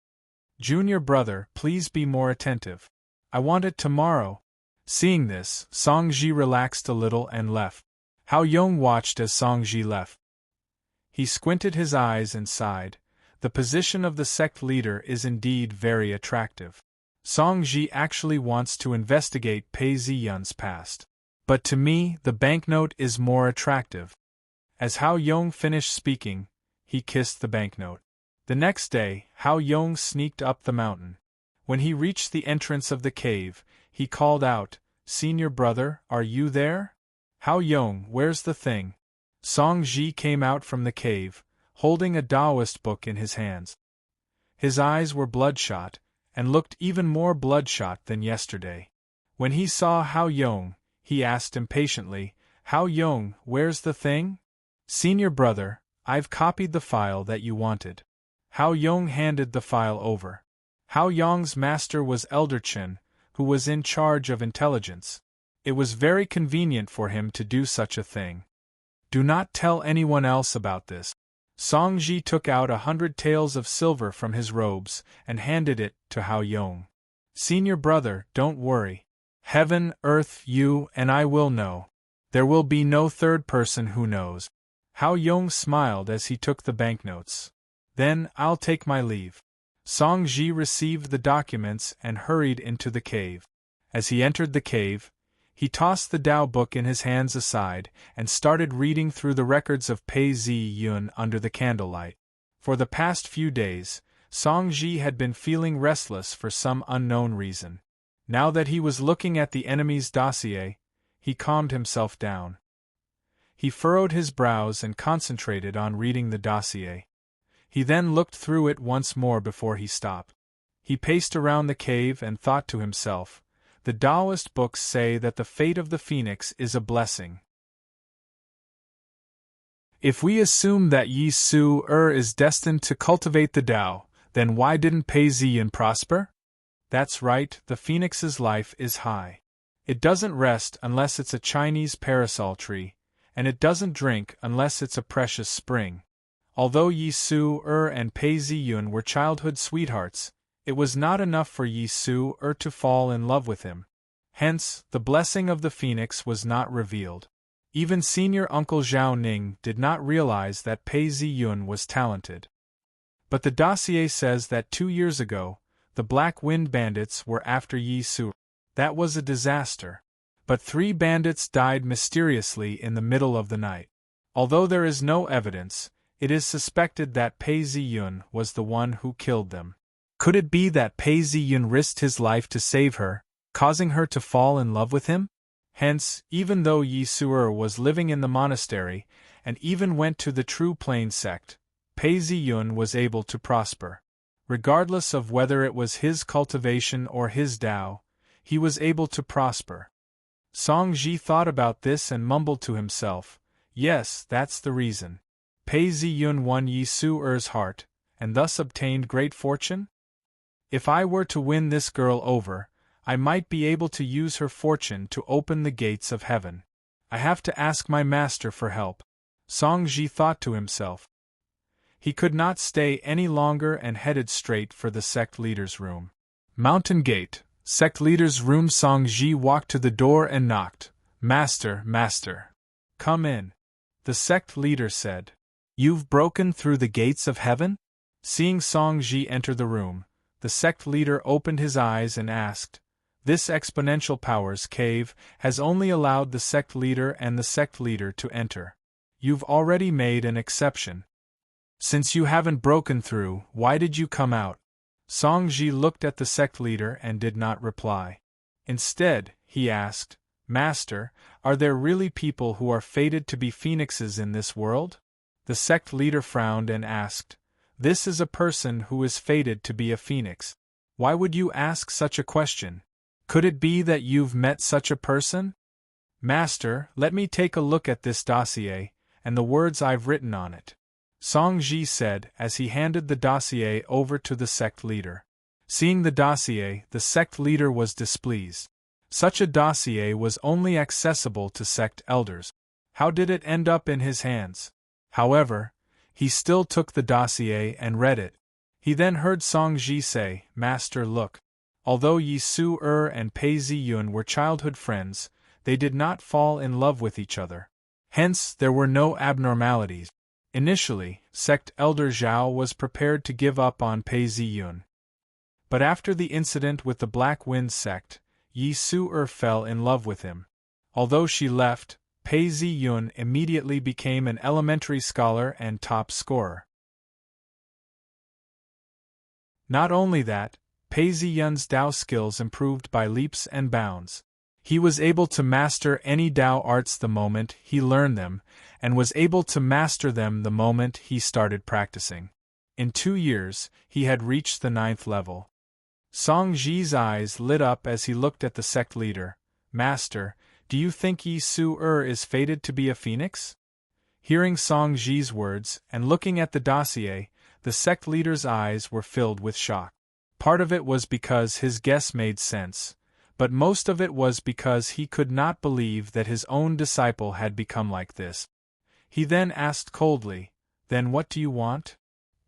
Junior Brother, please be more attentive. I want it tomorrow. Seeing this, Song Ji relaxed a little and left. Hao Yong watched as Song Ji left. He squinted his eyes and sighed. The position of the sect leader is indeed very attractive. Song Ji actually wants to investigate Pei Ziyun's past. But to me, the banknote is more attractive. As Hao Yong finished speaking, he kissed the banknote. The next day, Hao Yong sneaked up the mountain. When he reached the entrance of the cave, he called out, Senior Brother, are you there? Hao Yong, where's the thing? Song Ji came out from the cave, holding a Taoist book in his hands. His eyes were bloodshot, and looked even more bloodshot than yesterday. When he saw Hao Yong, he asked impatiently, Hao Yong, where's the thing? Senior Brother, I've copied the file that you wanted. Hao Yong handed the file over. Hao Yong's master was Elder Chen, who was in charge of intelligence. It was very convenient for him to do such a thing. Do not tell anyone else about this. Song Ji took out 100 taels of silver from his robes and handed it to Hao Yong. Senior brother, don't worry. Heaven, earth, you and I will know. There will be no third person who knows. Hao Yong smiled as he took the banknotes. Then, I'll take my leave. Song Ji received the documents and hurried into the cave. As he entered the cave, he tossed the Tao book in his hands aside and started reading through the records of Pei Zi Yun under the candlelight. For the past few days, Song Ji had been feeling restless for some unknown reason. Now that he was looking at the enemy's dossier, he calmed himself down. He furrowed his brows and concentrated on reading the dossier. He then looked through it once more before he stopped. He paced around the cave and thought to himself, the Taoist books say that the fate of the phoenix is a blessing. If we assume that Yi Su is destined to cultivate the Tao, then why didn't Pei Ziyan prosper? That's right, the phoenix's life is high. It doesn't rest unless it's a Chinese parasol tree, and it doesn't drink unless it's a precious spring. Although Yi Su and Pei Ziyun were childhood sweethearts, it was not enough for Yi Su to fall in love with him. Hence, the blessing of the phoenix was not revealed. Even senior uncle Zhao Ning did not realize that Pei Ziyun was talented. But the dossier says that 2 years ago, the Black Wind bandits were after Yi Su. That was a disaster. But 3 bandits died mysteriously in the middle of the night. Although there is no evidence, it is suspected that Pei Ziyun was the one who killed them. Could it be that Pei Ziyun risked his life to save her, causing her to fall in love with him? Hence, even though Yi Su was living in the monastery, and even went to the True Plain sect, Pei Ziyun was able to prosper. Regardless of whether it was his cultivation or his Tao, he was able to prosper. Song Ji thought about this and mumbled to himself, yes, that's the reason. Pei Ziyun won Yi Su's heart, and thus obtained great fortune? If I were to win this girl over, I might be able to use her fortune to open the gates of heaven. I have to ask my master for help. Song Ji thought to himself. He could not stay any longer and headed straight for the sect leader's room. Mountain Gate, sect leader's room. Song Ji walked to the door and knocked. Master, master. Come in. The sect leader said. You've broken through the gates of heaven? Seeing Song Ji enter the room, the sect leader opened his eyes and asked, This exponential powers cave has only allowed the sect leader and the sect leader to enter. You've already made an exception. Since you haven't broken through, why did you come out? Song Ji looked at the sect leader and did not reply. Instead, he asked, Master, are there really people who are fated to be phoenixes in this world? The sect leader frowned and asked, This is a person who is fated to be a phoenix. Why would you ask such a question? Could it be that you've met such a person? Master, let me take a look at this dossier, and the words I've written on it. Song Ji said as he handed the dossier over to the sect leader. Seeing the dossier, the sect leader was displeased. Such a dossier was only accessible to sect elders. How did it end up in his hands? However, he still took the dossier and read it. He then heard Song Ji say, Master, look. Although Yi Su and Pei Ziyun were childhood friends, they did not fall in love with each other. Hence, there were no abnormalities. Initially, sect elder Zhao was prepared to give up on Pei Ziyun. But after the incident with the Black Wind sect, Yi Su fell in love with him. Although she left, Pei Ziyun immediately became an elementary scholar and top scorer. Not only that, Pei Ziyun's Tao skills improved by leaps and bounds. He was able to master any Tao arts the moment he learned them, and was able to master them the moment he started practicing. In 2 years, he had reached the 9th level. Song Ji's eyes lit up as he looked at the sect leader. Master, do you think Yi Su is fated to be a phoenix? Hearing Song Ji's words and looking at the dossier, the sect leader's eyes were filled with shock. Part of it was because his guess made sense, but most of it was because he could not believe that his own disciple had become like this. He then asked coldly, Then what do you want?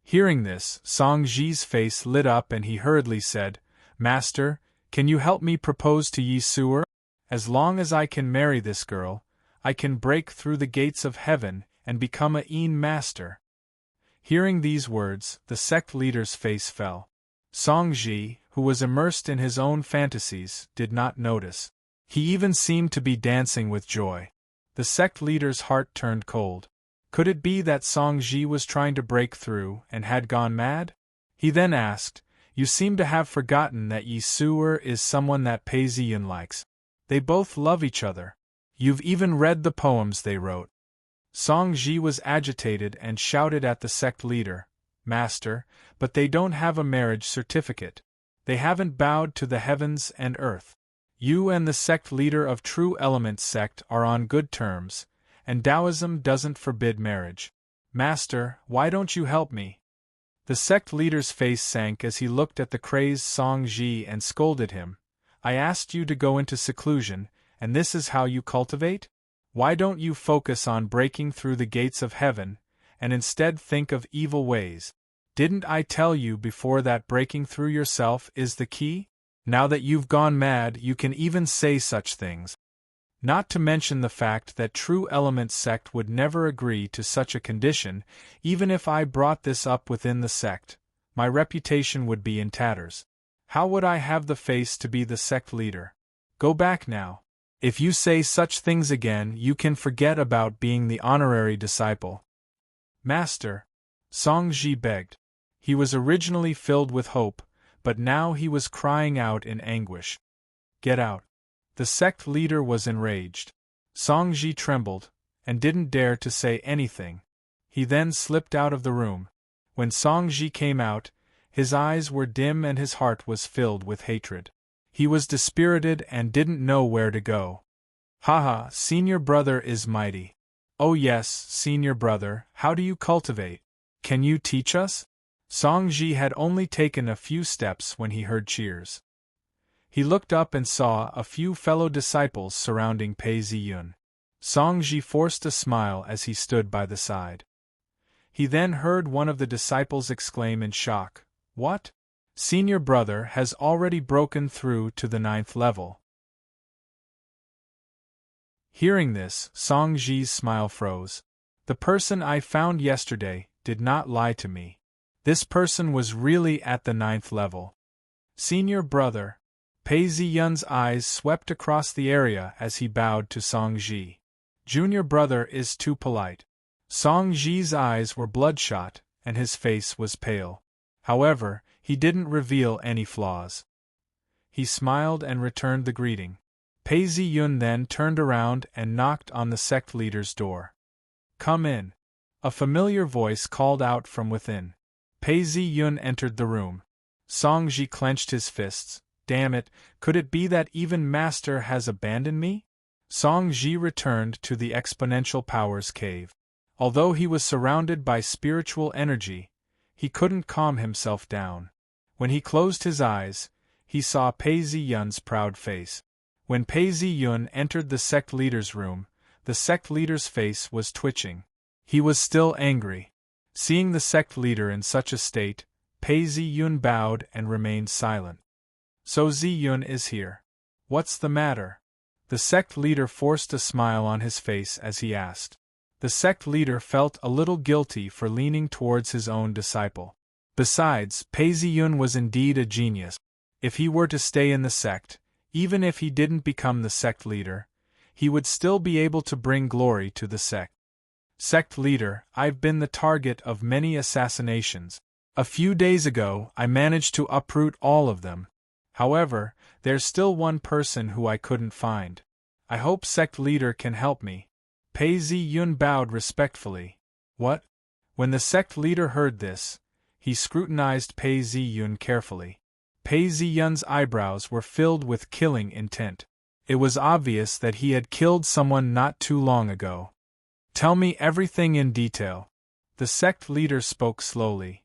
Hearing this, Song Ji's face lit up and he hurriedly said, Master, can you help me propose to Yi Suer? As long as I can marry this girl, I can break through the gates of heaven and become a Een master. Hearing these words, the sect leader's face fell. Song Ji, who was immersed in his own fantasies, did not notice. He even seemed to be dancing with joy. The sect leader's heart turned cold. Could it be that Song Ji was trying to break through and had gone mad? He then asked, You seem to have forgotten that Yi Suer is someone that Pei Ziyun likes. They both love each other. You've even read the poems they wrote. Song Ji was agitated and shouted at the sect leader, Master, but they don't have a marriage certificate. They haven't bowed to the heavens and earth. You and the sect leader of True Elements sect are on good terms, and Taoism doesn't forbid marriage. Master, why don't you help me? The sect leader's face sank as he looked at the crazed Song Ji and scolded him. I asked you to go into seclusion, and this is how you cultivate? Why don't you focus on breaking through the gates of heaven, and instead think of evil ways? Didn't I tell you before that breaking through yourself is the key? Now that you've gone mad, you can even say such things. Not to mention the fact that True Elements sect would never agree to such a condition, even if I brought this up within the sect. My reputation would be in tatters. How would I have the face to be the sect leader? Go back now. If you say such things again, you can forget about being the honorary disciple. Master, Song Ji begged. He was originally filled with hope, but now he was crying out in anguish. Get out. The sect leader was enraged. Song Ji trembled, and didn't dare to say anything. He then slipped out of the room. When Song Ji came out, his eyes were dim and his heart was filled with hatred. He was dispirited and didn't know where to go. Haha, senior brother is mighty. Oh yes, senior brother, how do you cultivate? Can you teach us? Song Ji had only taken a few steps when he heard cheers. He looked up and saw a few fellow disciples surrounding Pei Ziyun. Song Ji forced a smile as he stood by the side. He then heard one of the disciples exclaim in shock, What? Senior brother has already broken through to the 9th level. Hearing this, Song Ji's smile froze. The person I found yesterday did not lie to me. This person was really at the 9th level. Senior brother. Pei Ziyun's eyes swept across the area as he bowed to Song Ji. Junior brother is too polite. Song Ji's eyes were bloodshot, and his face was pale. However, he didn't reveal any flaws. He smiled and returned the greeting. Pei Ziyun then turned around and knocked on the sect leader's door. Come in. A familiar voice called out from within. Pei Ziyun entered the room. Song Ji clenched his fists. Damn it, could it be that even Master has abandoned me? Song Ji returned to the Exponential Powers cave. Although he was surrounded by spiritual energy, he couldn't calm himself down. When he closed his eyes, he saw Pei Ziyun's proud face. When Pei Ziyun entered the sect leader's room, the sect leader's face was twitching. He was still angry. Seeing the sect leader in such a state, Pei Ziyun bowed and remained silent. So Ziyun is here. What's the matter? The sect leader forced a smile on his face as he asked. The sect leader felt a little guilty for leaning towards his own disciple. Besides, Pei Ziyun was indeed a genius. If he were to stay in the sect, even if he didn't become the sect leader, he would still be able to bring glory to the sect. Sect leader, I've been the target of many assassinations. A few days ago, I managed to uproot all of them. However, there's still one person who I couldn't find. I hope sect leader can help me. Pei Ziyun bowed respectfully. What? When the sect leader heard this, he scrutinized Pei Ziyun carefully. Pei Ziyun's eyebrows were filled with killing intent. It was obvious that he had killed someone not too long ago. Tell me everything in detail. The sect leader spoke slowly.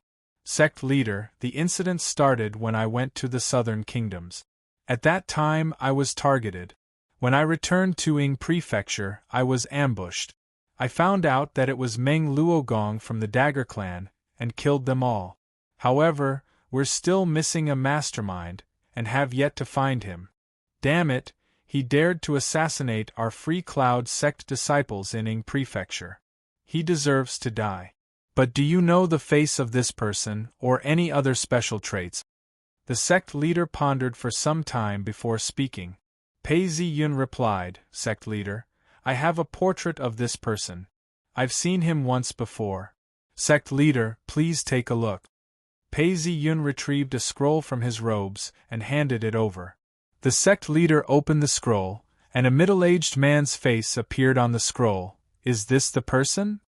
Sect leader, the incident started when I went to the southern kingdoms. At that time I was targeted. When I returned to Ying Prefecture, I was ambushed. I found out that it was Meng Luogong from the Dagger clan, and killed them all. However, we're still missing a mastermind, and have yet to find him. Damn it, he dared to assassinate our Free Cloud sect disciples in Ing Prefecture. He deserves to die. But do you know the face of this person, or any other special traits? The sect leader pondered for some time before speaking. Pei Zi-yun replied, Sect leader, I have a portrait of this person. I've seen him once before. Sect leader, please take a look. Pei Zi-yun retrieved a scroll from his robes and handed it over. The sect leader opened the scroll, and a middle-aged man's face appeared on the scroll. Is this the person?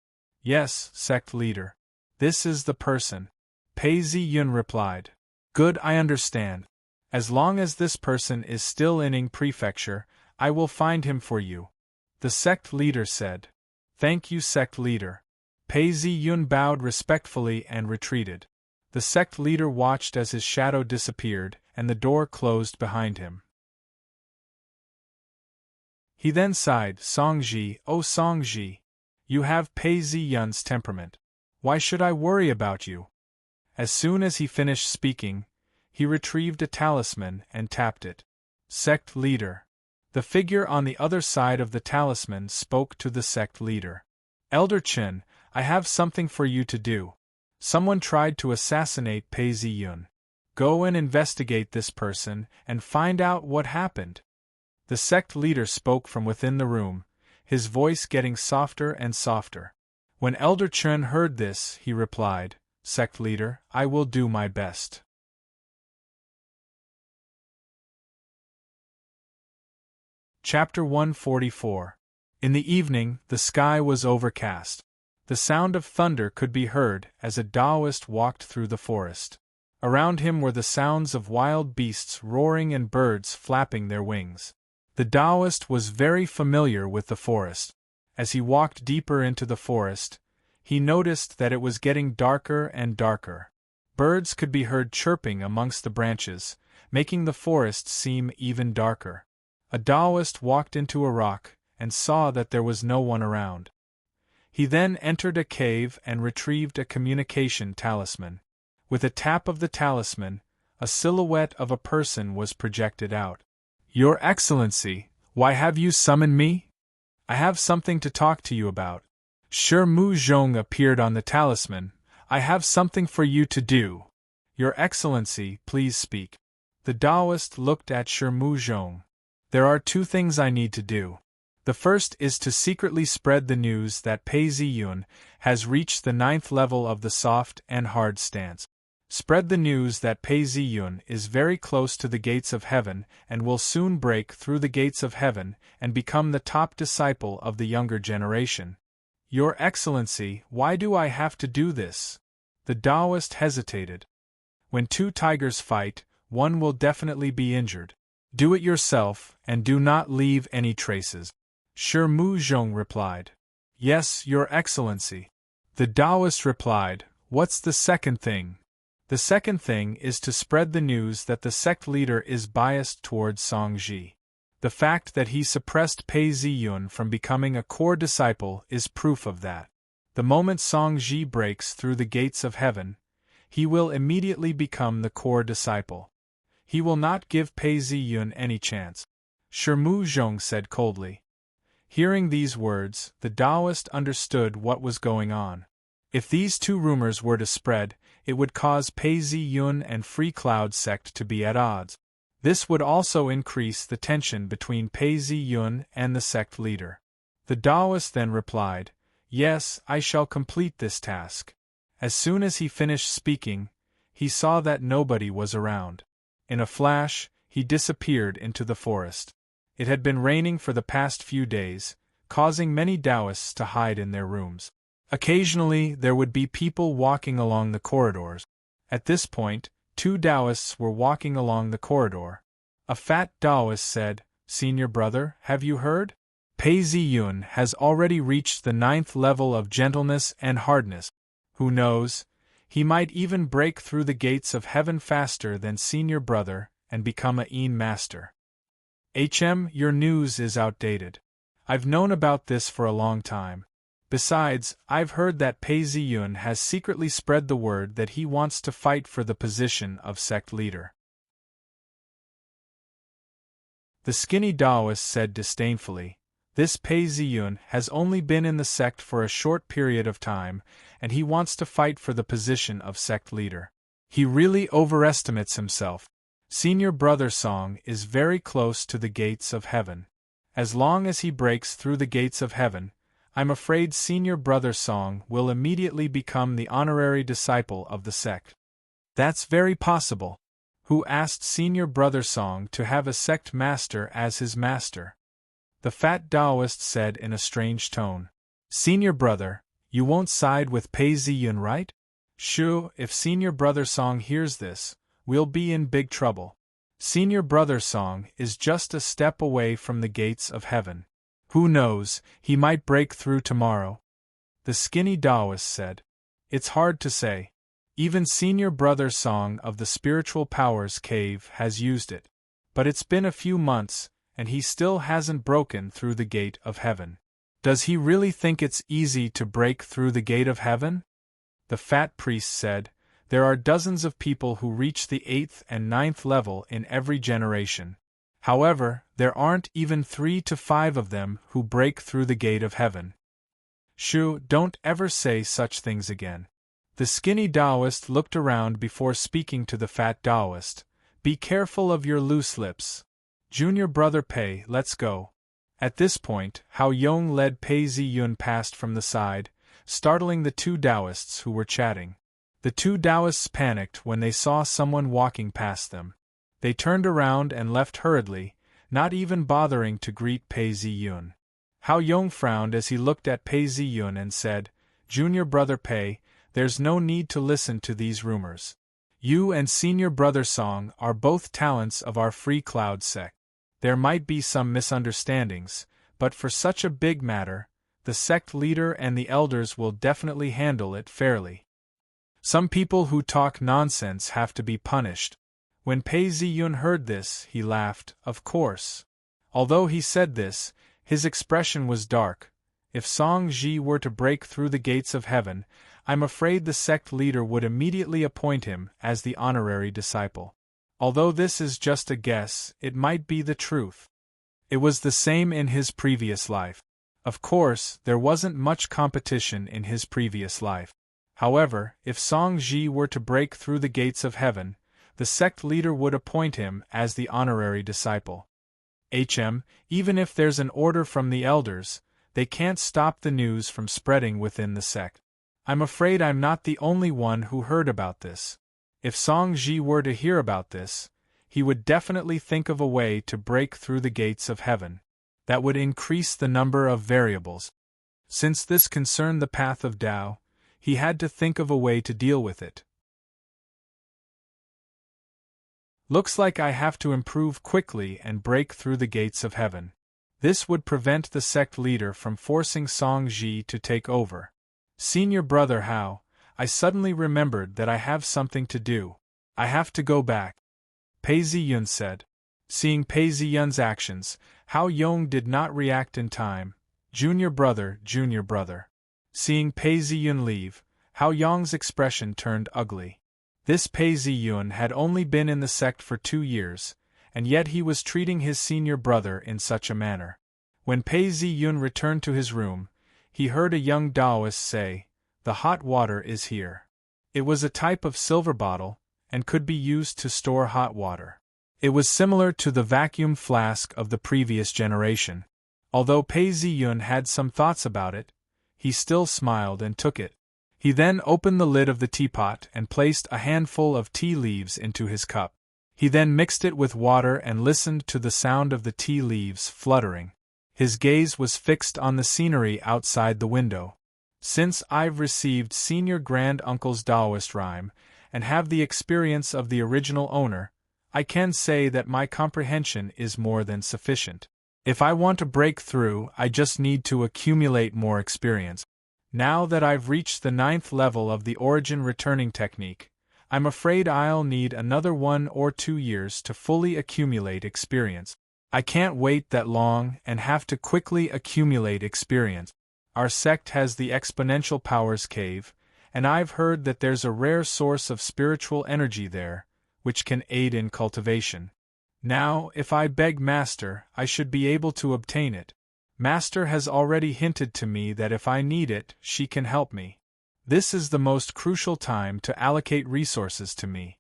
Yes, sect leader. This is the person. Pei Zi-yun replied. Good, I understand. As long as this person is still in Ing Prefecture, I will find him for you. The sect leader said. Thank you, sect leader. Pei Zi-yun bowed respectfully and retreated. The sect leader watched as his shadow disappeared, and the door closed behind him. He then sighed, Songji, oh Songji. You have Pei Zi-yun's temperament. Why should I worry about you? As soon as he finished speaking, he retrieved a talisman and tapped it. Sect leader. The figure on the other side of the talisman spoke to the sect leader. Elder Chen, I have something for you to do. Someone tried to assassinate Pei Zi-yun. Go and investigate this person and find out what happened. The sect leader spoke from within the room, his voice getting softer and softer. When Elder Chen heard this, he replied, Sect leader, I will do my best. Chapter 144. In the evening, the sky was overcast. The sound of thunder could be heard as a Taoist walked through the forest. Around him were the sounds of wild beasts roaring and birds flapping their wings. The Taoist was very familiar with the forest. As he walked deeper into the forest, he noticed that it was getting darker and darker. Birds could be heard chirping amongst the branches, making the forest seem even darker. A Taoist walked into a rock and saw that there was no one around. He then entered a cave and retrieved a communication talisman. With a tap of the talisman, a silhouette of a person was projected out. Your Excellency, why have you summoned me? I have something to talk to you about. Shi Mu Zhong appeared on the talisman. I have something for you to do. Your Excellency, please speak. The Taoist looked at Shi Mu Zhong. There are two things I need to do. The first is to secretly spread the news that Pei Zi-yun has reached the 9th level of the soft and hard stance. Spread the news that Pei Zi-yun is very close to the gates of heaven and will soon break through the gates of heaven and become the top disciple of the younger generation. Your Excellency, why do I have to do this? The Taoist hesitated. When two tigers fight, one will definitely be injured. Do it yourself, and do not leave any traces. Shi Mu Zhong replied. Yes, Your Excellency. The Taoist replied, What's the second thing? The second thing is to spread the news that the sect leader is biased towards Songji. The fact that he suppressed Pei Zi-yun from becoming a core disciple is proof of that. The moment Songji breaks through the gates of heaven, he will immediately become the core disciple. He will not give Pei Zi-yun any chance. Shi Mu Zhong said coldly. Hearing these words, the Taoist understood what was going on. If these two rumors were to spread, it would cause Pei Zi-yun and Free Cloud sect to be at odds. This would also increase the tension between Pei Zi-yun and the sect leader. The Taoist then replied, Yes, I shall complete this task. As soon as he finished speaking, he saw that nobody was around. In a flash, he disappeared into the forest. It had been raining for the past few days, causing many Taoists to hide in their rooms. Occasionally, there would be people walking along the corridors. At this point, two Taoists were walking along the corridor. A fat Taoist said, Senior brother, have you heard? Pei Zi-yun has already reached the 9th level of gentleness and hardness. Who knows? He might even break through the gates of heaven faster than senior brother and become a Een master. Your news is outdated. I've known about this for a long time. Besides, I've heard that Pei Ziyun has secretly spread the word that he wants to fight for the position of sect leader. The skinny Taoist said disdainfully, "This Pei Ziyun has only been in the sect for a short period of time, and he wants to fight for the position of sect leader. He really overestimates himself. Senior Brother Song is very close to the gates of heaven. As long as he breaks through the gates of heaven, I'm afraid Senior Brother Song will immediately become the honorary disciple of the sect." "That's very possible. Who asked Senior Brother Song to have a sect master as his master?" The fat Taoist said in a strange tone. "Senior Brother, you won't side with Pei Ziyun, right?" "Shoo, if Senior Brother Song hears this, we'll be in big trouble. Senior Brother Song is just a step away from the gates of heaven. Who knows, he might break through tomorrow." The skinny Taoist said. "It's hard to say. Even Senior Brother Song of the Spiritual Powers Cave has used it. But it's been a few months, and he still hasn't broken through the gate of heaven. Does he really think it's easy to break through the gate of heaven?" The fat priest said, "There are dozens of people who reach the 8th and 9th level in every generation. However, there aren't even 3 to 5 of them who break through the gate of heaven." "Shoo, don't ever say such things again." The skinny Taoist looked around before speaking to the fat Taoist. "Be careful of your loose lips. Junior Brother Pei, let's go." At this point, Hao Yong led Pei Ziyun past from the side, startling the two Taoists who were chatting. The two Taoists panicked when they saw someone walking past them. They turned around and left hurriedly, not even bothering to greet Pei Ziyun. Hao Yong frowned as he looked at Pei Ziyun and said, "Junior Brother Pei, there's no need to listen to these rumors. You and Senior Brother Song are both talents of our Free Cloud sect. There might be some misunderstandings, but for such a big matter, the sect leader and the elders will definitely handle it fairly. Some people who talk nonsense have to be punished." When Pei Ziyun heard this, he laughed, of course. Although he said this, his expression was dark. If Song Ji were to break through the gates of heaven, I'm afraid the sect leader would immediately appoint him as the honorary disciple. Although this is just a guess, it might be the truth. It was the same in his previous life. Of course, there wasn't much competition in his previous life. However, if Song Ji were to break through the gates of heaven, the sect leader would appoint him as the honorary disciple. Even if there's an order from the elders, they can't stop the news from spreading within the sect. I'm afraid I'm not the only one who heard about this. If Song Ji were to hear about this, he would definitely think of a way to break through the gates of heaven. That would increase the number of variables. Since this concerned the path of Tao, he had to think of a way to deal with it. Looks like I have to improve quickly and break through the gates of heaven. This would prevent the sect leader from forcing Song Ji to take over. Senior Brother Hao, I suddenly remembered that I have something to do. I have to go back. Pei Ziyun said. Seeing Pei Ziyun's actions, Hao Yong did not react in time. Junior Brother. Seeing Pei Ziyun leave, Hao Yong's expression turned ugly. This Pei Ziyun had only been in the sect for 2 years, and yet he was treating his senior brother in such a manner. When Pei Ziyun returned to his room, he heard a young Taoist say, "The hot water is here." It was a type of silver bottle, and could be used to store hot water. It was similar to the vacuum flask of the previous generation. Although Pei Ziyun had some thoughts about it, he still smiled and took it. He then opened the lid of the teapot and placed a handful of tea leaves into his cup. He then mixed it with water and listened to the sound of the tea leaves fluttering. His gaze was fixed on the scenery outside the window. Since I've received Senior Grand Uncle's Taoist rhyme, and have the experience of the original owner, I can say that my comprehension is more than sufficient. If I want to break through, I just need to accumulate more experience. Now that I've reached the 9th level of the origin returning technique, I'm afraid I'll need another 1 or 2 years to fully accumulate experience. I can't wait that long and have to quickly accumulate experience. Our sect has the Exponential Powers Cave, and I've heard that there's a rare source of spiritual energy there, which can aid in cultivation. Now, if I beg Master, I should be able to obtain it. Master has already hinted to me that if I need it, she can help me. This is the most crucial time to allocate resources to me.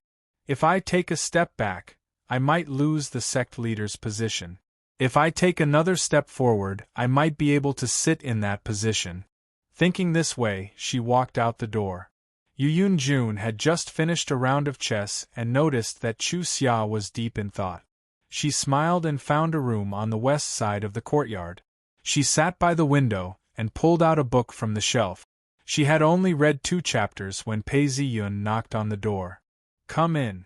If I take a step back, I might lose the sect leader's position. If I take another step forward, I might be able to sit in that position. Thinking this way, she walked out the door. Yu Yun-jun had just finished a round of chess and noticed that Chu Xia was deep in thought. She smiled and found a room on the west side of the courtyard. She sat by the window and pulled out a book from the shelf. She had only read 2 chapters when Pei Ziyun knocked on the door. "Come in,"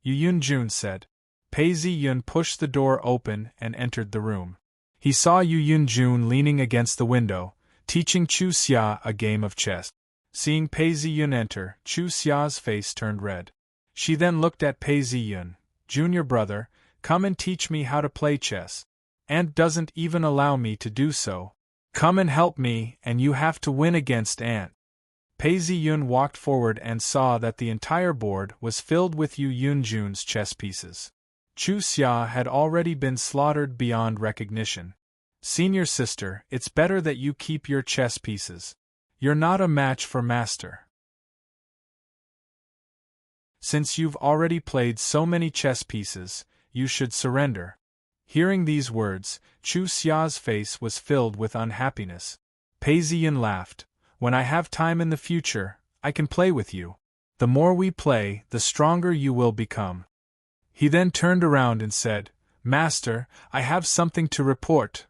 Yu Yun-jun said. Pei Ziyun pushed the door open and entered the room. He saw Yu Yun-jun leaning against the window, teaching Chu Xia a game of chess. Seeing Pei Ziyun enter, Chu Xia's face turned red. She then looked at Pei Ziyun. "Junior brother, come and teach me how to play chess. Aunt doesn't even allow me to do so. Come and help me, and you have to win against Aunt." Pei Ziyun walked forward and saw that the entire board was filled with Yu Yun-jun's chess pieces. Chu Xia had already been slaughtered beyond recognition. "Senior sister, it's better that you keep your chess pieces. You're not a match for Master. Since you've already played so many chess pieces, you should surrender." Hearing these words, Chu Xia's face was filled with unhappiness. Pei Ziyun laughed. "When I have time in the future, I can play with you. The more we play, the stronger you will become." He then turned around and said, "Master, I have something to report."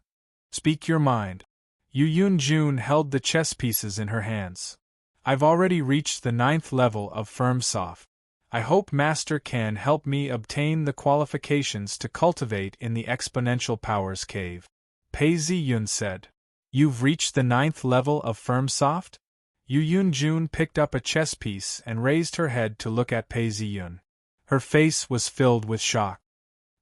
"Speak your mind." Yu Yun-jun held the chess pieces in her hands. "I've already reached the 9th level of Firm Soft. I hope Master can help me obtain the qualifications to cultivate in the Exponential Powers Cave." Pei Ziyun said, "You've reached the 9th level of Firm Soft?" Yu Yun-jun picked up a chess piece and raised her head to look at Pei Ziyun. Her face was filled with shock.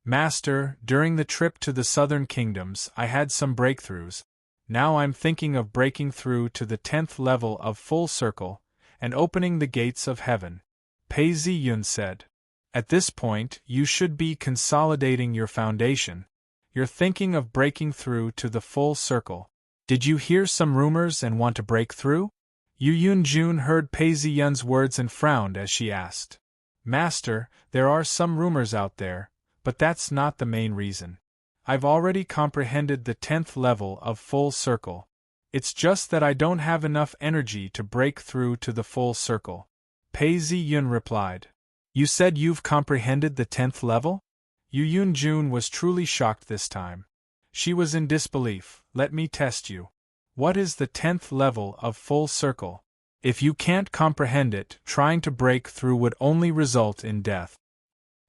"Master, during the trip to the southern kingdoms I had some breakthroughs. Now I'm thinking of breaking through to the 10th level of Full Circle and opening the gates of heaven," Pei Ziyun said. "At this point, you should be consolidating your foundation. You're thinking of breaking through to the Full Circle. Did you hear some rumors and want to break through?" Yu Yun-jun heard Pei Ziyun's words and frowned as she asked. "Master, there are some rumors out there, but that's not the main reason. I've already comprehended the 10th level of Full Circle. It's just that I don't have enough energy to break through to the Full Circle," Pei Ziyun replied. "You said you've comprehended the 10th level?" Yu Yun-jun was truly shocked this time. She was in disbelief. "Let me test you. What is the 10th level of Full Circle? If you can't comprehend it, trying to break through would only result in death."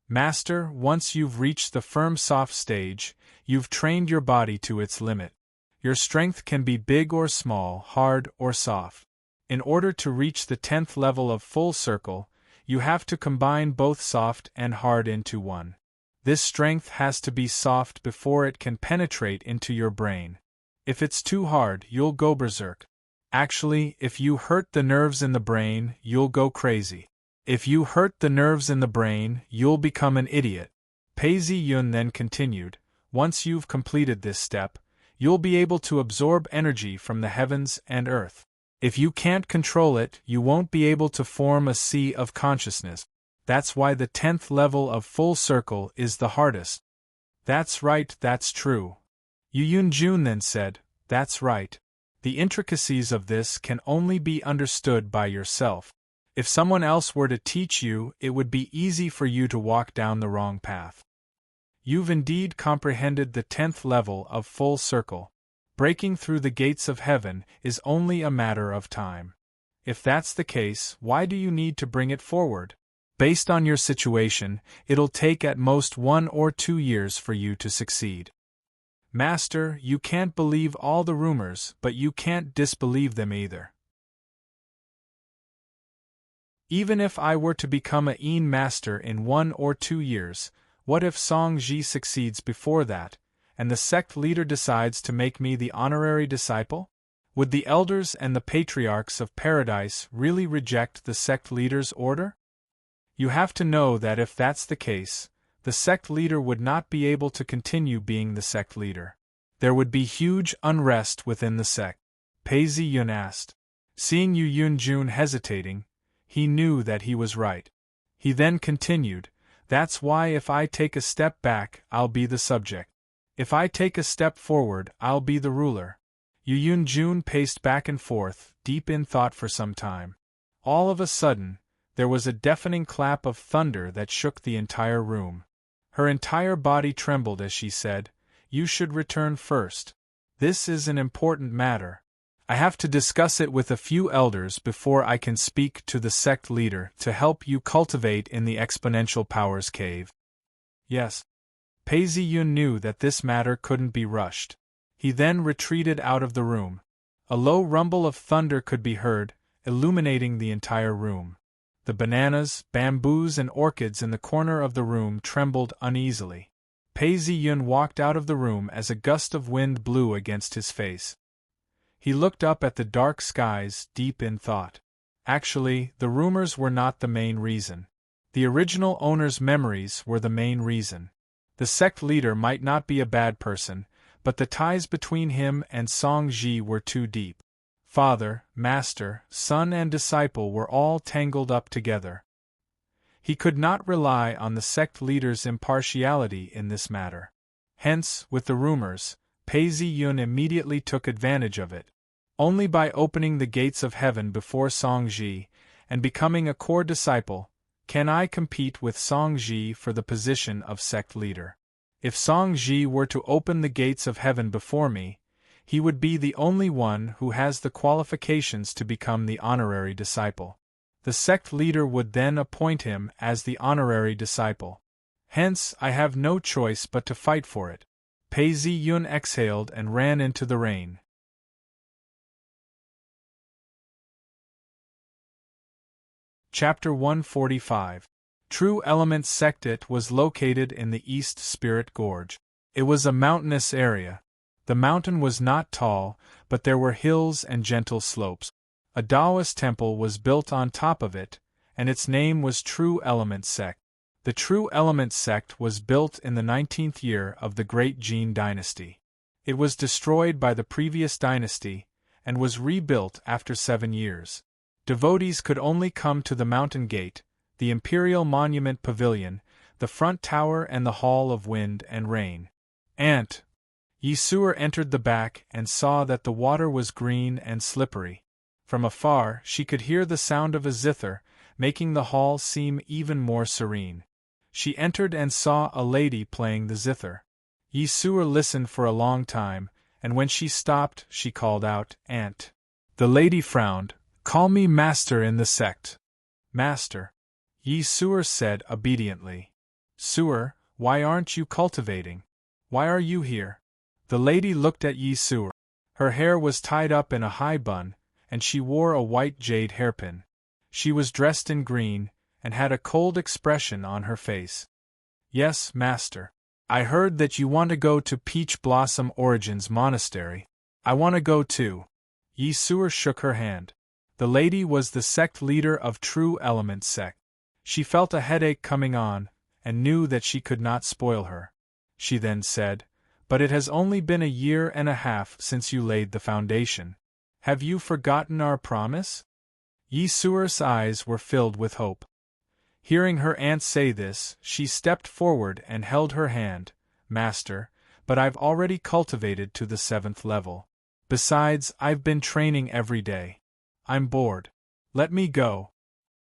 "Master, once you've reached the Firm Soft stage, you've trained your body to its limit. Your strength can be big or small, hard or soft. In order to reach the 10th level of Full Circle, you have to combine both soft and hard into one. This strength has to be soft before it can penetrate into your brain. If it's too hard, you'll go berserk. Actually, if you hurt the nerves in the brain, you'll go crazy. If you hurt the nerves in the brain, you'll become an idiot." Pei Ziyun then continued, "Once you've completed this step, you'll be able to absorb energy from the heavens and earth. If you can't control it, you won't be able to form a sea of consciousness. That's why the 10th level of Full Circle is the hardest." "That's right, that's true." Yu Yun-jun then said, "That's right. The intricacies of this can only be understood by yourself. If someone else were to teach you, it would be easy for you to walk down the wrong path. You've indeed comprehended the 10th level of Full Circle. Breaking through the gates of heaven is only a matter of time. If that's the case, why do you need to bring it forward? Based on your situation, it'll take at most 1 or 2 years for you to succeed. Master, you can't believe all the rumors, but you can't disbelieve them either. Even if I were to become a Een Master in 1 or 2 years, what if Song Ji succeeds before that, and the sect leader decides to make me the honorary disciple? Would the elders and the patriarchs of paradise really reject the sect leader's order? You have to know that if that's the case, the sect leader would not be able to continue being the sect leader. There would be huge unrest within the sect. Pei Ziyun asked. Seeing Yu Yunjun hesitating, he knew that he was right. He then continued, That's why if I take a step back, I'll be the subject. If I take a step forward, I'll be the ruler. Yu Yunjun paced back and forth, deep in thought for some time. All of a sudden, there was a deafening clap of thunder that shook the entire room. Her entire body trembled as she said, You should return first. This is an important matter. I have to discuss it with a few elders before I can speak to the sect leader to help you cultivate in the exponential powers cave. Yes. Pei Ziyun knew that this matter couldn't be rushed. He then retreated out of the room. A low rumble of thunder could be heard, illuminating the entire room. The bananas, bamboos and orchids in the corner of the room trembled uneasily. Pei Ziyun walked out of the room as a gust of wind blew against his face. He looked up at the dark skies, deep in thought. Actually, the rumors were not the main reason. The original owner's memories were the main reason. The sect leader might not be a bad person, but the ties between him and Song Ji were too deep. Father, master, son and disciple were all tangled up together. He could not rely on the sect leader's impartiality in this matter. Hence, with the rumors, Pei Ziyun immediately took advantage of it. Only by opening the gates of heaven before Song Ji, and becoming a core disciple, can I compete with Song Ji for the position of sect leader. If Song Ji were to open the gates of heaven before me, he would be the only one who has the qualifications to become the honorary disciple. The sect leader would then appoint him as the honorary disciple. Hence, I have no choice but to fight for it. Pei Ziyun exhaled and ran into the rain. Chapter 145. True Element Sectet was located in the East Spirit Gorge. It was a mountainous area. The mountain was not tall, but there were hills and gentle slopes. A Taoist temple was built on top of it, and its name was True Element Sect. The True Element Sect was built in the 19th year of the Great Jin Dynasty. It was destroyed by the previous dynasty, and was rebuilt after 7 years. Devotees could only come to the mountain gate, the Imperial Monument Pavilion, the front tower and the Hall of Wind and Rain. Aunt Yisuer entered the back and saw that the water was green and slippery. From afar, she could hear the sound of a zither, making the hall seem even more serene. She entered and saw a lady playing the zither. Yisuer listened for a long time, and when she stopped, she called out, Aunt. The lady frowned. Call me master in the sect. Master. Yisuer said obediently. Suer, why aren't you cultivating? Why are you here? The lady looked at Yisuer. Her hair was tied up in a high bun, and she wore a white jade hairpin. She was dressed in green, and had a cold expression on her face. Yes, master. I heard that you want to go to Peach Blossom Origins Monastery. I want to go too. Yisuer shook her hand. The lady was the sect leader of True Element Sect. She felt a headache coming on, and knew that she could not spoil her. She then said, But it has only been a year and a half since you laid the foundation. Have you forgotten our promise? Yisuer's eyes were filled with hope. Hearing her aunt say this, she stepped forward and held her hand. Master, but I've already cultivated to the 7th level. Besides, I've been training every day. I'm bored. Let me go.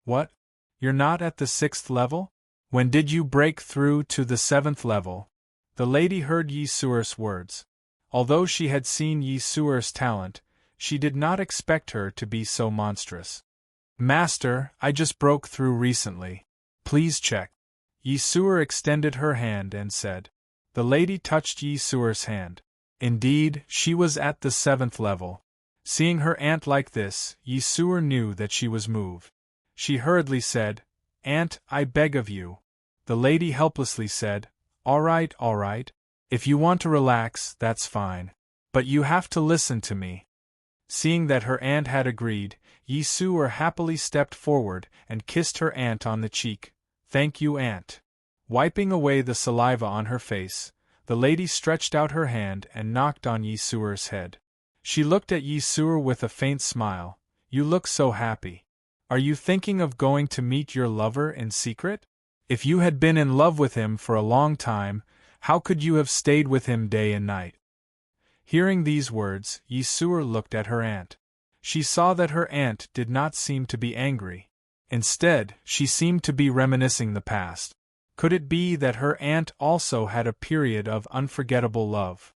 What? You're not at the 6th level? When did you break through to the 7th level? The lady heard Yisuer's words. Although she had seen Yisuer's talent, she did not expect her to be so monstrous. Master, I just broke through recently. Please check. Yisuer extended her hand and said. The lady touched Yisuer's hand. Indeed, she was at the 7th level. Seeing her aunt like this, Yisuer knew that she was moved. She hurriedly said, Aunt, I beg of you. The lady helplessly said, All right. If you want to relax, that's fine. But you have to listen to me. Seeing that her aunt had agreed, Yi Su-er happily stepped forward and kissed her aunt on the cheek. "Thank you, aunt." Wiping away the saliva on her face, the lady stretched out her hand and knocked on Yi Su-er's head. She looked at Yi Su-er with a faint smile. "You look so happy. Are you thinking of going to meet your lover in secret? If you had been in love with him for a long time, how could you have stayed with him day and night?" Hearing these words, Yi Su-er looked at her aunt. She saw that her aunt did not seem to be angry. Instead, she seemed to be reminiscing the past. Could it be that her aunt also had a period of unforgettable love?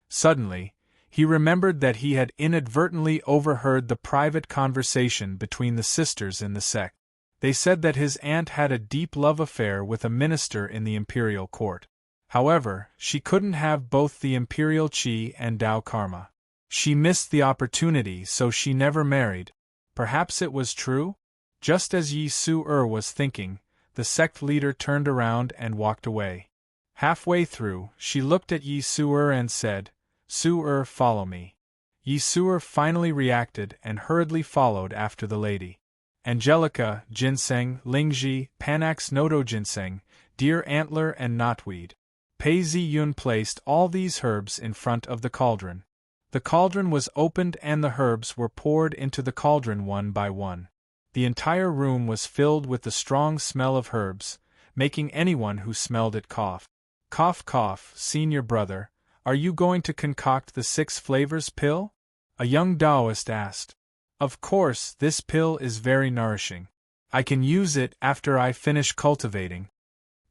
Suddenly, he remembered that he had inadvertently overheard the private conversation between the sisters in the sect. They said that his aunt had a deep love affair with a minister in the imperial court. However, she couldn't have both the imperial chi and Dao karma. She missed the opportunity, so she never married. Perhaps it was true? Just as Yi Su-er was thinking, the sect leader turned around and walked away. Halfway through, she looked at Yi Su-er and said, "Su-er, follow me." Yi Su-er finally reacted and hurriedly followed after the lady. Angelica, ginseng, lingji, panax noto ginseng, deer antler and knotweed. Pei Zi-yun placed all these herbs in front of the cauldron. The cauldron was opened and the herbs were poured into the cauldron one by one. The entire room was filled with the strong smell of herbs, making anyone who smelled it cough. "Cough, cough, senior brother, are you going to concoct the 6 flavors pill?" a young Taoist asked. "Of course, this pill is very nourishing. I can use it after I finish cultivating."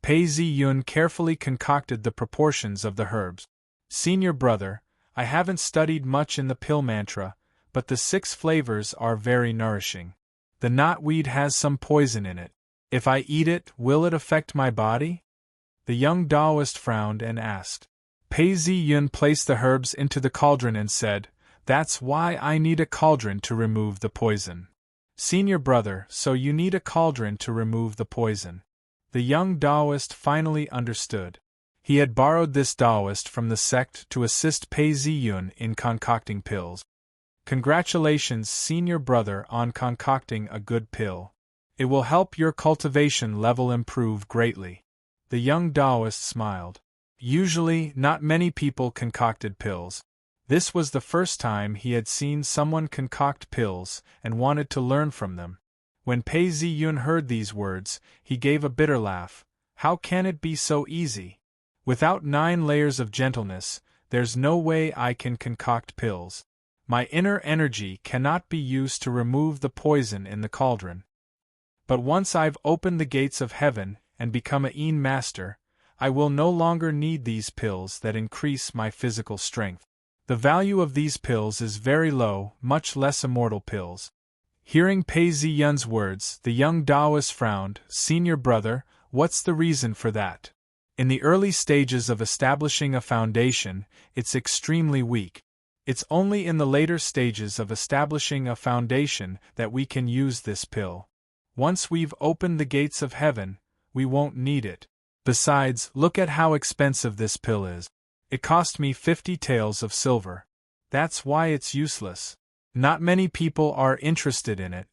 Pei Zi-yun carefully concocted the proportions of the herbs. "Senior brother, I haven't studied much in the pill mantra, but the 6 flavors are very nourishing. The knotweed has some poison in it. If I eat it, will it affect my body?" The young Taoist frowned and asked. Pei Zi-yun placed the herbs into the cauldron and said, "That's why I need a cauldron to remove the poison." "Senior brother, so you need a cauldron to remove the poison." The young Taoist finally understood. He had borrowed this Taoist from the sect to assist Pei Zi-yun in concocting pills. "Congratulations, senior brother, on concocting a good pill. It will help your cultivation level improve greatly." The young Taoist smiled. Usually, not many people concocted pills. This was the first time he had seen someone concoct pills and wanted to learn from them. When Pei Zi-yun heard these words, he gave a bitter laugh. "How can it be so easy? Without 9 layers of gentleness, there's no way I can concoct pills. My inner energy cannot be used to remove the poison in the cauldron. But once I've opened the gates of heaven and become a Een master, I will no longer need these pills that increase my physical strength. The value of these pills is very low, much less immortal pills." Hearing Pei Zi-yun's words, the young Taoist frowned. "Senior brother, what's the reason for that? In the early stages of establishing a foundation, it's extremely weak. It's only in the later stages of establishing a foundation that we can use this pill. Once we've opened the gates of heaven, we won't need it. Besides, look at how expensive this pill is. It cost me 50 taels of silver. That's why it's useless. Not many people are interested in it.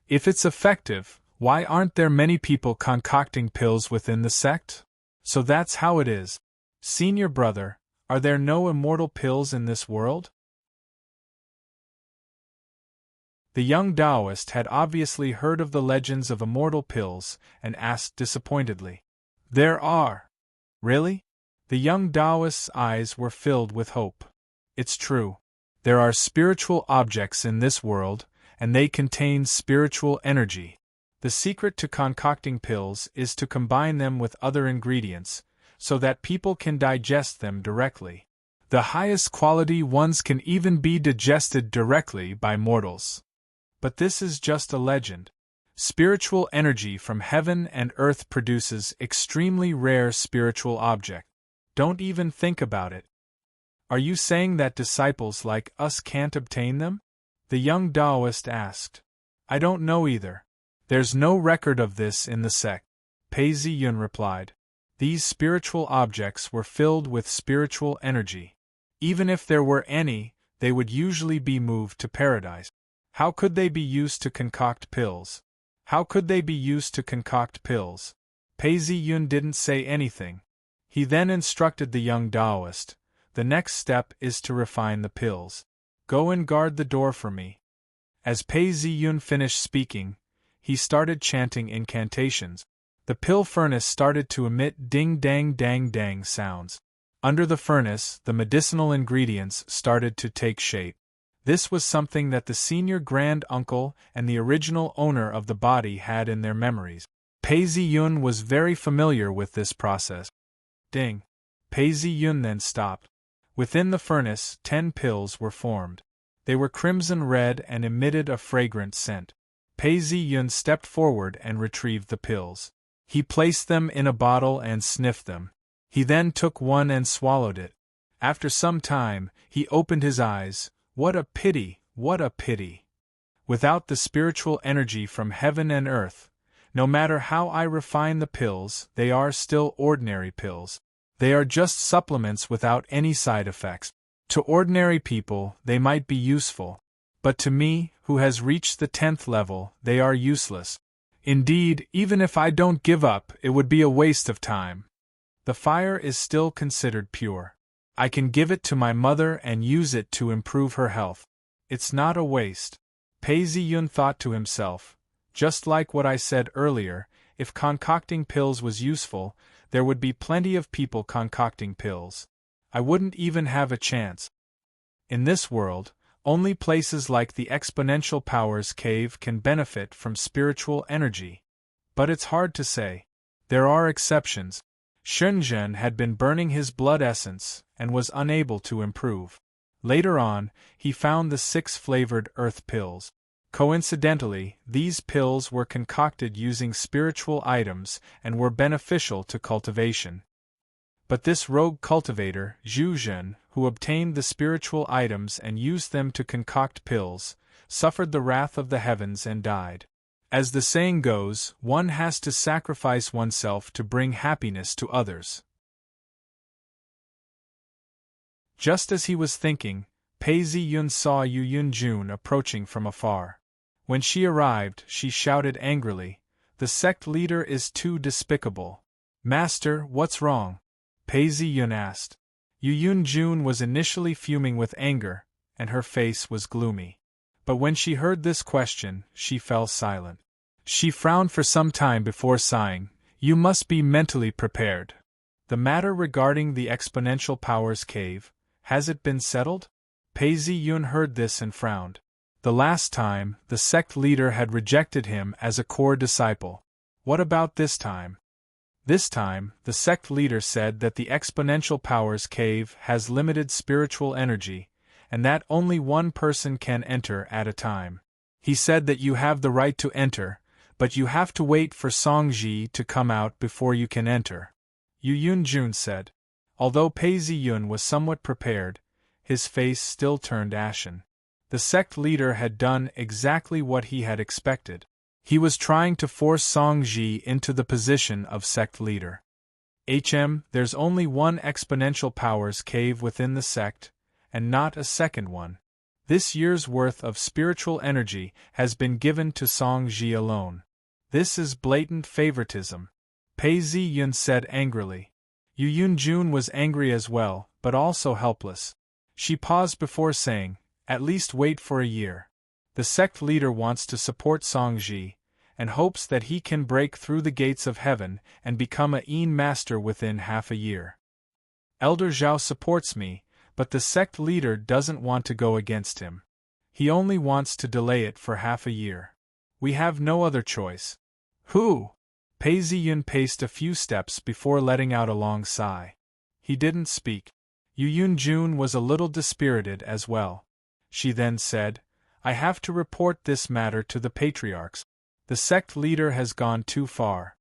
If it's effective, why aren't there many people concocting pills within the sect? So that's how it is. Senior brother, are there no immortal pills in this world?" The young Taoist had obviously heard of the legends of immortal pills and asked disappointedly. "There are." "Really?" The young Taoist's eyes were filled with hope. "It's true. There are spiritual objects in this world, and they contain spiritual energy. The secret to concocting pills is to combine them with other ingredients, so that people can digest them directly. The highest quality ones can even be digested directly by mortals. But this is just a legend. Spiritual energy from heaven and earth produces extremely rare spiritual objects. Don't even think about it. Are you saying that disciples like us can't obtain them?" the young Taoist asked. "I don't know either. There's no record of this in the sect," Pei Zi-yun replied. "These spiritual objects were filled with spiritual energy. Even if there were any, they would usually be moved to paradise. How could they be used to concoct pills? How could they be used to concoct pills? Pei Ziyun didn't say anything. He then instructed the young Taoist, "The next step is to refine the pills. Go and guard the door for me." As Pei Ziyun finished speaking, he started chanting incantations. The pill furnace started to emit ding-dang-dang-dang sounds. Under the furnace, the medicinal ingredients started to take shape. This was something that the senior grand uncle and the original owner of the body had in their memories. Pei Ziyun was very familiar with this process. Ding! Pei Ziyun then stopped. Within the furnace, 10 pills were formed. They were crimson red and emitted a fragrant scent. Pei Ziyun stepped forward and retrieved the pills. He placed them in a bottle and sniffed them. He then took one and swallowed it. After some time, he opened his eyes. What a pity, what a pity! Without the spiritual energy from heaven and earth, no matter how I refine the pills, they are still ordinary pills. They are just supplements without any side effects. To ordinary people, they might be useful. But to me, who has reached the 10th level, they are useless. Indeed, even if I don't give up, it would be a waste of time. The fire is still considered pure. I can give it to my mother and use it to improve her health. It's not a waste. Pei Ziyun thought to himself, just like what I said earlier, if concocting pills was useful, there would be plenty of people concocting pills. I wouldn't even have a chance. In this world, only places like the Exponential Powers Cave can benefit from spiritual energy. But it's hard to say. There are exceptions. Shenzhen had been burning his blood essence and was unable to improve. Later on, he found the 6 flavored earth pills. Coincidentally, these pills were concocted using spiritual items and were beneficial to cultivation. But this rogue cultivator, Zhu Zhen, who obtained the spiritual items and used them to concoct pills, suffered the wrath of the heavens and died. As the saying goes, one has to sacrifice oneself to bring happiness to others. Just as he was thinking, Pei Ziyun saw Yu Yunjun approaching from afar. When she arrived, she shouted angrily, "The sect leader is too despicable." "Master, what's wrong?" Pei Ziyun asked. Yu Yunjun was initially fuming with anger, and her face was gloomy. But when she heard this question, she fell silent. She frowned for some time before sighing, "You must be mentally prepared. The matter regarding the Exponential Powers Cave, has it been settled?" Pei Ziyun heard this and frowned. The last time, the sect leader had rejected him as a core disciple. What about this time? This time, the sect leader said that the Exponential Powers Cave has limited spiritual energy, and that only one person can enter at a time. He said that you have the right to enter, but you have to wait for Songji to come out before you can enter. Yu Yunjun said. Although Pei Ziyun was somewhat prepared, his face still turned ashen. The sect leader had done exactly what he had expected. He was trying to force Songji into the position of sect leader. There's only one Exponential Powers Cave within the sect, and not a second one. This year's worth of spiritual energy has been given to Songji alone. This is blatant favoritism. Pei Ziyun said angrily. Yu Yunjun was angry as well, but also helpless. She paused before saying, "At least wait for a year. The sect leader wants to support Songji, and hopes that he can break through the gates of heaven and become a Yin master within half a year. Elder Zhao supports me, but the sect leader doesn't want to go against him. He only wants to delay it for half a year. We have no other choice." "Who?" Pei Ziyun paced a few steps before letting out a long sigh. He didn't speak. Yu Yunjun was a little dispirited as well. She then said, "I have to report this matter to the patriarchs. The sect leader has gone too far."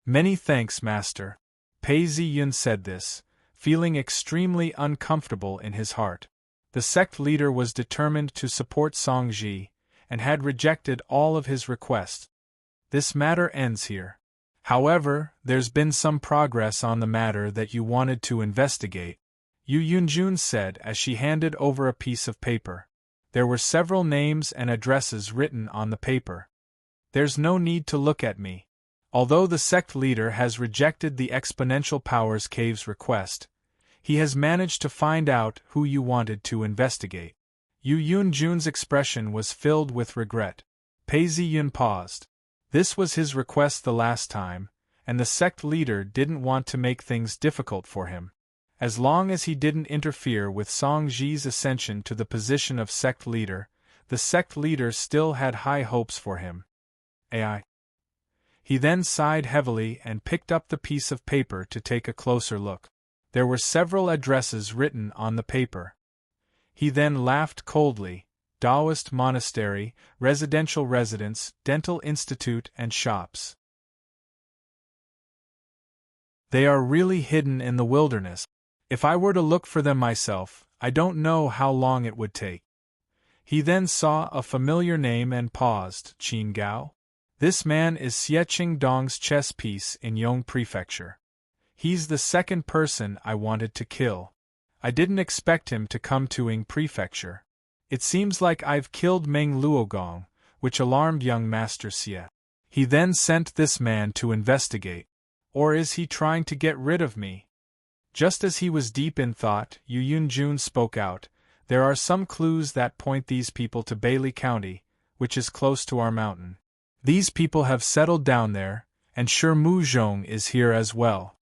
"Many thanks, Master." Pei Ziyun said this, feeling extremely uncomfortable in his heart. The sect leader was determined to support Songji, and had rejected all of his requests. This matter ends here. However, there's been some progress on the matter that you wanted to investigate. Yu Yunjun said as she handed over a piece of paper. There were several names and addresses written on the paper. There's no need to look at me. Although the sect leader has rejected the Exponential Powers Cave's request, he has managed to find out who you wanted to investigate. Yu Yunjun's expression was filled with regret. Pei Ziyun paused. This was his request the last time, and the sect leader didn't want to make things difficult for him. As long as he didn't interfere with Song Ji's ascension to the position of sect leader, the sect leader still had high hopes for him. AI. He then sighed heavily and picked up the piece of paper to take a closer look. There were several addresses written on the paper. He then laughed coldly. Taoist monastery, residential residence, dental institute, and shops. They are really hidden in the wilderness. If I were to look for them myself, I don't know how long it would take. He then saw a familiar name and paused. Qin Gao? This man is Xie Qingdong's chess piece in Yong Prefecture. He's the second person I wanted to kill. I didn't expect him to come to Ying Prefecture. It seems like I've killed Meng Luogong, which alarmed young Master Xie. He then sent this man to investigate. Or is he trying to get rid of me? Just as he was deep in thought, Yu Yunjun spoke out. There are some clues that point these people to Bailey County, which is close to our mountain. These people have settled down there, and Shi Muzhong is here as well.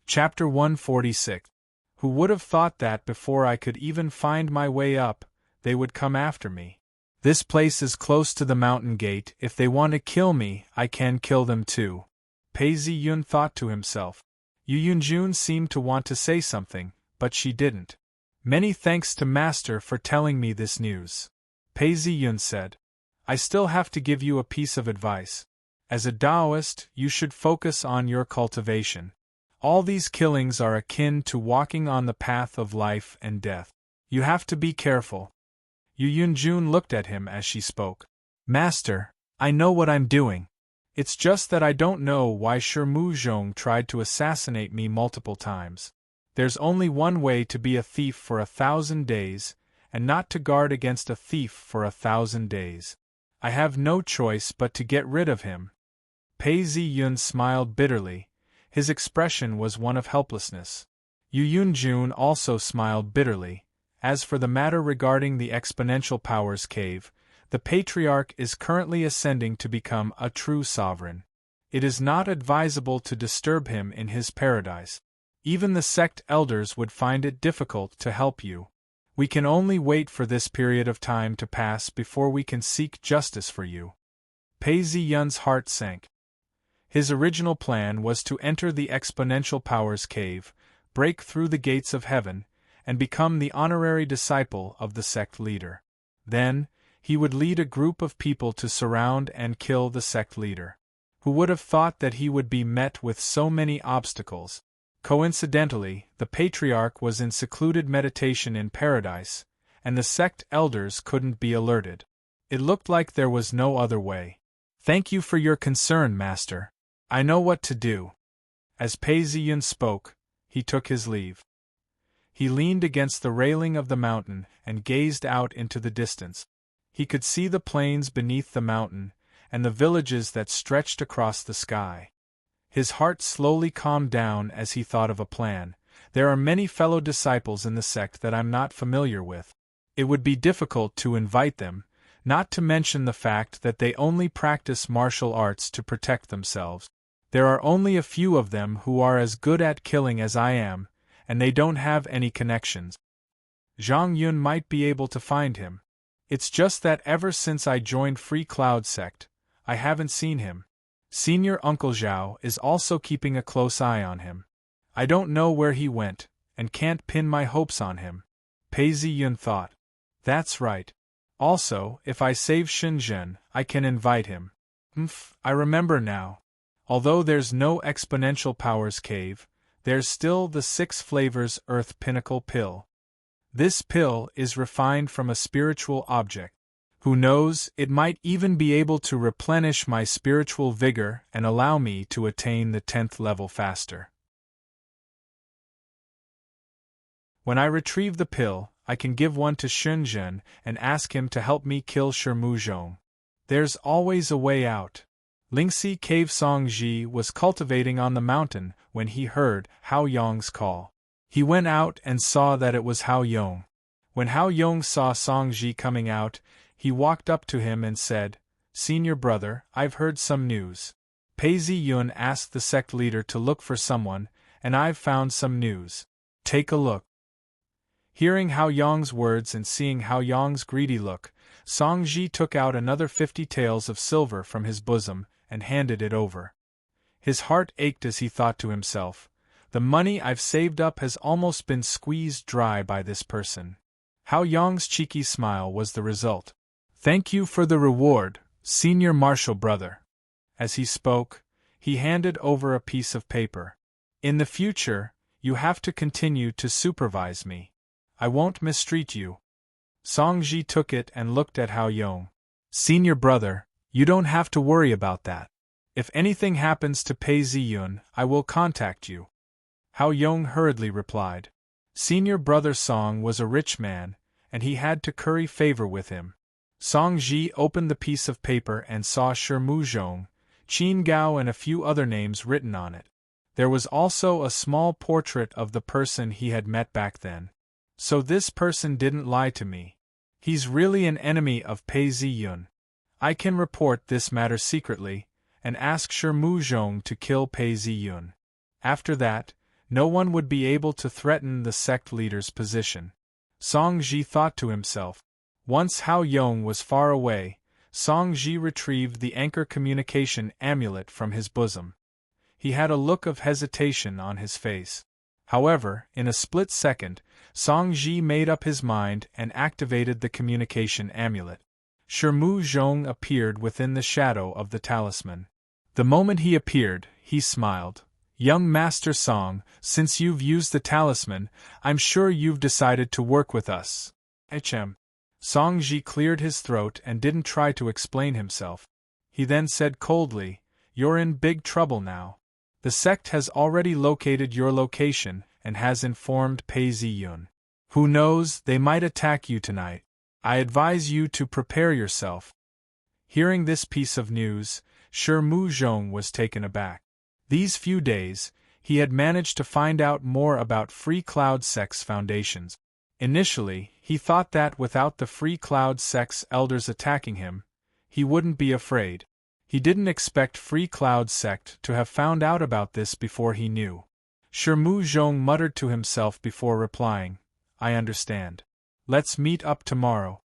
Chapter 146. Who would have thought that before I could even find my way up, they would come after me? This place is close to the mountain gate. If they want to kill me, I can kill them too. Pei Ziyun thought to himself. Yu Yunjun seemed to want to say something, but she didn't. Many thanks to Master for telling me this news. Pei Ziyun said. I still have to give you a piece of advice. As a Taoist, you should focus on your cultivation. All these killings are akin to walking on the path of life and death. You have to be careful. Yu Yunjun looked at him as she spoke. Master, I know what I'm doing. It's just that I don't know why Shi Muzhong tried to assassinate me multiple times. There's only one way to be a thief for 1,000 days, and not to guard against a thief for 1,000 days. I have no choice but to get rid of him. Pei Ziyun smiled bitterly. His expression was one of helplessness. Yu Yunjun also smiled bitterly. As for the matter regarding the Exponential Powers Cave, the Patriarch is currently ascending to become a true sovereign. It is not advisable to disturb him in his paradise. Even the sect elders would find it difficult to help you. We can only wait for this period of time to pass before we can seek justice for you. Pei Ziyun's heart sank. His original plan was to enter the Exponential Powers Cave, break through the gates of heaven, and become the honorary disciple of the sect leader. Then, he would lead a group of people to surround and kill the sect leader. Who would have thought that he would be met with so many obstacles? Coincidentally, the Patriarch was in secluded meditation in paradise, and the sect elders couldn't be alerted. It looked like there was no other way. Thank you for your concern, Master. I know what to do. As Pei Ziyun spoke, he took his leave. He leaned against the railing of the mountain and gazed out into the distance. He could see the plains beneath the mountain, and the villages that stretched across the sky. His heart slowly calmed down as he thought of a plan. There are many fellow disciples in the sect that I'm not familiar with. It would be difficult to invite them, not to mention the fact that they only practice martial arts to protect themselves. There are only a few of them who are as good at killing as I am, and they don't have any connections. Zhang Yun might be able to find him. It's just that ever since I joined Free Cloud sect, I haven't seen him. Senior Uncle Zhao is also keeping a close eye on him. I don't know where he went, and can't pin my hopes on him. Pei Ziyun thought. That's right. Also, if I save Shenzhen, I can invite him. I remember now. Although there's no Exponential Powers Cave, there's still the 6 Flavors Earth Pinnacle Pill. This pill is refined from a spiritual object. Who knows, it might even be able to replenish my spiritual vigor and allow me to attain the 10th level faster. When I retrieve the pill, I can give one to Shunjun and ask him to help me kill Shimuzhong. There's always a way out. Lingxi Cave Song Ji was cultivating on the mountain when he heard Hao Yong's call. He went out and saw that it was Hao Yong. When Hao Yong saw Song Ji coming out, he walked up to him and said, "Senior brother, I've heard some news. Pei Ziyun asked the sect leader to look for someone, and I've found some news. Take a look." Hearing Hao Yong's words and seeing Hao Yong's greedy look, Song Ji took out another 50 taels of silver from his bosom and handed it over. His heart ached as he thought to himself, "The money I've saved up has almost been squeezed dry by this person." Hao Yong's cheeky smile was the result. "Thank you for the reward, senior martial brother." As he spoke, he handed over a piece of paper. "In the future, you have to continue to supervise me. I won't mistreat you." Song Ji took it and looked at Hao Yong. "Senior brother, you don't have to worry about that. If anything happens to Pei Ziyun, I will contact you." Hao Yong hurriedly replied. Senior brother Song was a rich man, and he had to curry favor with him. Song Ji opened the piece of paper and saw Shimuzhong, Qin Gao and a few other names written on it. There was also a small portrait of the person he had met back then. So this person didn't lie to me. He's really an enemy of Pei Ziyun. I can report this matter secretly, and ask Shimuzhong to kill Pei Ziyun. After that, no one would be able to threaten the sect leader's position. Song Ji thought to himself. Once Hao Yong was far away, Song Ji retrieved the anchor communication amulet from his bosom. He had a look of hesitation on his face. However, in a split second, Song Ji made up his mind and activated the communication amulet. Shimuzhong appeared within the shadow of the talisman. The moment he appeared, he smiled. "Young Master Song, since you've used the talisman, I'm sure you've decided to work with us." Song Ji cleared his throat and didn't try to explain himself. He then said coldly, "You're in big trouble now. The sect has already located your location and has informed Pei Ziyun. Who knows, they might attack you tonight. I advise you to prepare yourself." Hearing this piece of news, Shimuzhong was taken aback. These few days, he had managed to find out more about Free Cloud Sect's foundations. Initially, he thought that without the Free Cloud Sect's elders attacking him, he wouldn't be afraid. He didn't expect Free Cloud Sect to have found out about this before he knew. Shimuzhong muttered to himself before replying, "I understand. Let's meet up tomorrow."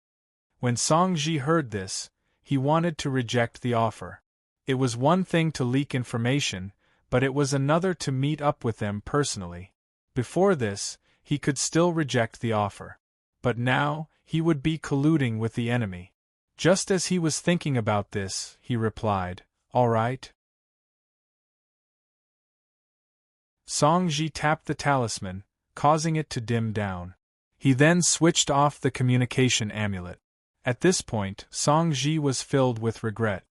When Song Ji heard this, he wanted to reject the offer. It was one thing to leak information, but it was another to meet up with them personally. Before this, he could still reject the offer. But now, he would be colluding with the enemy. Just as he was thinking about this, he replied, "All right." Song Ji tapped the talisman, causing it to dim down. He then switched off the communication amulet. At this point, Song Ji was filled with regret.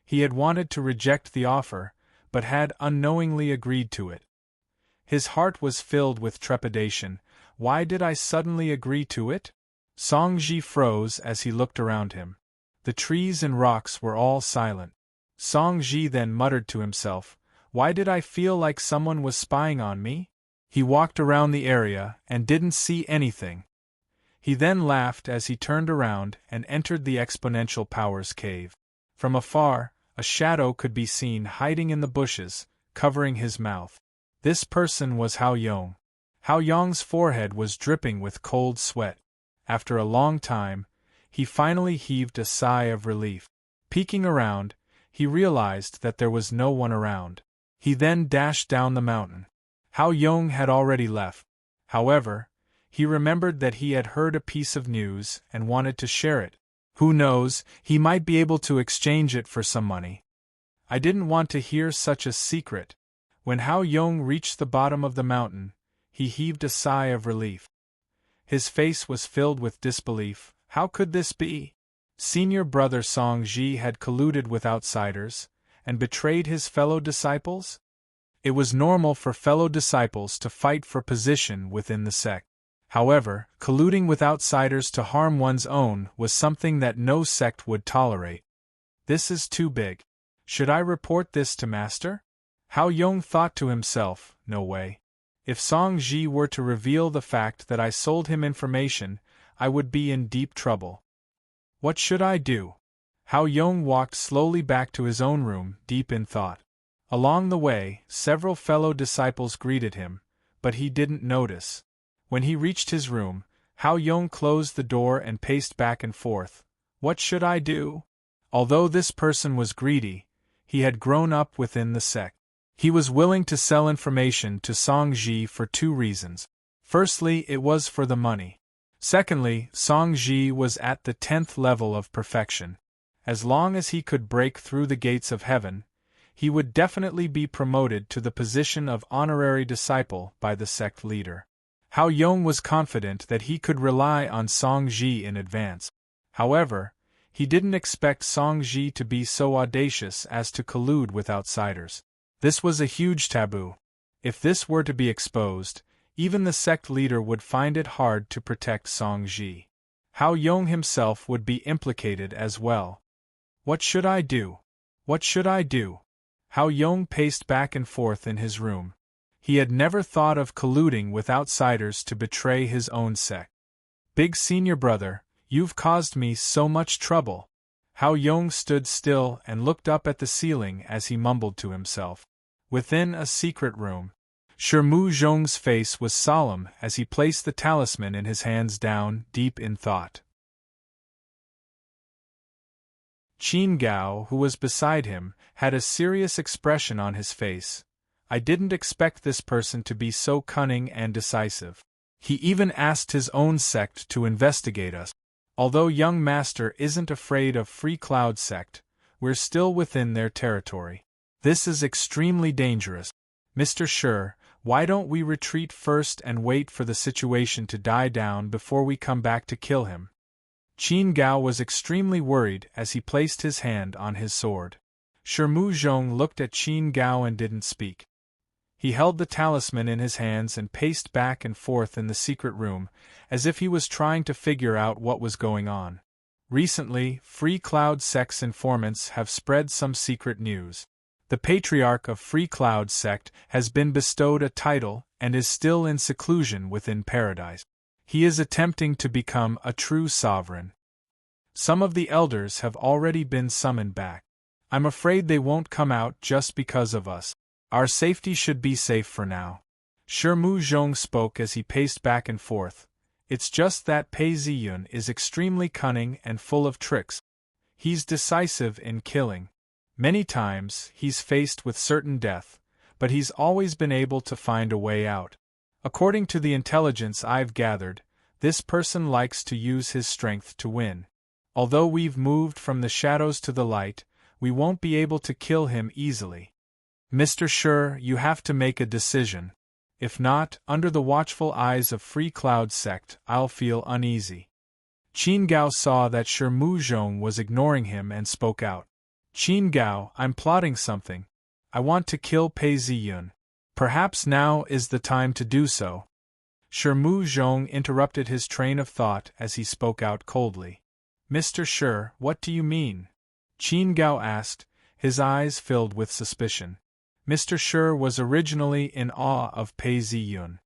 He had wanted to reject the offer, but had unknowingly agreed to it. His heart was filled with trepidation. Why did I suddenly agree to it? Song Ji froze as he looked around him. The trees and rocks were all silent. Song Ji then muttered to himself, "Why did I feel like someone was spying on me?" He walked around the area and didn't see anything. He then laughed as he turned around and entered the Exponential Powers cave. From afar, a shadow could be seen hiding in the bushes, covering his mouth. This person was Hao Yong. Hao Yong's forehead was dripping with cold sweat. After a long time, he finally heaved a sigh of relief. Peeking around, he realized that there was no one around. He then dashed down the mountain. Hao Yong had already left. However, he remembered that he had heard a piece of news and wanted to share it. Who knows, he might be able to exchange it for some money. I didn't want to hear such a secret. When Hao Yong reached the bottom of the mountain, he heaved a sigh of relief. His face was filled with disbelief. How could this be? Senior brother Song Ji had colluded with outsiders and betrayed his fellow disciples? It was normal for fellow disciples to fight for position within the sect. However, colluding with outsiders to harm one's own was something that no sect would tolerate. This is too big. Should I report this to Master? Hao Yong thought to himself, no way. If Song Ji were to reveal the fact that I sold him information, I would be in deep trouble. What should I do? Hao Yong walked slowly back to his own room, deep in thought. Along the way, several fellow disciples greeted him, but he didn't notice. When he reached his room, Hao Yong closed the door and paced back and forth. What should I do? Although this person was greedy, he had grown up within the sect. He was willing to sell information to Song Ji for two reasons. Firstly, it was for the money. Secondly, Song Ji was at the 10th level of perfection. As long as he could break through the gates of heaven, he would definitely be promoted to the position of honorary disciple by the sect leader. Hao Yong was confident that he could rely on Song Ji in advance. However, he didn't expect Song Ji to be so audacious as to collude with outsiders. This was a huge taboo. If this were to be exposed, even the sect leader would find it hard to protect Song Ji. Hao Yong himself would be implicated as well. What should I do? What should I do? Hao Yong paced back and forth in his room. He had never thought of colluding with outsiders to betray his own sect. Big senior brother, you've caused me so much trouble. Hao Yong stood still and looked up at the ceiling as he mumbled to himself. Within a secret room, Mu Zhong's face was solemn as he placed the talisman in his hands down, deep in thought. Qin Gao, who was beside him, had a serious expression on his face. I didn't expect this person to be so cunning and decisive. He even asked his own sect to investigate us. Although young master isn't afraid of Free Cloud sect, we're still within their territory. This is extremely dangerous. Mr. Shi, why don't we retreat first and wait for the situation to die down before we come back to kill him? Qin Gao was extremely worried as he placed his hand on his sword. Mu Zhong looked at Qin Gao and didn't speak. He held the talisman in his hands and paced back and forth in the secret room, as if he was trying to figure out what was going on. Recently, Free Cloud sect's informants have spread some secret news. The Patriarch of Free Cloud sect has been bestowed a title and is still in seclusion within paradise. He is attempting to become a true sovereign. Some of the elders have already been summoned back. I'm afraid they won't come out just because of us. Our safety should be safe for now. Mu Zhong spoke as he paced back and forth. It's just that Pei Ziyun is extremely cunning and full of tricks. He's decisive in killing. Many times, he's faced with certain death, but he's always been able to find a way out. According to the intelligence I've gathered, this person likes to use his strength to win. Although we've moved from the shadows to the light, we won't be able to kill him easily. Mr. Shi, you have to make a decision. If not, under the watchful eyes of Free Cloud sect, I'll feel uneasy. Qin Gao saw that Mu Zhong was ignoring him and spoke out. Qin Gao, I'm plotting something. I want to kill Pei Ziyun. Perhaps now is the time to do so. Mu Zhong interrupted his train of thought as he spoke out coldly. Mr. Shi, what do you mean? Qin Gao asked, his eyes filled with suspicion. Mr. Shi was originally in awe of Pei Ziyun.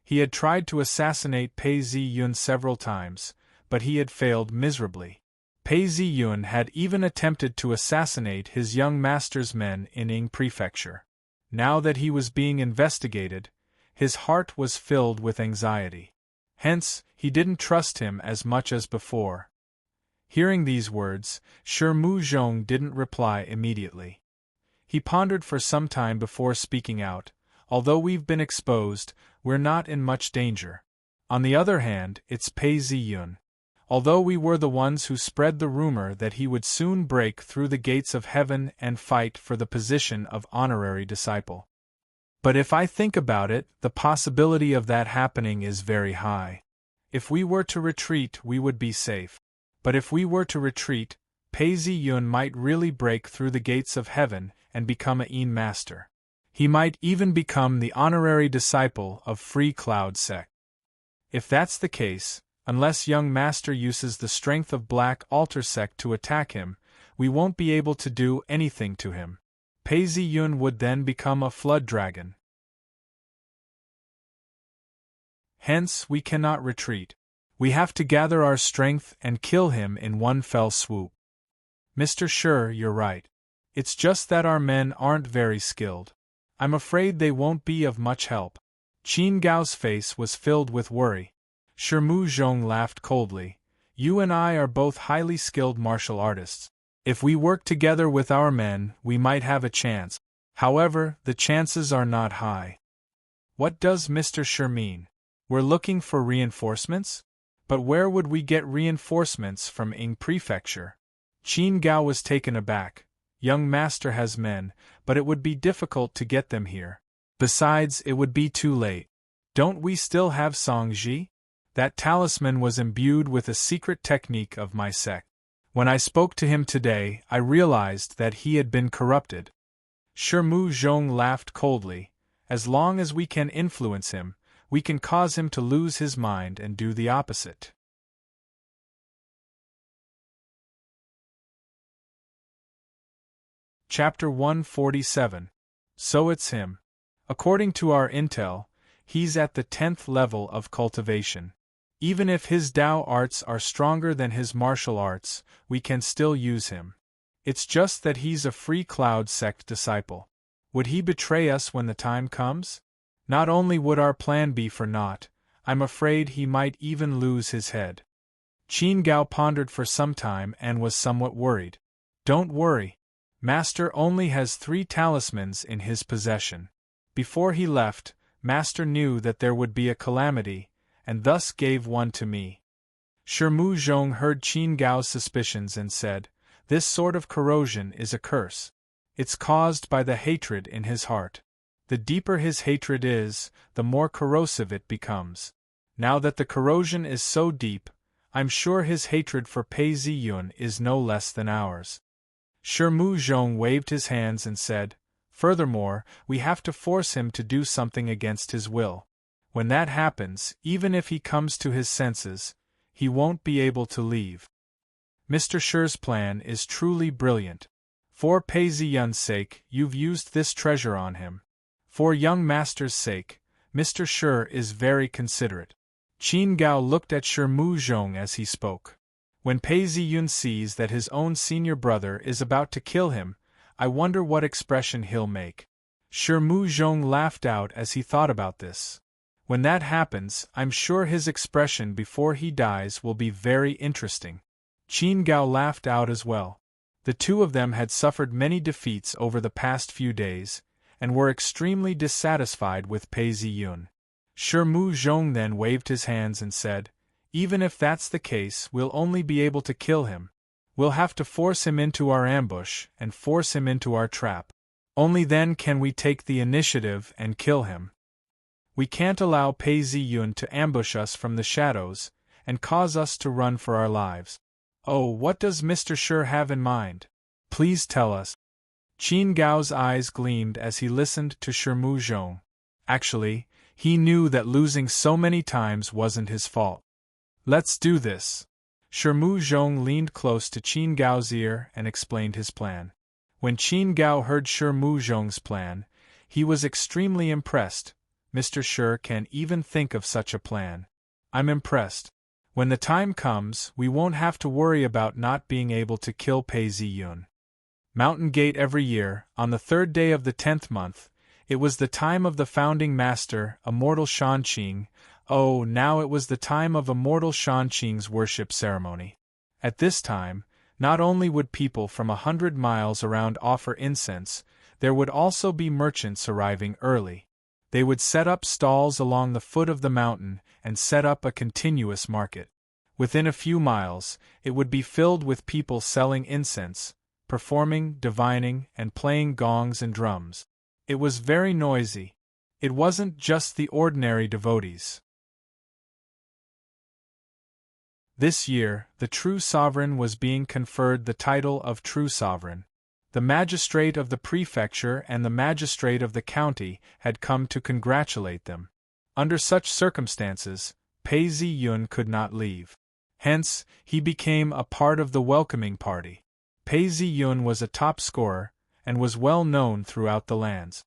He had tried to assassinate Pei Ziyun several times, but he had failed miserably. Pei Ziyun had even attempted to assassinate his young master's men in Ying Prefecture. Now that he was being investigated, his heart was filled with anxiety. Hence, he didn't trust him as much as before. Hearing these words, Mu Zhong didn't reply immediately. He pondered for some time before speaking out. Although we've been exposed, we're not in much danger. On the other hand, it's Pei Ziyun. Although we were the ones who spread the rumor that he would soon break through the gates of heaven and fight for the position of honorary disciple. But if I think about it, the possibility of that happening is very high. If we were to retreat, we would be safe. But if we were to retreat, Pei Zi-yun might really break through the gates of heaven and become a Een master. He might even become the honorary disciple of Free Cloud sect. If that's the case, unless young master uses the strength of Black Altar sect to attack him, we won't be able to do anything to him. Pei Zi-yun would then become a flood dragon. Hence, we cannot retreat. We have to gather our strength and kill him in one fell swoop. Mr. Shi, you're right. It's just that our men aren't very skilled. I'm afraid they won't be of much help. Qin Gao's face was filled with worry. Shi Zhong laughed coldly. You and I are both highly skilled martial artists. If we work together with our men, we might have a chance. However, the chances are not high. What does Mr. Shi mean? We're looking for reinforcements? But where would we get reinforcements from Ing Prefecture? Qin Gao was taken aback. Young master has men, but it would be difficult to get them here. Besides, it would be too late. Don't we still have Song Ji? That talisman was imbued with a secret technique of my sect. When I spoke to him today, I realized that he had been corrupted. Shi Zhong laughed coldly. As long as we can influence him, we can cause him to lose his mind and do the opposite. Chapter 147. So it's him. According to our intel, he's at the 10th level of cultivation. Even if his Dao arts are stronger than his martial arts, we can still use him. It's just that he's a Free Cloud sect disciple. Would he betray us when the time comes? Not only would our plan be for naught, I'm afraid he might even lose his head. Qin Gao pondered for some time and was somewhat worried. Don't worry. Master only has 3 talismans in his possession. Before he left, Master knew that there would be a calamity, and thus gave one to me. Shi Zhong heard Qin Gao's suspicions and said, This sort of corrosion is a curse. It's caused by the hatred in his heart. The deeper his hatred is, the more corrosive it becomes. Now that the corrosion is so deep, I'm sure his hatred for Pei Zi-yun is no less than ours. Shi Zhong waved his hands and said, Furthermore, we have to force him to do something against his will. When that happens, even if he comes to his senses, he won't be able to leave. Mr. Shi's plan is truly brilliant. For Pei Zi-yun's sake, you've used this treasure on him. For young master's sake, Mr. Shi is very considerate. Qin Gao looked at Shi Zhong as he spoke. When Pei Zi-yun sees that his own senior brother is about to kill him, I wonder what expression he'll make. Shi Zhong laughed out as he thought about this. When that happens, I'm sure his expression before he dies will be very interesting. Qin Gao laughed out as well. The two of them had suffered many defeats over the past few days, and were extremely dissatisfied with Pei Zi-yun. Shi Zhong then waved his hands and said, Even if that's the case, we'll only be able to kill him. We'll have to force him into our ambush and force him into our trap. Only then can we take the initiative and kill him. We can't allow Pei Zi-yun to ambush us from the shadows and cause us to run for our lives. Oh, what does Mr. Shi have in mind? Please tell us. Qin Gao's eyes gleamed as he listened to Shi Zhong. Actually, he knew that losing so many times wasn't his fault. Let's do this. Shi Zhong leaned close to Qin Gao's ear and explained his plan. When Qin Gao heard Shi Zhong's plan, he was extremely impressed. Mr. Shi can even think of such a plan. I'm impressed. When the time comes, we won't have to worry about not being able to kill Pei Zi-yun. Mountain Gate every year, on the 3rd day of the 10th month, it was the time of the founding master, Immortal Shanqing. Oh, now it was the time of Immortal Shanqing's worship ceremony. At this time, not only would people from 100 miles around offer incense, there would also be merchants arriving early. They would set up stalls along the foot of the mountain and set up a continuous market. Within a few miles, it would be filled with people selling incense, performing, divining, and playing gongs and drums. It was very noisy. It wasn't just the ordinary devotees. This year, the true sovereign was being conferred the title of true sovereign. The magistrate of the prefecture and the magistrate of the county had come to congratulate them. Under such circumstances, Pei Ziyun could not leave. Hence, he became a part of the welcoming party. Pei Ziyun was a top scorer, and was well known throughout the lands.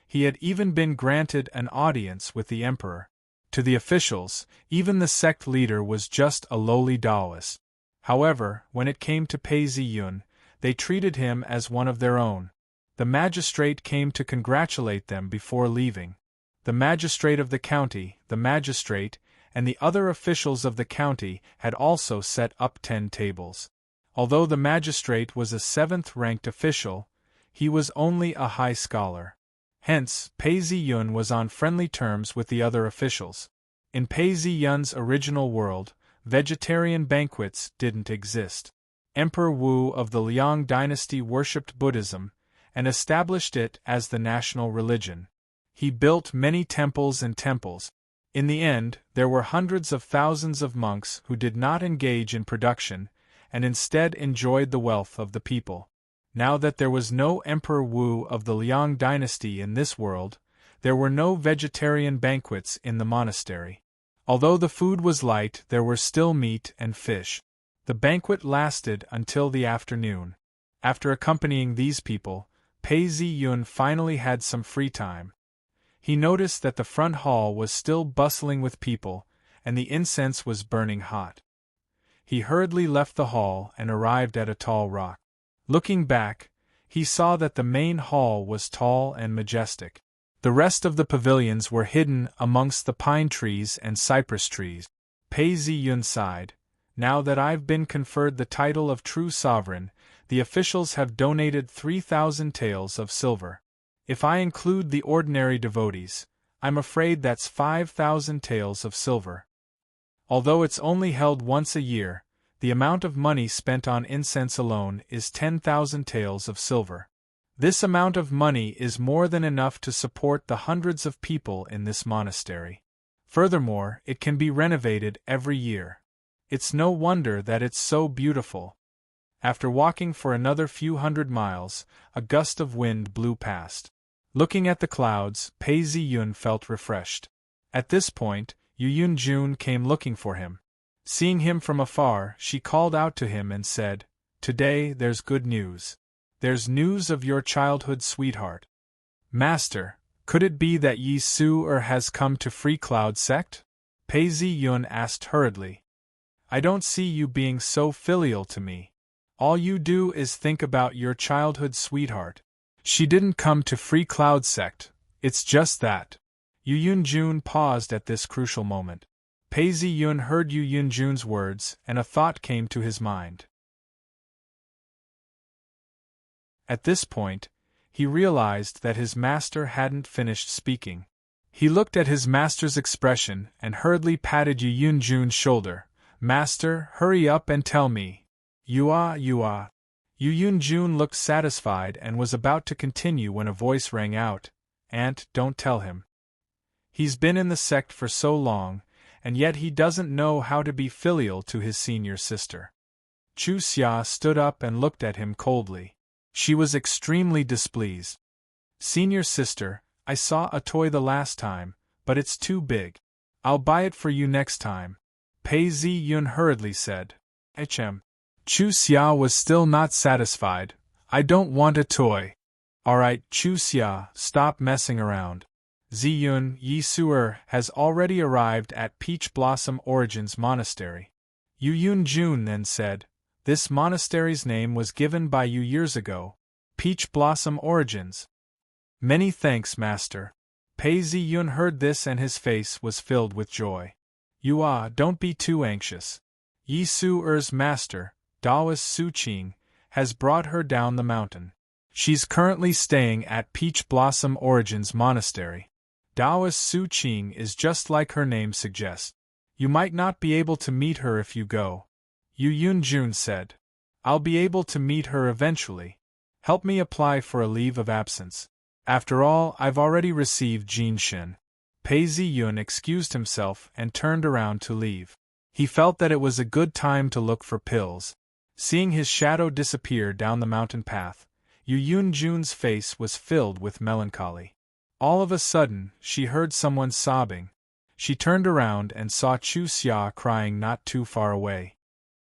He had even been granted an audience with the emperor. To the officials, even the sect leader was just a lowly Taoist. However, when it came to Pei Ziyun, they treated him as one of their own. The magistrate came to congratulate them before leaving. The magistrate of the county, the magistrate, and the other officials of the county had also set up 10 tables. Although the magistrate was a 7th-ranked official, he was only a high scholar. Hence, Pei Ziyun was on friendly terms with the other officials. In Pei Ziyun's original world, vegetarian banquets didn't exist. Emperor Wu of the Liang dynasty worshipped Buddhism, and established it as the national religion. He built many temples and temples. In the end, there were hundreds of thousands of monks who did not engage in production, and instead enjoyed the wealth of the people. Now that there was no Emperor Wu of the Liang dynasty in this world, there were no vegetarian banquets in the monastery. Although the food was light, there were still meat and fish. The banquet lasted until the afternoon. After accompanying these people, Pei Ziyun finally had some free time. He noticed that the front hall was still bustling with people, and the incense was burning hot. He hurriedly left the hall and arrived at a tall rock. Looking back, he saw that the main hall was tall and majestic. The rest of the pavilions were hidden amongst the pine trees and cypress trees. Pei Ziyun sighed. Now that I've been conferred the title of true sovereign, the officials have donated 3,000 taels of silver. If I include the ordinary devotees, I'm afraid that's 5,000 taels of silver. Although it's only held once a year, the amount of money spent on incense alone is 10,000 taels of silver. This amount of money is more than enough to support the hundreds of people in this monastery. Furthermore, it can be renovated every year. It's no wonder that it's so beautiful. After walking for another few hundred miles, a gust of wind blew past. Looking at the clouds, Pei Ziyun felt refreshed. At this point, Yu Yunjun came looking for him. Seeing him from afar, she called out to him and said, "Today there's good news. There's news of your childhood sweetheart." "Master, could it be that Yi Su-er has come to Free Cloud sect?" Pei Ziyun asked hurriedly. "I don't see you being so filial to me. All you do is think about your childhood sweetheart." "She didn't come to Free Cloud sect, it's just that." Yu Yunjun paused at this crucial moment. Pei Ziyun heard Yu Yunjun's words, and a thought came to his mind. At this point, he realized that his master hadn't finished speaking. He looked at his master's expression and hurriedly patted Yu Yunjun's shoulder. "Master, hurry up and tell me." You ah. Yu Yunjun looked satisfied and was about to continue when a voice rang out, "Aunt, don't tell him. He's been in the sect for so long, and yet he doesn't know how to be filial to his senior sister." Chu Xia stood up and looked at him coldly. She was extremely displeased. "Senior sister, I saw a toy the last time, but it's too big. I'll buy it for you next time," Pei Ziyun hurriedly said. "Hm." Chu Xia was still not satisfied. "I don't want a toy." "Alright, Chu Xia, stop messing around. Ziyun, Yi Su-er has already arrived at Peach Blossom Origins Monastery." Yu Yunjun then said, "This monastery's name was given by you years ago. Peach Blossom Origins." "Many thanks, master." Pei Ziyun heard this and his face was filled with joy. Don't be too anxious. Yi Su-er's master, Taoist Su Qing, has brought her down the mountain. She's currently staying at Peach Blossom Origins Monastery. Taoist Su Qing is just like her name suggests. You might not be able to meet her if you go. Yu Yunjun said. "I'll be able to meet her eventually. Help me apply for a leave of absence. After all, I've already received Jin Shin." Pei Ziyun excused himself and turned around to leave. He felt that it was a good time to look for pills. Seeing his shadow disappear down the mountain path, Yu Yun-jun's face was filled with melancholy. All of a sudden, she heard someone sobbing. She turned around and saw Chu Xia crying not too far away.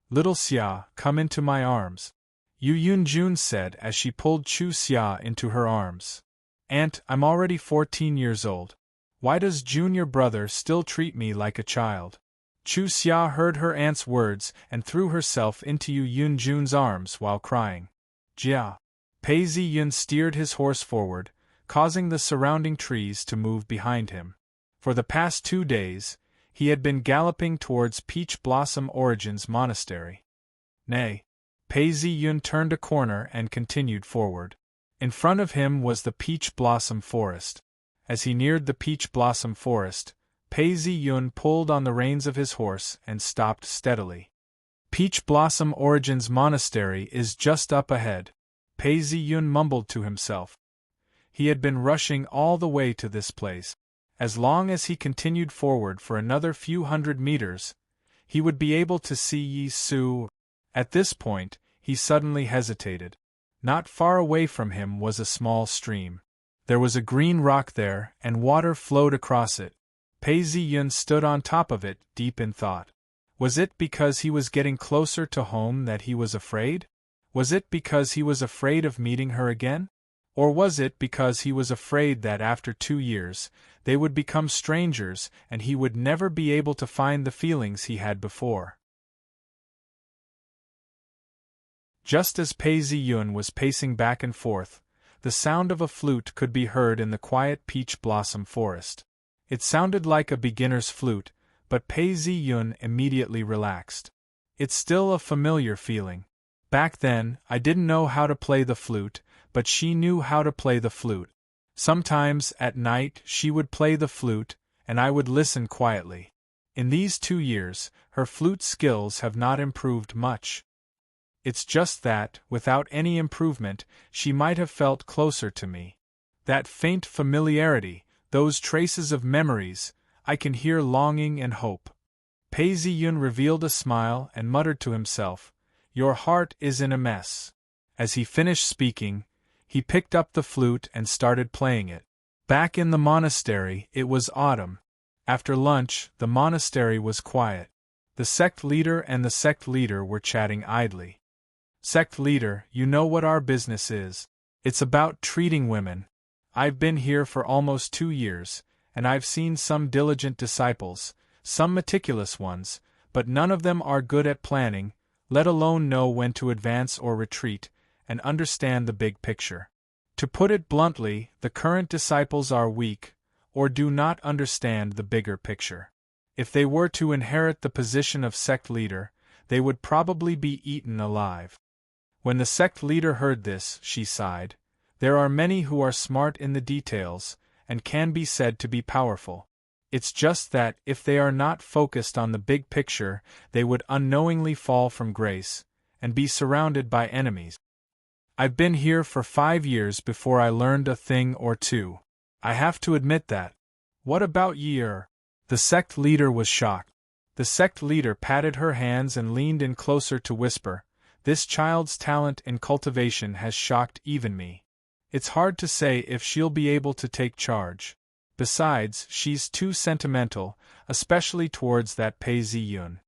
"Little Xia, come into my arms," Yu Yun-jun said as she pulled Chu Xia into her arms. "Aunt, I'm already 14 years old. Why does junior brother still treat me like a child?" Chu Xia heard her aunt's words and threw herself into Yu Yun-jun's arms while crying. "Jia." Pei Ziyun steered his horse forward, causing the surrounding trees to move behind him. For the past 2 days, he had been galloping towards Peach Blossom Origin's monastery. Nay. Pei Ziyun turned a corner and continued forward. In front of him was the Peach Blossom Forest. As he neared the Peach Blossom Forest, Pei Ziyun pulled on the reins of his horse and stopped steadily. "Peach Blossom Origin's monastery is just up ahead," Pei Ziyun mumbled to himself. He had been rushing all the way to this place. As long as he continued forward for another few hundred meters, he would be able to see Yi Su. At this point, he suddenly hesitated. Not far away from him was a small stream. There was a green rock there, and water flowed across it. Pei Ziyun stood on top of it, deep in thought. Was it because he was getting closer to home that he was afraid? Was it because he was afraid of meeting her again? Or was it because he was afraid that after 2 years, they would become strangers and he would never be able to find the feelings he had before? Just as Pei Ziyun was pacing back and forth, the sound of a flute could be heard in the quiet peach blossom forest. It sounded like a beginner's flute, but Pei Ziyun immediately relaxed. It's still a familiar feeling. Back then, I didn't know how to play the flute, but she knew how to play the flute. Sometimes, at night, she would play the flute, and I would listen quietly. In these 2 years, her flute skills have not improved much. It's just that, without any improvement, she might have felt closer to me. That faint familiarity, those traces of memories, I can hear longing and hope. Pei Ziyun revealed a smile and muttered to himself, "Your heart is in a mess." As he finished speaking, he picked up the flute and started playing it. Back in the monastery, it was autumn. After lunch, the monastery was quiet. The sect leader and the sect leader were chatting idly. "Sect leader, you know what our business is. It's about treating women. I've been here for almost 2 years, and I've seen some diligent disciples, some meticulous ones, but none of them are good at planning, let alone know when to advance or retreat, and understand the big picture. To put it bluntly, the current disciples are weak, or do not understand the bigger picture. If they were to inherit the position of sect leader, they would probably be eaten alive." When the sect leader heard this, she sighed. There are many who are smart in the details, and can be said to be powerful. It's just that, if they are not focused on the big picture, they would unknowingly fall from grace, and be surrounded by enemies. I've been here for 5 years before I learned a thing or two. I have to admit that. What about year? The sect leader was shocked. The sect leader patted her hands and leaned in closer to whisper, "This child's talent in cultivation has shocked even me. It's hard to say if she'll be able to take charge. Besides, she's too sentimental, especially towards that Pei Ziyun."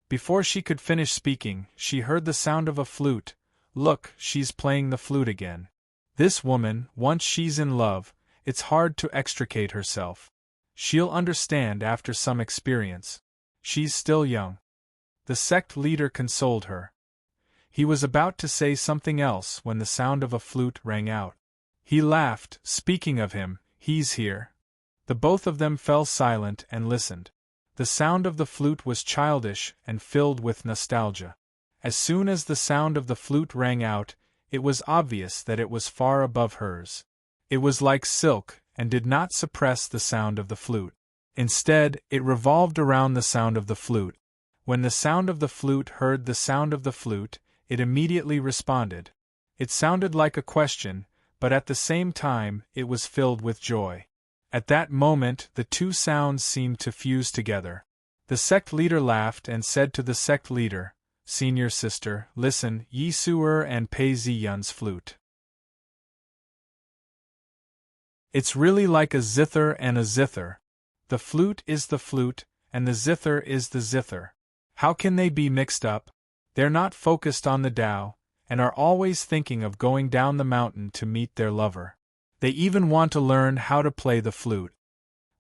Before she could finish speaking, she heard the sound of a flute. "Look, she's playing the flute again. This woman, once she's in love, it's hard to extricate herself. She'll understand after some experience. She's still young." The sect leader consoled her. He was about to say something else when the sound of a flute rang out. He laughed, "Speaking of him, he's here." The both of them fell silent and listened. The sound of the flute was childish and filled with nostalgia. As soon as the sound of the flute rang out, it was obvious that it was far above hers. It was like silk, and did not suppress the sound of the flute. Instead, it revolved around the sound of the flute. When the sound of the flute heard the sound of the flute, it immediately responded. It sounded like a question, but at the same time, it was filled with joy. At that moment, the two sounds seemed to fuse together. The sect leader laughed and said to the sect leader, "Senior sister, listen, Yi Su-er and Pei Zi-yun's flute. It's really like a zither and a zither. The flute is the flute, and the zither is the zither. How can they be mixed up? They're not focused on the Tao, and are always thinking of going down the mountain to meet their lover. They even want to learn how to play the flute."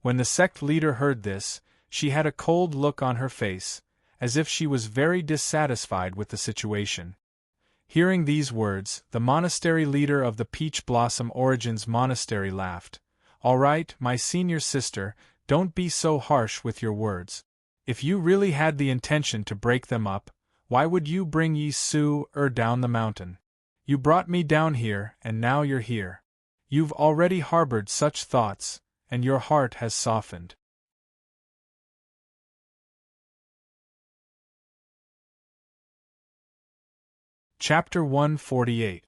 When the sect leader heard this, she had a cold look on her face, as if she was very dissatisfied with the situation. Hearing these words, the monastery leader of the Peach Blossom Origins Monastery laughed. "All right, my senior sister, don't be so harsh with your words. If you really had the intention to break them up, why would you bring Yi Su-er down the mountain? You brought me down here, and now you're here. You've already harbored such thoughts, and your heart has softened." Chapter 148.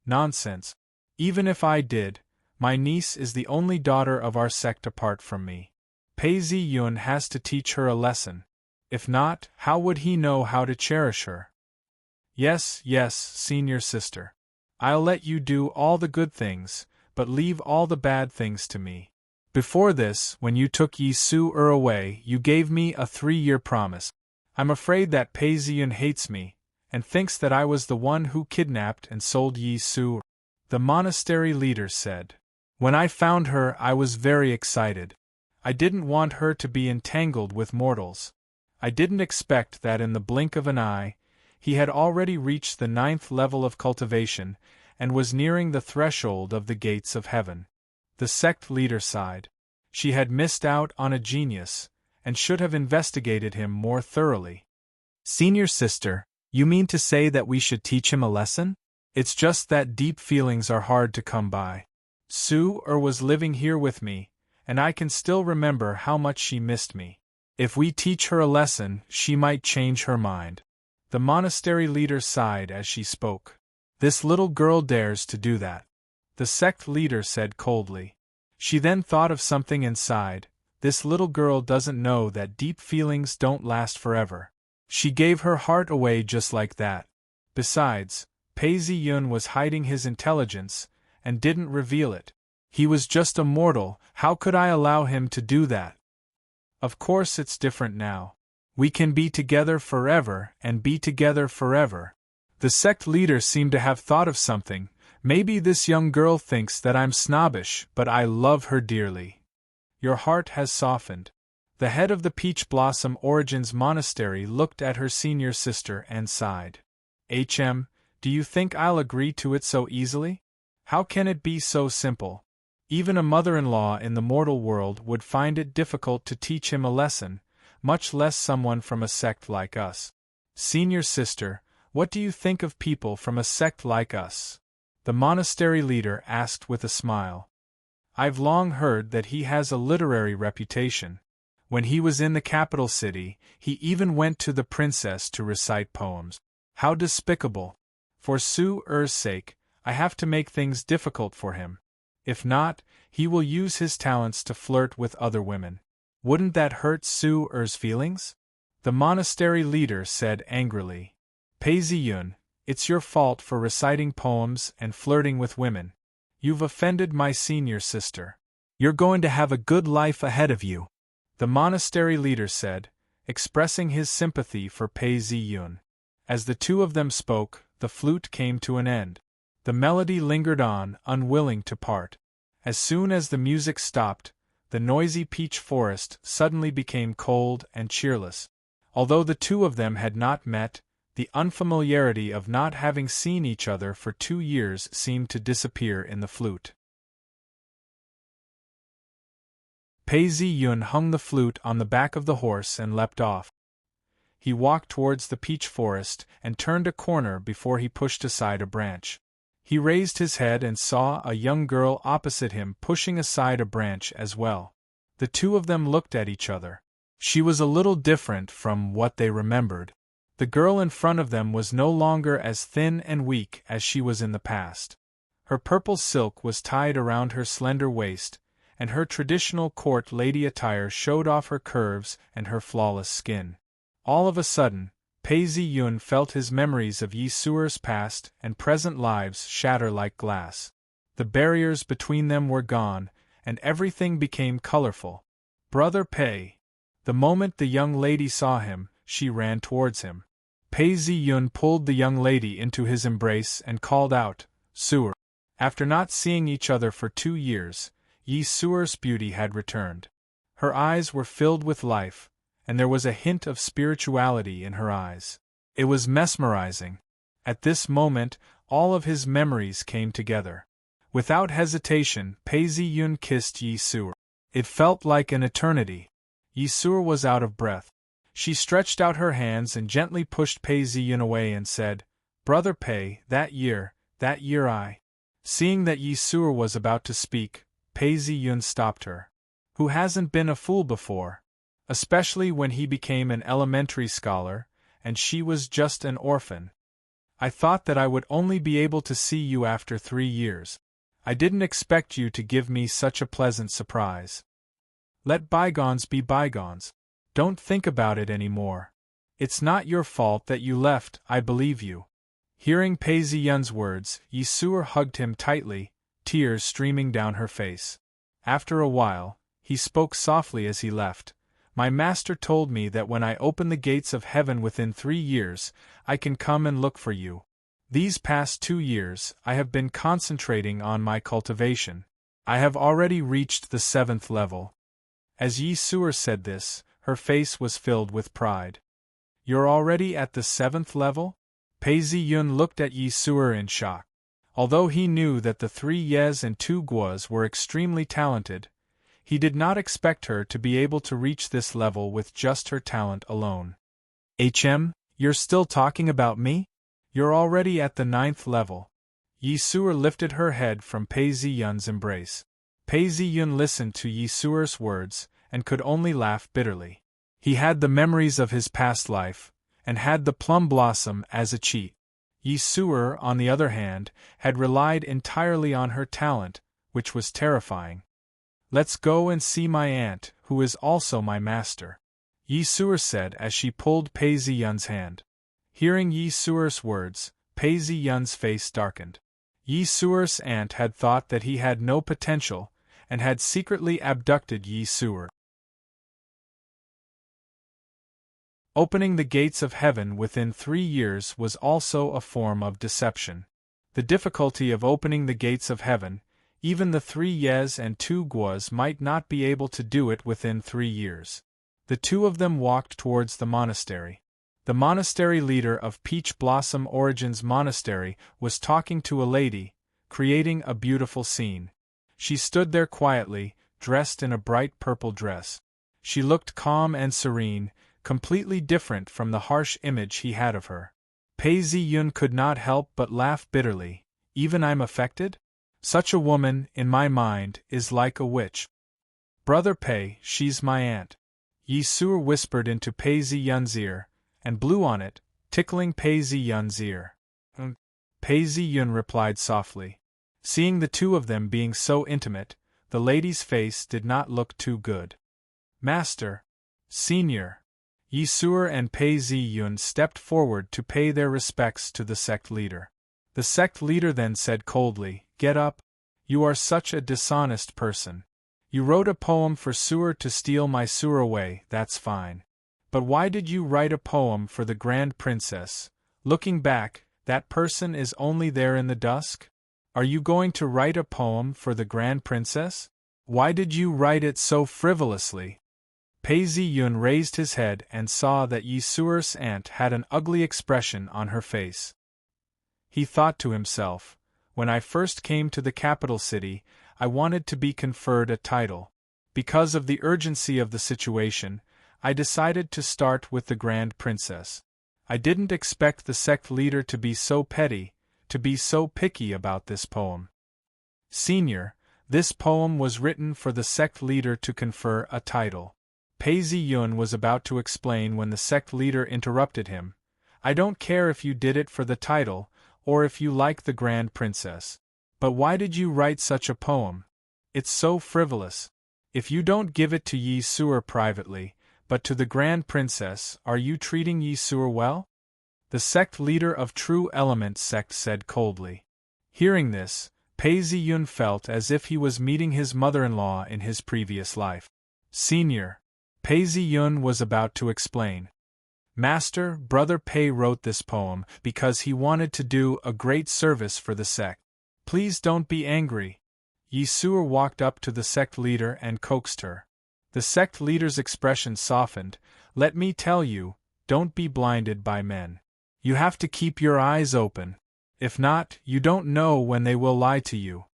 Nonsense. Even if I did, my niece is the only daughter of our sect apart from me. Pei Zi-yun has to teach her a lesson. If not, how would he know how to cherish her? Yes, senior sister. I'll let you do all the good things, but leave all the bad things to me. Before this, when you took Yi Su-er away, you gave me a 3-year promise. I'm afraid that Pei Zi-yun hates me, and thinks that I was the one who kidnapped and sold Yi Su-er. The monastery leader said. When I found her, I was very excited. I didn't want her to be entangled with mortals. I didn't expect that in the blink of an eye, he had already reached the 9th level of cultivation, and was nearing the threshold of the gates of heaven. The sect leader sighed. She had missed out on a genius, and should have investigated him more thoroughly. Senior sister, you mean to say that we should teach him a lesson? It's just that deep feelings are hard to come by. Su-er was living here with me, and I can still remember how much she missed me. If we teach her a lesson, she might change her mind. The monastery leader sighed as she spoke. This little girl dares to do that. The sect leader said coldly. She then thought of something and sighed. This little girl doesn't know that deep feelings don't last forever. She gave her heart away just like that. Besides, Pei Zi-yun was hiding his intelligence, and didn't reveal it. He was just a mortal, how could I allow him to do that? Of course it's different now. We can be together forever and be together forever. The sect leader seemed to have thought of something. Maybe this young girl thinks that I'm snobbish, but I love her dearly. Your heart has softened. The head of the Peach Blossom Origins Monastery looked at her senior sister and sighed. Do you think I'll agree to it so easily? How can it be so simple? Even a mother-in-law in the mortal world would find it difficult to teach him a lesson, much less someone from a sect like us. Senior sister, what do you think of people from a sect like us? The monastery leader asked with a smile. I've long heard that he has a literary reputation. When he was in the capital city, he even went to the princess to recite poems. How despicable! For Su-er's sake, I have to make things difficult for him. If not, he will use his talents to flirt with other women. Wouldn't that hurt Su-er's feelings? The monastery leader said angrily. Pei Zi-yun, it's your fault for reciting poems and flirting with women. You've offended my senior sister. You're going to have a good life ahead of you, the monastery leader said, expressing his sympathy for Pei Zi-yun. As the two of them spoke, the flute came to an end. The melody lingered on, unwilling to part. As soon as the music stopped, the noisy peach forest suddenly became cold and cheerless. Although the two of them had not met, the unfamiliarity of not having seen each other for 2 years seemed to disappear in the flute. Pei Zi-yun hung the flute on the back of the horse and leapt off. He walked towards the peach forest and turned a corner before he pushed aside a branch. He raised his head and saw a young girl opposite him pushing aside a branch as well. The two of them looked at each other. She was a little different from what they remembered. The girl in front of them was no longer as thin and weak as she was in the past. Her purple silk was tied around her slender waist, and her traditional court lady attire showed off her curves and her flawless skin. All of a sudden, Pei Zi-yun felt his memories of Yi Suer's past and present lives shatter like glass. The barriers between them were gone, and everything became colorful. "Brother Pei." The moment the young lady saw him, she ran towards him. Pei Zi-yun pulled the young lady into his embrace and called out, "Suer." After not seeing each other for 2 years, Yi Suer's beauty had returned. Her eyes were filled with life, and there was a hint of spirituality in her eyes. It was mesmerizing. At this moment, all of his memories came together. Without hesitation, Pei Zi-yun kissed Yi Suer. It felt like an eternity. Yi Suer was out of breath. She stretched out her hands and gently pushed Pei Zi-yun away and said, "Brother Pei, that year I—" Seeing that Yi Suer was about to speak, Pei Zi-yun stopped her. "Who hasn't been a fool before? Especially when he became an elementary scholar, and she was just an orphan. I thought that I would only be able to see you after 3 years. I didn't expect you to give me such a pleasant surprise. Let bygones be bygones. Don't think about it anymore. It's not your fault that you left, I believe you." Hearing Pei Zi-yun's words, Yi Suer hugged him tightly, tears streaming down her face. After a while, he spoke softly as he left. "My master told me that when I open the gates of heaven within 3 years, I can come and look for you. These past 2 years, I have been concentrating on my cultivation. I have already reached the 7th level." As Yi Suer said this, her face was filled with pride. "You're already at the 7th level?" Pei Zi-yun looked at Yi Suer in shock. Although he knew that the 3 Yes and 2 Guos were extremely talented, he did not expect her to be able to reach this level with just her talent alone. You're still talking about me? You're already at the 9th level." Yi Suer lifted her head from Pei Zi-yun's embrace. Pei Zi-yun listened to Yi Suer's words, and could only laugh bitterly. He had the memories of his past life, and had the plum blossom as a cheat. Yi Suer, on the other hand, had relied entirely on her talent, which was terrifying. "Let's go and see my aunt, who is also my master," Yi Suer said as she pulled Pei Zi-yun's hand. Hearing Yi Suer's words, Pei Zi-yun's face darkened. Yi Suer's aunt had thought that he had no potential, and had secretly abducted Yi Suer. Opening the gates of heaven within 3 years was also a form of deception. The difficulty of opening the gates of heaven, even the 3 Yes and 2 Guos might not be able to do it within 3 years. The two of them walked towards the monastery. The monastery leader of Peach Blossom Origins Monastery was talking to a lady, creating a beautiful scene. She stood there quietly, dressed in a bright purple dress. She looked calm and serene, completely different from the harsh image he had of her. Pei Zi-yun could not help but laugh bitterly. "Even I'm affected? Such a woman, in my mind, is like a witch." "Brother Pei, she's my aunt," Yi Suer whispered into Pei Zi-yun's ear, and blew on it, tickling Pei Zi-yun's ear. Pei Zi-yun replied softly. Seeing the two of them being so intimate, the lady's face did not look too good. "Master, Senior." Yi Suer and Pei Zi-yun stepped forward to pay their respects to the sect leader. The sect leader then said coldly, "Get up. You are such a dishonest person. You wrote a poem for Suer to steal my Suer away, that's fine. But why did you write a poem for the Grand Princess? Looking back, that person is only there in the dusk? Are you going to write a poem for the Grand Princess? Why did you write it so frivolously?" Pei Zi-yun raised his head and saw that Yi Suer's aunt had an ugly expression on her face. He thought to himself, "When I first came to the capital city, I wanted to be conferred a title. Because of the urgency of the situation, I decided to start with the Grand Princess. I didn't expect the sect leader to be so petty, to be so picky about this poem. Senior, this poem was written for the sect leader to confer a title." Pei Zi-yun was about to explain when the sect leader interrupted him. "I don't care if you did it for the title, or if you like the Grand Princess. But why did you write such a poem? It's so frivolous. If you don't give it to Yi Suer privately, but to the Grand Princess, are you treating Yi Suer well? The sect leader of True Element sect said coldly. Hearing this, Pei Ziyun felt as if he was meeting his mother-in-law in his previous life. Senior. Pei Ziyun was about to explain. Master, Brother Pei wrote this poem because he wanted to do a great service for the sect. Please don't be angry. Yi Suer walked up to the sect leader and coaxed her. The sect leader's expression softened. Let me tell you, don't be blinded by men. You have to keep your eyes open. If not, you don't know when they will lie to you.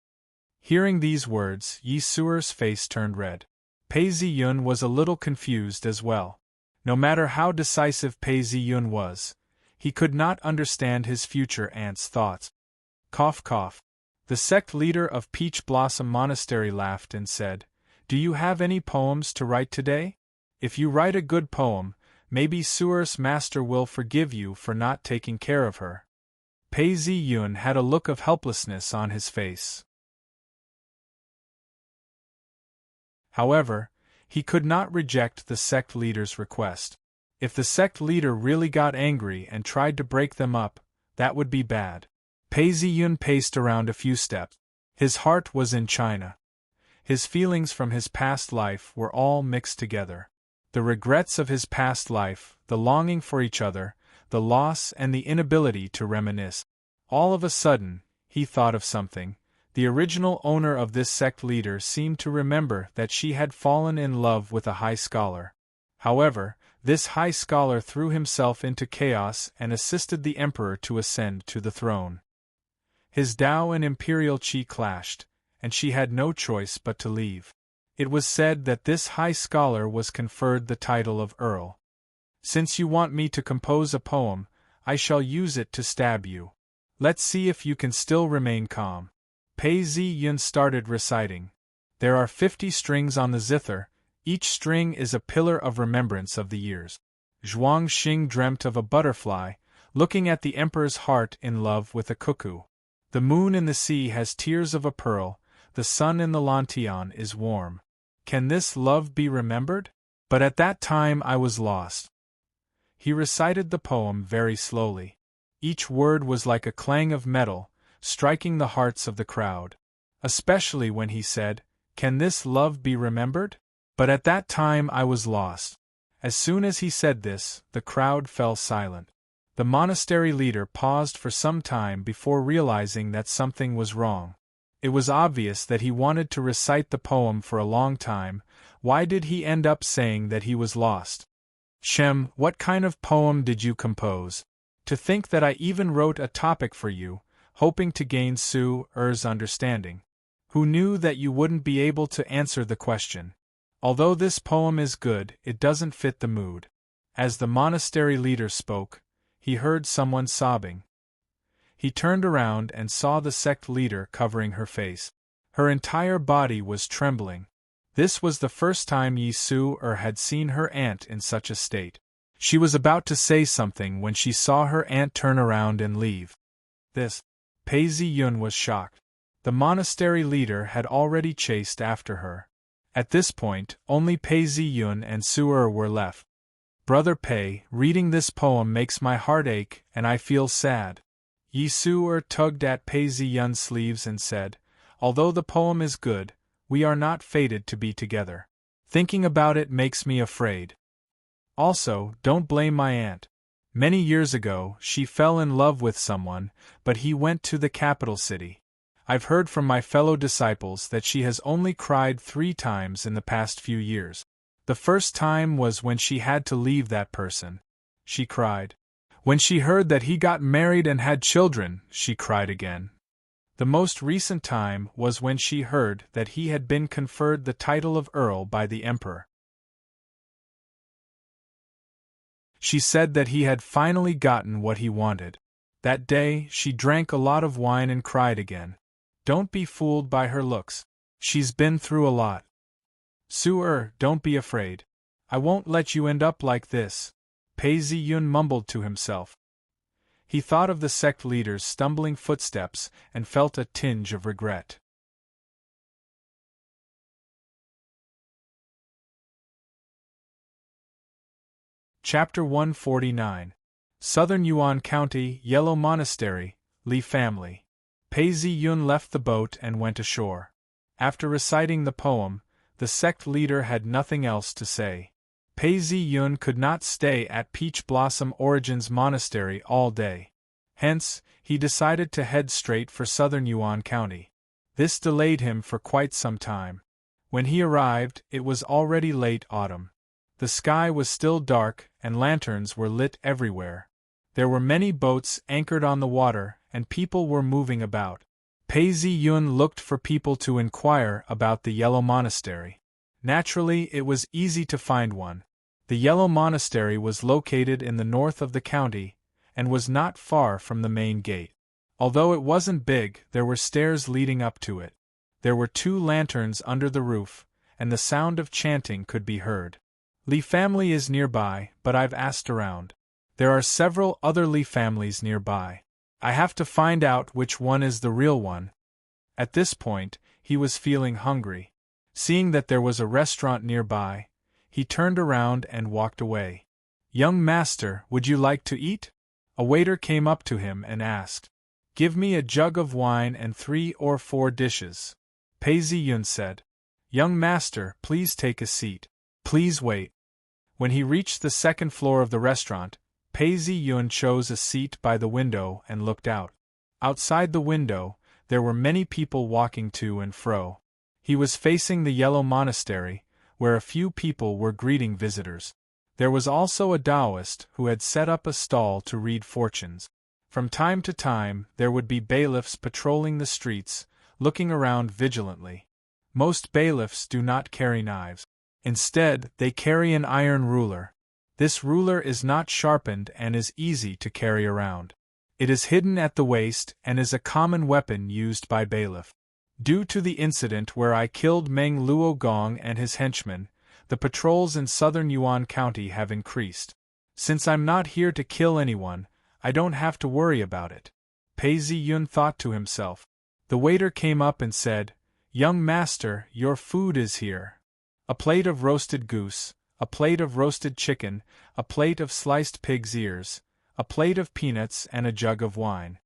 Hearing these words, Yi Suer's face turned red. Pei Ziyun was a little confused as well. No matter how decisive Pei Ziyun was, he could not understand his future aunt's thoughts. Cough cough. The sect leader of Peach Blossom Monastery laughed and said, Do you have any poems to write today? If you write a good poem, maybe Suer's master will forgive you for not taking care of her. Pei Ziyun had a look of helplessness on his face. However, he could not reject the sect leader's request. If the sect leader really got angry and tried to break them up, that would be bad. Pei Ziyun paced around a few steps. His heart was in China. His feelings from his past life were all mixed together. The regrets of his past life, the longing for each other, the loss and the inability to reminisce. All of a sudden, he thought of something. The original owner of this sect leader seemed to remember that she had fallen in love with a high scholar. However, this high scholar threw himself into chaos and assisted the emperor to ascend to the throne. His Tao and imperial qi clashed, and she had no choice but to leave. It was said that this high scholar was conferred the title of Earl. Since you want me to compose a poem, I shall use it to stab you. Let's see if you can still remain calm. Pei Ziyun started reciting. There are 50 strings on the zither, each string is a pillar of remembrance of the years. Zhuang Xing dreamt of a butterfly, looking at the emperor's heart in love with a cuckoo. The moon in the sea has tears of a pearl, the sun in the Lantian is warm. Can this love be remembered? But at that time I was lost. He recited the poem very slowly. Each word was like a clang of metal, striking the hearts of the crowd. Especially when he said, Can this love be remembered? But at that time I was lost. As soon as he said this, the crowd fell silent. The monastery leader paused for some time before realizing that something was wrong. It was obvious that he wanted to recite the poem for a long time. Why did he end up saying that he was lost? Shem, what kind of poem did you compose? To think that I even wrote a topic for you, hoping to gain Suer's understanding. Who knew that you wouldn't be able to answer the question? Although this poem is good, it doesn't fit the mood. As the monastery leader spoke, he heard someone sobbing. He turned around and saw the sect leader covering her face. Her entire body was trembling. This was the first time Yi Suer had seen her aunt in such a state. She was about to say something when she saw her aunt turn around and leave. Pei Ziyun was shocked. The monastery leader had already chased after her. At this point, only Pei Ziyun and Suer were left. Brother Pei, reading this poem makes my heart ache and I feel sad. Yi Suer tugged at Pei Ziyun's sleeves and said, Although the poem is good, we are not fated to be together. Thinking about it makes me afraid. Also, don't blame my aunt. Many years ago, she fell in love with someone, but he went to the capital city. I've heard from my fellow disciples that she has only cried 3 times in the past few years. The first time was when she had to leave that person. She cried. When she heard that he got married and had children, she cried again. The most recent time was when she heard that he had been conferred the title of Earl by the Emperor. She said that he had finally gotten what he wanted. That day, she drank a lot of wine and cried again. Don't be fooled by her looks. She's been through a lot. Suer, don't be afraid. I won't let you end up like this. Pei Ziyun mumbled to himself. He thought of the sect leader's stumbling footsteps and felt a tinge of regret. Chapter 149. Southern Yuan County, Yellow Monastery, Li Family. Pei Ziyun left the boat and went ashore. After reciting the poem, the sect leader had nothing else to say. Pei Ziyun could not stay at Peach Blossom Origins Monastery all day. Hence, he decided to head straight for Southern Yuan County. This delayed him for quite some time. When he arrived, it was already late autumn. The sky was still dark, and lanterns were lit everywhere. There were many boats anchored on the water, and people were moving about. Pei Ziyun looked for people to inquire about the Yellow Monastery. Naturally, it was easy to find one. The Yellow Monastery was located in the north of the county, and was not far from the main gate. Although it wasn't big, there were stairs leading up to it. There were 2 lanterns under the roof, and the sound of chanting could be heard. Li family is nearby, but I've asked around. There are several other Li families nearby. I have to find out which one is the real one. At this point, he was feeling hungry. Seeing that there was a restaurant nearby, he turned around and walked away. "Young master, would you like to eat?" A waiter came up to him and asked. "Give me a jug of wine and 3 or 4 dishes." Pei Ziyun said. "Young master, please take a seat. Please wait." When he reached the second floor of the restaurant, Pei Ziyun chose a seat by the window and looked out. Outside the window, there were many people walking to and fro. He was facing the Yellow Monastery, where a few people were greeting visitors. There was also a Taoist who had set up a stall to read fortunes. From time to time, there would be bailiffs patrolling the streets, looking around vigilantly. Most bailiffs do not carry knives. Instead, they carry an iron ruler. This ruler is not sharpened and is easy to carry around. It is hidden at the waist and is a common weapon used by bailiff. Due to the incident where I killed Meng Luogong and his henchmen, the patrols in Southern Yuan County have increased. Since I'm not here to kill anyone, I don't have to worry about it. Pei Ziyun thought to himself. The waiter came up and said, "Young master, your food is here. A plate of roasted goose, a plate of roasted chicken, a plate of sliced pig's ears, a plate of peanuts and a jug of wine."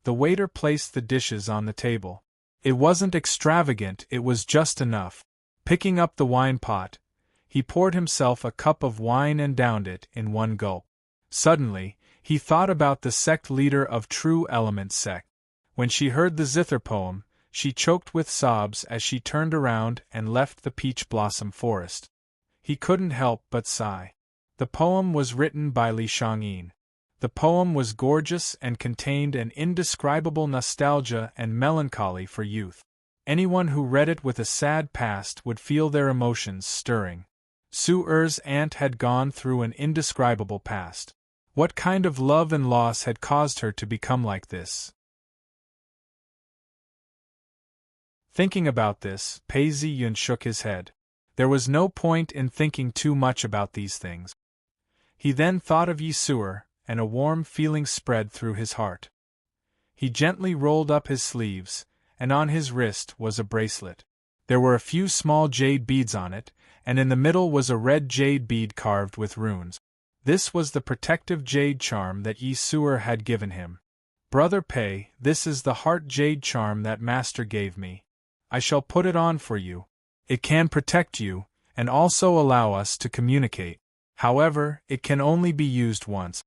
The waiter placed the dishes on the table. It wasn't extravagant, it was just enough. Picking up the wine pot, he poured himself a cup of wine and downed it in one gulp. Suddenly, he thought about the sect leader of True Element sect. When she heard the zither poem, she choked with sobs as she turned around and left the peach blossom forest. He couldn't help but sigh. The poem was written by Li Shangyin. The poem was gorgeous and contained an indescribable nostalgia and melancholy for youth. Anyone who read it with a sad past would feel their emotions stirring. Su Er's aunt had gone through an indescribable past. What kind of love and loss had caused her to become like this? Thinking about this, Pei Ziyun shook his head. There was no point in thinking too much about these things. He then thought of Yi Su'er, and a warm feeling spread through his heart. He gently rolled up his sleeves, and on his wrist was a bracelet. There were a few small jade beads on it, and in the middle was a red jade bead carved with runes. This was the protective jade charm that Yi Su'er had given him. "Brother Pei, this is the heart jade charm that Master gave me. I shall put it on for you. It can protect you, and also allow us to communicate. However, it can only be used once."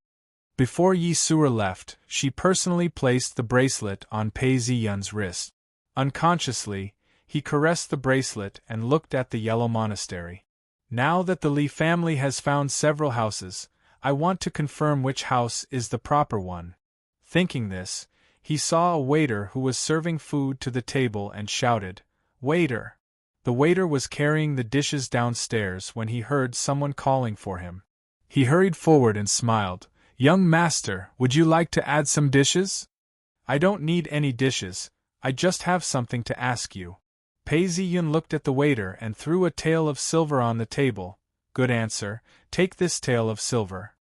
Before Yi Su'er left, she personally placed the bracelet on Pei Ziyun's wrist. Unconsciously, he caressed the bracelet and looked at the Yellow Monastery. "Now that the Li family has found several houses, I want to confirm which house is the proper one." Thinking this, he saw a waiter who was serving food to the table and shouted, "Waiter!" The waiter was carrying the dishes downstairs when he heard someone calling for him. He hurried forward and smiled. "Young master, would you like to add some dishes?" "I don't need any dishes, I just have something to ask you." Pei Ziyun looked at the waiter and threw a tael of silver on the table. "Good answer, take this tael of silver."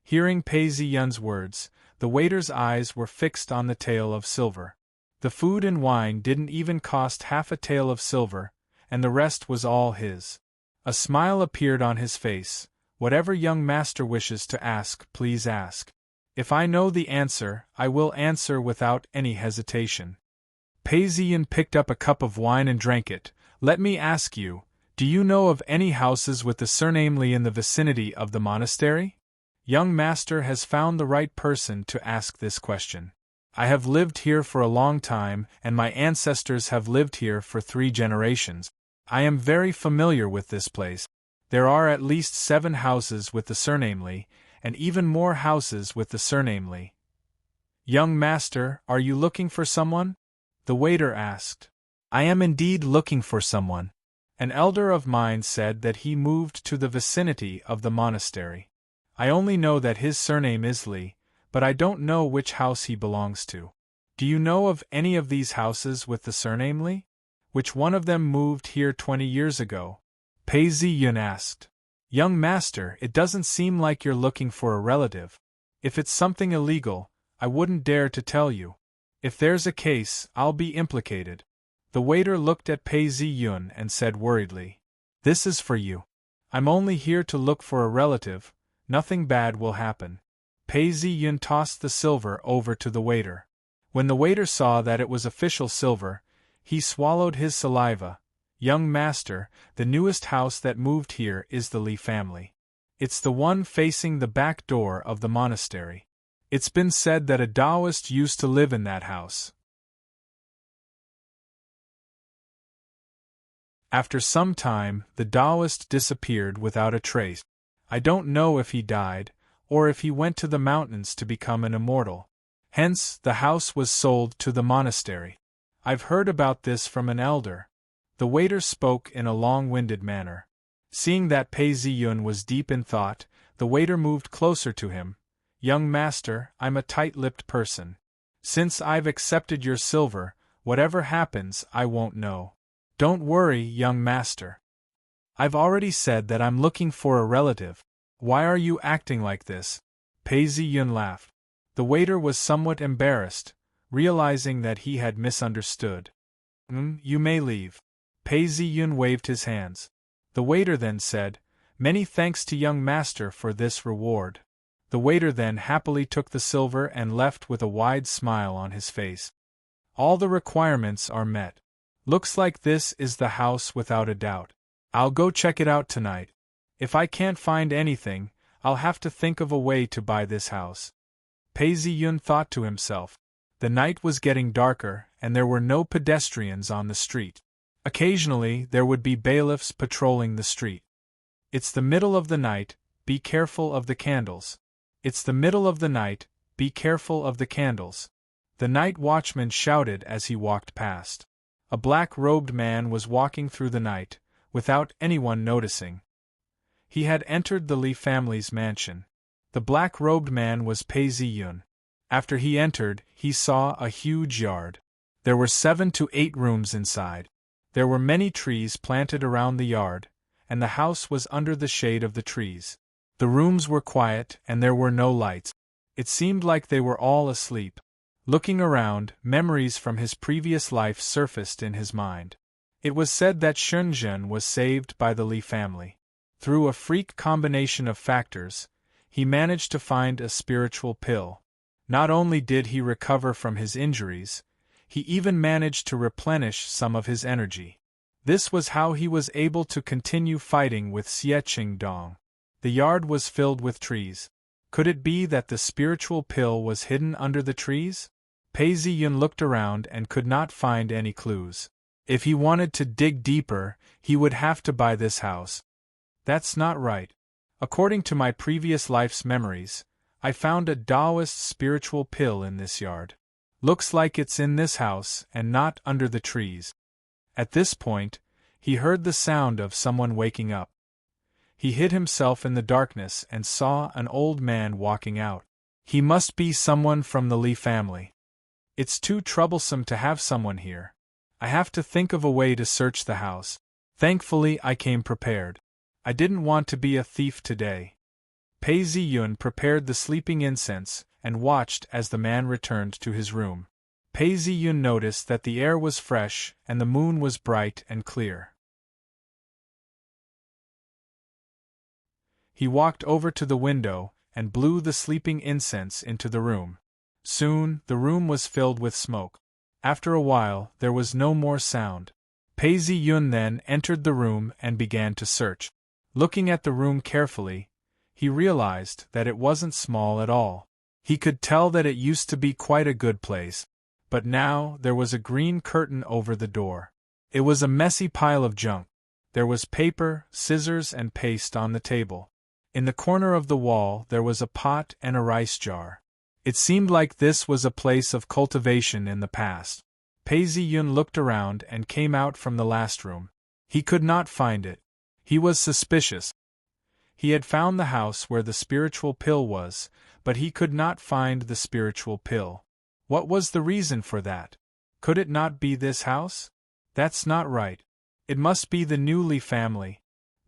Hearing Pei Ziyun's words, the waiter's eyes were fixed on the tael of silver. The food and wine didn't even cost half a tael of silver, and the rest was all his. A smile appeared on his face. Whatever young master wishes to ask, please ask. If I know the answer, I will answer without any hesitation. Pei Ziyun picked up a cup of wine and drank it. Let me ask you, do you know of any houses with the surname Li in the vicinity of the monastery? Young master has found the right person to ask this question. I have lived here for a long time, and my ancestors have lived here for 3 generations. I am very familiar with this place. There are at least 7 houses with the surname Li, and even more houses with the surname Li. Young master, are you looking for someone? The waiter asked. I am indeed looking for someone. An elder of mine said that he moved to the vicinity of the monastery. I only know that his surname is Li, but I don't know which house he belongs to. Do you know of any of these houses with the surname Li? Which one of them moved here 20 years ago? Pei Ziyun asked. Young master, it doesn't seem like you're looking for a relative. If it's something illegal, I wouldn't dare to tell you. If there's a case, I'll be implicated. The waiter looked at Pei Ziyun and said worriedly, This is for you. I'm only here to look for a relative, nothing bad will happen. Pei Ziyun tossed the silver over to the waiter. When the waiter saw that it was official silver, he swallowed his saliva. Young master, the newest house that moved here is the Li family. It's the one facing the back door of the monastery. It's been said that a Taoist used to live in that house. After some time, the Taoist disappeared without a trace. I don't know if he died, or if he went to the mountains to become an immortal. Hence, the house was sold to the monastery. I've heard about this from an elder. The waiter spoke in a long-winded manner. Seeing that Pei Ziyun was deep in thought, the waiter moved closer to him. Young master, I'm a tight-lipped person. Since I've accepted your silver, whatever happens, I won't know. Don't worry, young master. I've already said that I'm looking for a relative. Why are you acting like this? Pei Ziyun laughed. The waiter was somewhat embarrassed, realizing that he had misunderstood. You may leave. Pei Ziyun waved his hands. The waiter then said, Many thanks to young master for this reward. The waiter then happily took the silver and left with a wide smile on his face. All the requirements are met. Looks like this is the house without a doubt. I'll go check it out tonight. If I can't find anything, I'll have to think of a way to buy this house. Pei Ziyun thought to himself. The night was getting darker, and there were no pedestrians on the street. Occasionally, there would be bailiffs patrolling the street. It's the middle of the night, be careful of the candles. It's the middle of the night, be careful of the candles. The night watchman shouted as he walked past. A black-robed man was walking through the night, without anyone noticing. He had entered the Li family's mansion. The black-robed man was Pei Ziyun. After he entered, he saw a huge yard. There were 7 to 8 rooms inside. There were many trees planted around the yard, and the house was under the shade of the trees. The rooms were quiet and there were no lights. It seemed like they were all asleep. Looking around, memories from his previous life surfaced in his mind. It was said that Shenzhen was saved by the Li family. Through a freak combination of factors, he managed to find a spiritual pill. Not only did he recover from his injuries, he even managed to replenish some of his energy. This was how he was able to continue fighting with Xie Qingdong. The yard was filled with trees. Could it be that the spiritual pill was hidden under the trees? Pei Ziyun looked around and could not find any clues. If he wanted to dig deeper, he would have to buy this house. That's not right. According to my previous life's memories, I found a Taoist spiritual pill in this yard. Looks like it's in this house and not under the trees. At this point, he heard the sound of someone waking up. He hid himself in the darkness and saw an old man walking out. He must be someone from the Li family. It's too troublesome to have someone here. I have to think of a way to search the house. Thankfully, I came prepared. I didn't want to be a thief today. Pei Ziyun prepared the sleeping incense and watched as the man returned to his room. Pei Ziyun noticed that the air was fresh and the moon was bright and clear. He walked over to the window and blew the sleeping incense into the room. Soon, the room was filled with smoke. After a while, there was no more sound. Pei Ziyun then entered the room and began to search. Looking at the room carefully, he realized that it wasn't small at all. He could tell that it used to be quite a good place, but now there was a green curtain over the door. It was a messy pile of junk. There was paper, scissors, and paste on the table. In the corner of the wall there was a pot and a rice jar. It seemed like this was a place of cultivation in the past. Pei Ziyun looked around and came out from the last room. He could not find it. He was suspicious. He had found the house where the spiritual pill was, but he could not find the spiritual pill. What was the reason for that? Could it not be this house? That's not right. It must be the Newly family.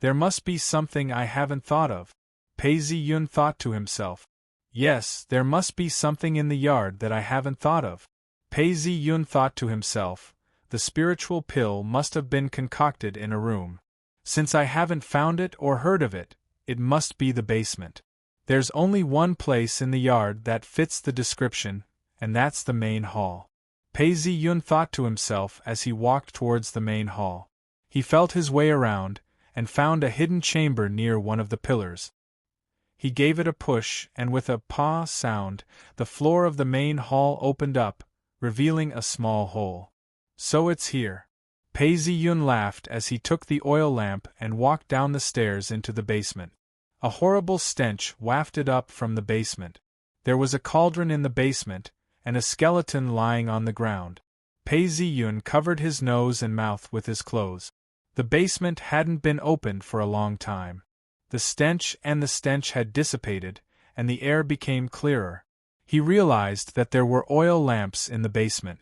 There must be something I haven't thought of. Pei Ziyun thought to himself. Yes, there must be something in the yard that I haven't thought of. Pei Ziyun thought to himself, the spiritual pill must have been concocted in a room. Since I haven't found it or heard of it, it must be the basement. There's only one place in the yard that fits the description, and that's the main hall. Pei Ziyun thought to himself as he walked towards the main hall. He felt his way around, and found a hidden chamber near one of the pillars. He gave it a push, and with a "pa" sound, the floor of the main hall opened up, revealing a small hole. So it's here. Pei Ziyun laughed as he took the oil lamp and walked down the stairs into the basement. A horrible stench wafted up from the basement. There was a cauldron in the basement, and a skeleton lying on the ground. Pei Ziyun covered his nose and mouth with his clothes. The basement hadn't been opened for a long time. The stench had dissipated, and the air became clearer. He realized that there were oil lamps in the basement.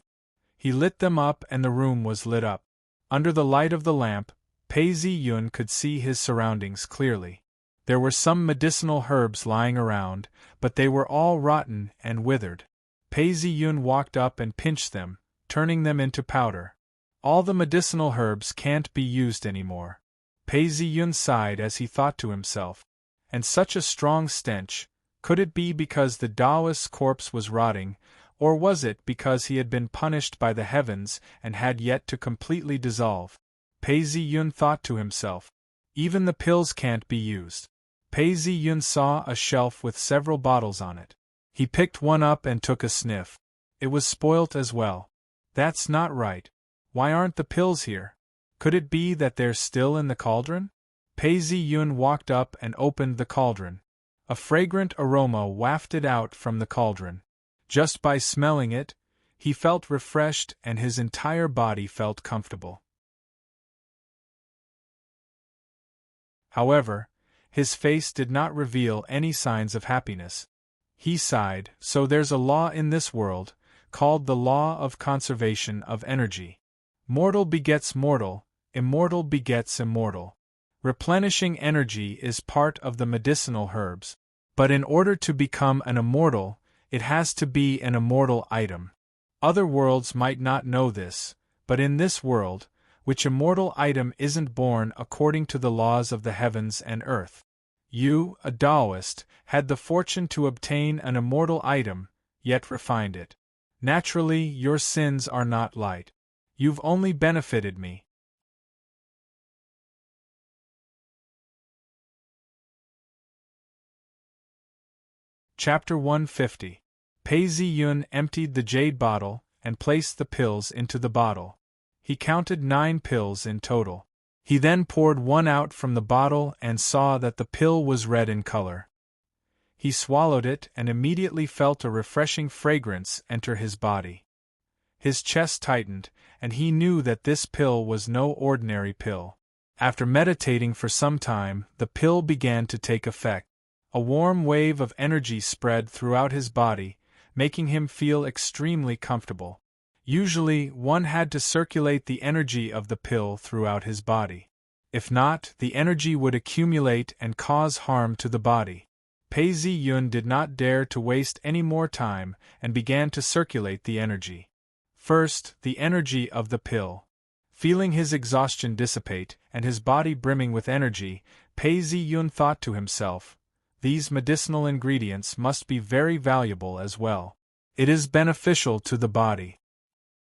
He lit them up and the room was lit up. Under the light of the lamp, Pei Ziyun could see his surroundings clearly. There were some medicinal herbs lying around, but they were all rotten and withered. Pei Ziyun walked up and pinched them, turning them into powder. All the medicinal herbs can't be used anymore. Pei Ziyun sighed as he thought to himself. And such a strong stench, could it be because the Taoist's corpse was rotting, or was it because he had been punished by the heavens and had yet to completely dissolve? Pei Ziyun thought to himself. Even the pills can't be used. Pei Ziyun saw a shelf with several bottles on it. He picked one up and took a sniff. It was spoilt as well. That's not right. Why aren't the pills here? Could it be that they're still in the cauldron? Pei Ziyun walked up and opened the cauldron. A fragrant aroma wafted out from the cauldron. Just by smelling it, he felt refreshed and his entire body felt comfortable. However, his face did not reveal any signs of happiness. He sighed. So there's a law in this world, called the law of conservation of energy. Mortal begets mortal, immortal begets immortal. Replenishing energy is part of the medicinal herbs. But in order to become an immortal, it has to be an immortal item. Other worlds might not know this, but in this world, which immortal item isn't born according to the laws of the heavens and earth. You, a Taoist, had the fortune to obtain an immortal item, yet refined it. Naturally, your sins are not light. You've only benefited me. Chapter 150. Pei Ziyun emptied the jade bottle and placed the pills into the bottle. He counted 9 pills in total. He then poured one out from the bottle and saw that the pill was red in color. He swallowed it and immediately felt a refreshing fragrance enter his body. His chest tightened, and he knew that this pill was no ordinary pill. After meditating for some time, the pill began to take effect. A warm wave of energy spread throughout his body, making him feel extremely comfortable. Usually, one had to circulate the energy of the pill throughout his body. If not, the energy would accumulate and cause harm to the body. Pei Ziyun did not dare to waste any more time and began to circulate the energy. First, the energy of the pill. Feeling his exhaustion dissipate and his body brimming with energy, Pei Ziyun thought to himself, these medicinal ingredients must be very valuable as well. It is beneficial to the body.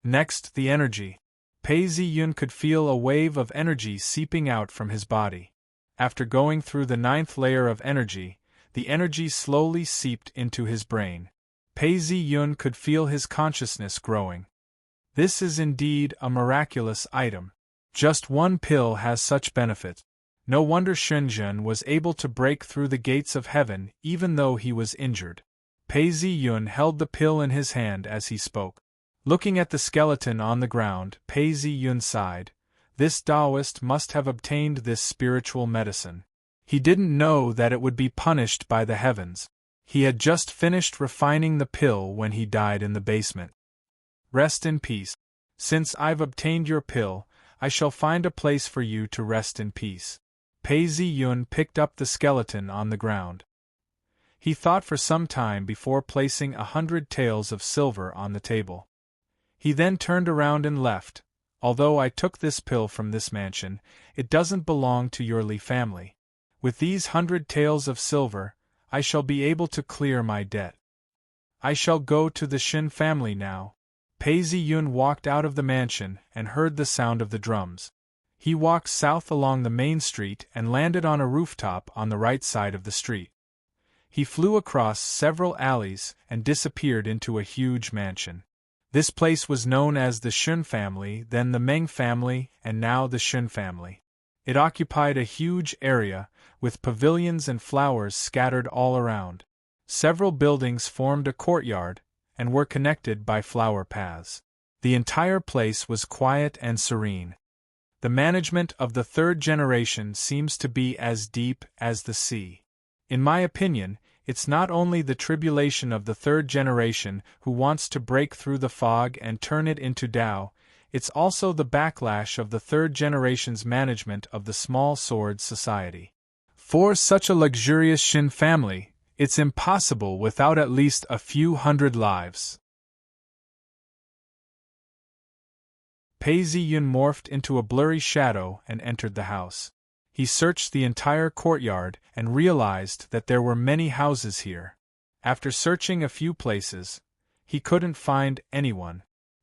Next, the energy. Pei Ziyun could feel a wave of energy seeping out from his body. After going through the 9th layer of energy, the energy slowly seeped into his brain. Pei Ziyun could feel his consciousness growing. This is indeed a miraculous item. Just one pill has such benefit. No wonder Shenzhen was able to break through the gates of heaven even though he was injured. Pei Ziyun held the pill in his hand as he spoke. Looking at the skeleton on the ground, Pei Ziyun sighed. This Taoist must have obtained this spiritual medicine. He didn't know that it would be punished by the heavens. He had just finished refining the pill when he died in the basement. Rest in peace. Since I've obtained your pill, I shall find a place for you to rest in peace. Pei Ziyun picked up the skeleton on the ground. He thought for some time before placing 100 taels of silver on the table. He then turned around and left. Although I took this pill from this mansion, it doesn't belong to your Li family. With these 100 taels of silver, I shall be able to clear my debt. I shall go to the Shin family now. Pei Ziyun walked out of the mansion and heard the sound of the drums. He walked south along the main street and landed on a rooftop on the right side of the street. He flew across several alleys and disappeared into a huge mansion. This place was known as the Shun family, then the Meng family, and now the Shun family. It occupied a huge area, with pavilions and flowers scattered all around. Several buildings formed a courtyard, and were connected by flower paths. The entire place was quiet and serene. The management of the 3rd generation seems to be as deep as the sea. In my opinion, it's not only the tribulation of the 3rd generation who wants to break through the fog and turn it into Tao, it's also the backlash of the 3rd generation's management of the small sword society. For such a luxurious Shin family, it's impossible without at least a few hundred lives. Pei Ziyun morphed into a blurry shadow and entered the house. He searched the entire courtyard and realized that there were many houses here. After searching a few places, he couldn't find anyone.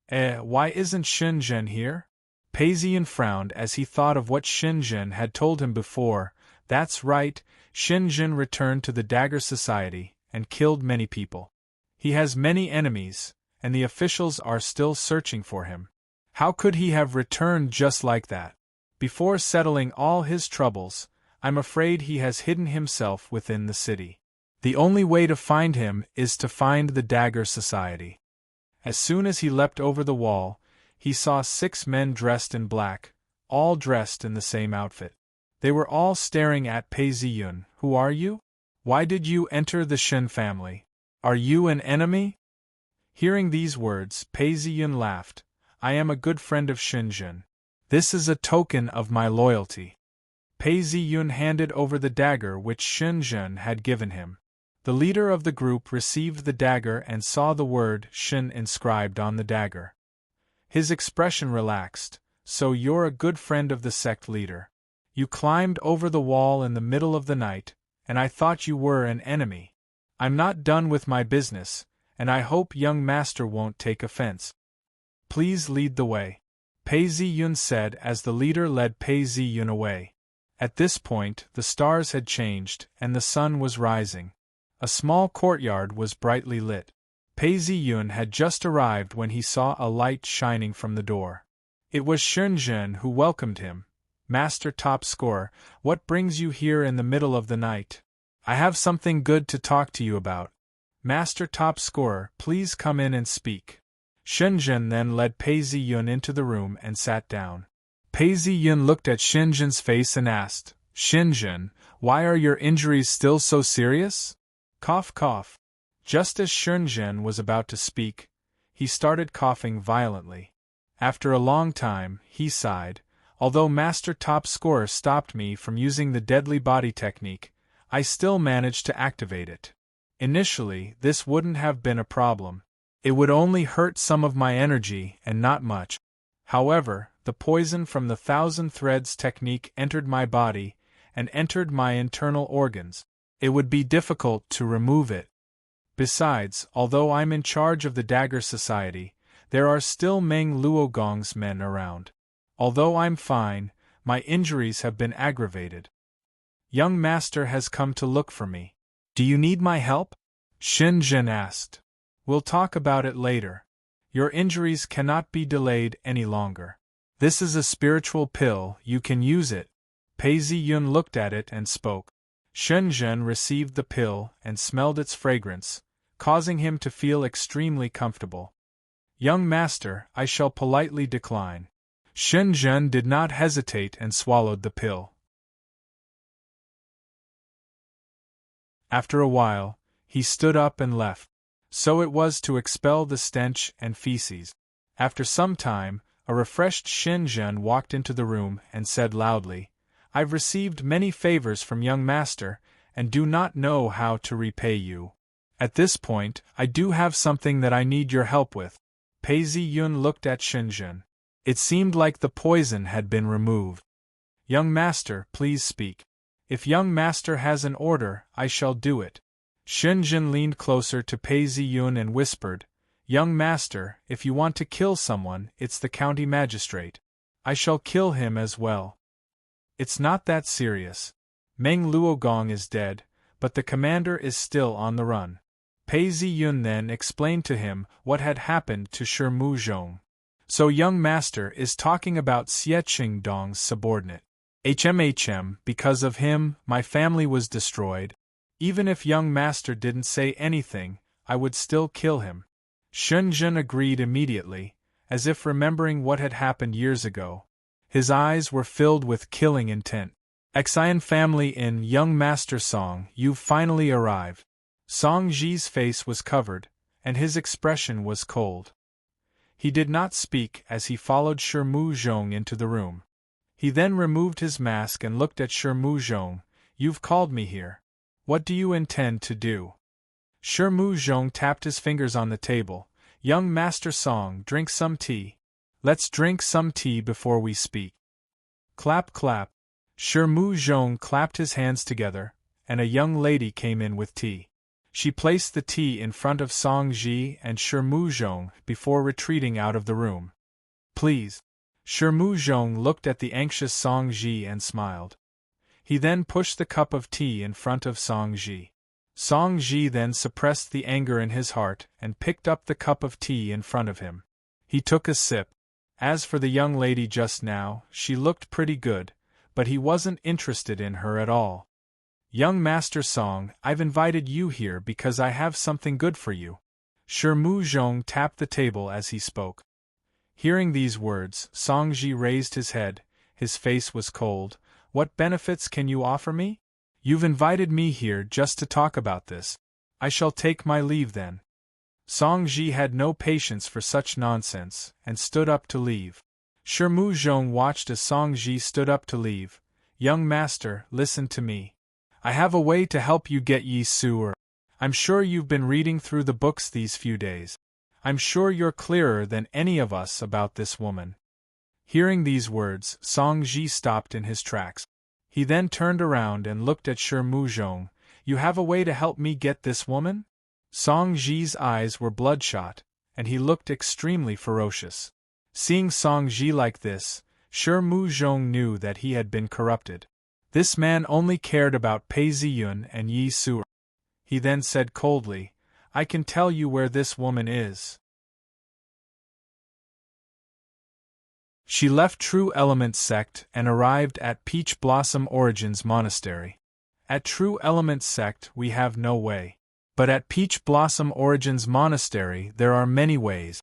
Why isn't Shenzhen here? Pei Ziyun frowned as he thought of what Shenzhen had told him before. That's right, Shenzhen returned to the Dagger Society and killed many people. He has many enemies, and the officials are still searching for him. How could he have returned just like that? Before settling all his troubles, I'm afraid he has hidden himself within the city. The only way to find him is to find the Dagger Society. As soon as he leapt over the wall, he saw 6 men dressed in black, all dressed in the same outfit. They were all staring at Pei Ziyun. Who are you? Why did you enter the Shin family? Are you an enemy? Hearing these words, Pei Ziyun laughed. I am a good friend of Shenzhen. This is a token of my loyalty. Pei Ziyun handed over the dagger which Shenzhen had given him. The leader of the group received the dagger and saw the word Shin inscribed on the dagger. His expression relaxed. So you're a good friend of the sect leader. You climbed over the wall in the middle of the night, and I thought you were an enemy. I'm not done with my business, and I hope young master won't take offense. Please lead the way, Pei Ziyun said as the leader led Pei Ziyun away. At this point, the stars had changed, and the sun was rising. A small courtyard was brightly lit. Pei Ziyun had just arrived when he saw a light shining from the door. It was Shenzhen who welcomed him. Master Top Scorer, what brings you here in the middle of the night? I have something good to talk to you about. Master Top Scorer, please come in and speak. Shenzhen then led Pei Ziyun into the room and sat down. Pei Ziyun looked at Shenzhen's face and asked, Shenzhen, why are your injuries still so serious? Cough cough. Just as Shenzhen was about to speak, he started coughing violently. After a long time, he sighed. Although Master Top Scorer stopped me from using the deadly body technique, I still managed to activate it. Initially, this wouldn't have been a problem. It would only hurt some of my energy and not much. However, the poison from the 1,000 threads technique entered my body, and entered my internal organs. It would be difficult to remove it. Besides, although I'm in charge of the Dagger Society, there are still Meng Luogong's men around. Although I'm fine, my injuries have been aggravated. Young master has come to look for me. Do you need my help? Shen Zhen asked. We'll talk about it later. Your injuries cannot be delayed any longer. This is a spiritual pill, you can use it. Pei Ziyun looked at it and spoke. Shen Zhen received the pill and smelled its fragrance, causing him to feel extremely comfortable. Young master, I shall politely decline. Shen Zhen did not hesitate and swallowed the pill. After a while, he stood up and left. So it was to expel the stench and feces. After some time, a refreshed Shen Zhen walked into the room and said loudly, I've received many favors from young master, and do not know how to repay you. At this point, I do have something that I need your help with. Pei Ziyun looked at Shen Zhen. It seemed like the poison had been removed. Young master, please speak. If young master has an order, I shall do it. Shen Zhen leaned closer to Pei Ziyun and whispered, Young master, if you want to kill someone, it's the county magistrate. I shall kill him as well. It's not that serious. Meng Luogong is dead, but the commander is still on the run. Pei Ziyun then explained to him what had happened to Shi Muzhong. So young master is talking about Xie Qingdong's subordinate. Because of him, my family was destroyed. Even if young master didn't say anything, I would still kill him. Shen Zhen agreed immediately, as if remembering what had happened years ago. His eyes were filled with killing intent. Xian family in Young Master Song, you've finally arrived. Song Ji's face was covered, and his expression was cold. He did not speak as he followed Shi Muzhong into the room. He then removed his mask and looked at Shi Muzhong. You've called me here. What do you intend to do? Shi Muzhong tapped his fingers on the table. Young Master Song, drink some tea. Let's drink some tea before we speak. Clap clap. Shi Muzhong clapped his hands together, and a young lady came in with tea. She placed the tea in front of Song Ji and Shi Muzhong before retreating out of the room. Please. Shi Muzhong looked at the anxious Song Ji and smiled. He then pushed the cup of tea in front of Song Ji. Song Ji then suppressed the anger in his heart and picked up the cup of tea in front of him. He took a sip. As for the young lady just now, she looked pretty good, but he wasn't interested in her at all. Young Master Song, I've invited you here because I have something good for you. Shi Muzhong tapped the table as he spoke. Hearing these words, Song Ji raised his head. His face was cold. What benefits can you offer me? You've invited me here just to talk about this. I shall take my leave then. Song Ji had no patience for such nonsense, and stood up to leave. Shi Muzhong watched as Song Ji stood up to leave. Young master, listen to me. I have a way to help you get Yi Su. I'm sure you've been reading through the books these few days. I'm sure you're clearer than any of us about this woman. Hearing these words, Song Ji stopped in his tracks. He then turned around and looked at Shi Muzhong. You have a way to help me get this woman? Song Ji's eyes were bloodshot, and he looked extremely ferocious. Seeing Song Ji like this, Shi Muzhong knew that he had been corrupted. This man only cared about Pei Ziyun and Yi Su. He then said coldly, I can tell you where this woman is. She left True Element sect and arrived at Peach Blossom Origins Monastery. At True Element sect we have no way. But at Peach Blossom Origins Monastery there are many ways.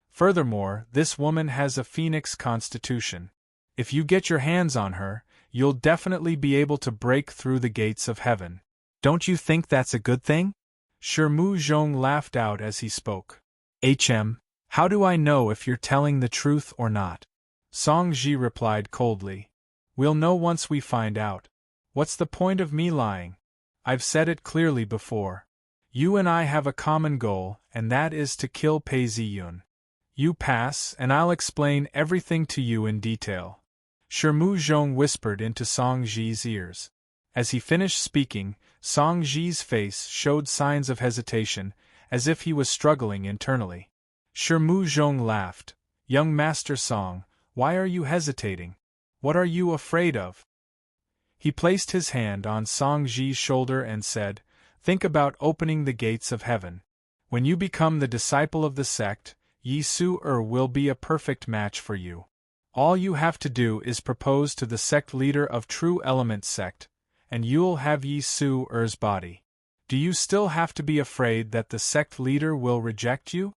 Furthermore, this woman has a phoenix constitution. If you get your hands on her, you'll definitely be able to break through the gates of heaven. Don't you think that's a good thing? Shi Muzhong laughed out as he spoke. How do I know if you're telling the truth or not? Song Ji replied coldly. We'll know once we find out. What's the point of me lying? I've said it clearly before. You and I have a common goal, and that is to kill Pei Ziyun. You pass, and I'll explain everything to you in detail. Shermu Zhong whispered into Song Ji's ears. As he finished speaking, Song Ji's face showed signs of hesitation, as if he was struggling internally. Shermu Zhong laughed. Young Master Song, why are you hesitating? What are you afraid of? He placed his hand on Song Ji's shoulder and said, think about opening the gates of heaven. When you become the disciple of the sect, Yi Su-er will be a perfect match for you. All you have to do is propose to the sect leader of True Element sect, and you'll have Yi Su-er's body. Do you still have to be afraid that the sect leader will reject you?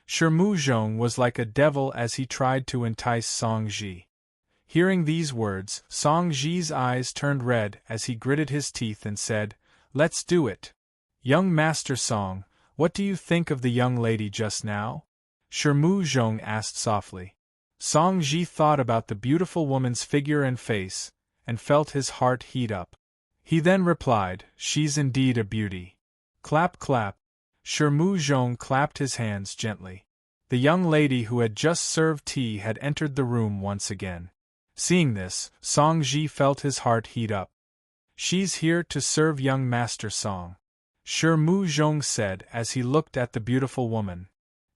Shermu Zhong was like a devil as he tried to entice Song Ji. Hearing these words, Song Ji's eyes turned red as he gritted his teeth and said, let's do it. Young Master Song, what do you think of the young lady just now? Shermu Zhong asked softly. Song Ji thought about the beautiful woman's figure and face, and felt his heart heat up. He then replied, she's indeed a beauty. Clap clap. Shermu Zhong clapped his hands gently. The young lady who had just served tea had entered the room once again. Seeing this, Song Ji felt his heart heat up. She's here to serve young Master Song, Shermu Zhong said as he looked at the beautiful woman.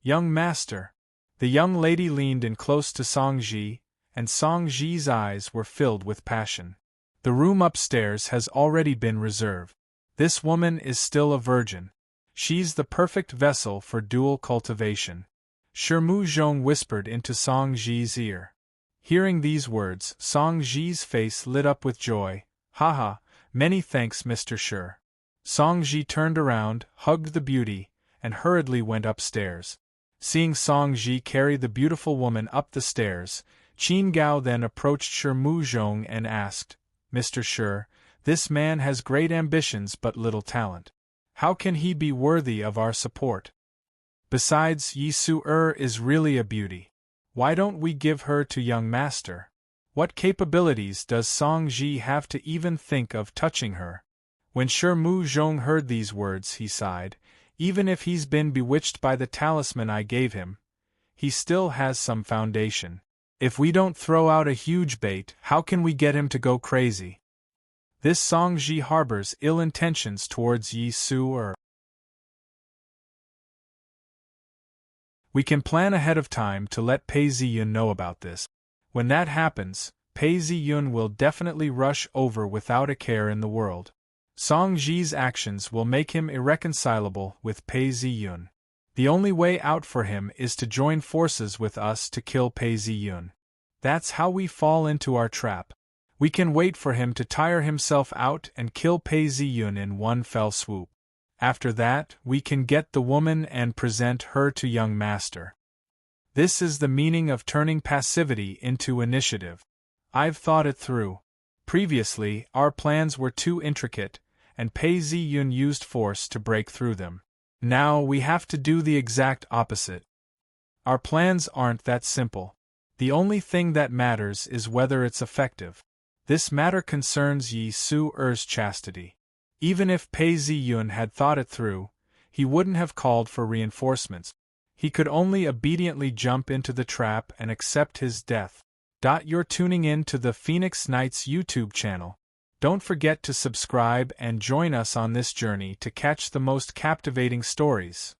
Young Master. The young lady leaned in close to Song Ji, and Song Ji's eyes were filled with passion. The room upstairs has already been reserved. This woman is still a virgin. She's the perfect vessel for dual cultivation. Shermu Zhong whispered into Song Ji's ear. Hearing these words, Song Ji's face lit up with joy. Haha, many thanks, Mr. Shi. Song Ji turned around, hugged the beauty, and hurriedly went upstairs. Seeing Song Ji carry the beautiful woman up the stairs, Qin Gao then approached Shermu Zhong and asked, Mr. Shi, this man has great ambitions but little talent. How can he be worthy of our support? Besides, Yi Su-er is really a beauty. Why don't we give her to young Master? What capabilities does Song Ji have to even think of touching her? When Shermu Zhong heard these words, he sighed. Even if he's been bewitched by the talisman I gave him, he still has some foundation. If we don't throw out a huge bait, how can we get him to go crazy? This Song Ji harbors ill intentions towards Yi Su-er. We can plan ahead of time to let Pei Ziyun know about this. When that happens, Pei Ziyun will definitely rush over without a care in the world. Song Ji's actions will make him irreconcilable with Pei Ziyun. The only way out for him is to join forces with us to kill Pei Ziyun. That's how we fall into our trap. We can wait for him to tire himself out and kill Pei Ziyun in one fell swoop. After that, we can get the woman and present her to young Master. This is the meaning of turning passivity into initiative. I've thought it through. Previously, our plans were too intricate, and Pei Ziyun used force to break through them. Now we have to do the exact opposite. Our plans aren't that simple. The only thing that matters is whether it's effective. This matter concerns Yi Su-er's chastity. Even if Pei Ziyun had thought it through, he wouldn't have called for reinforcements. He could only obediently jump into the trap and accept his death. You're tuning in to the Phoenix Knights YouTube channel. Don't forget to subscribe and join us on this journey to catch the most captivating stories.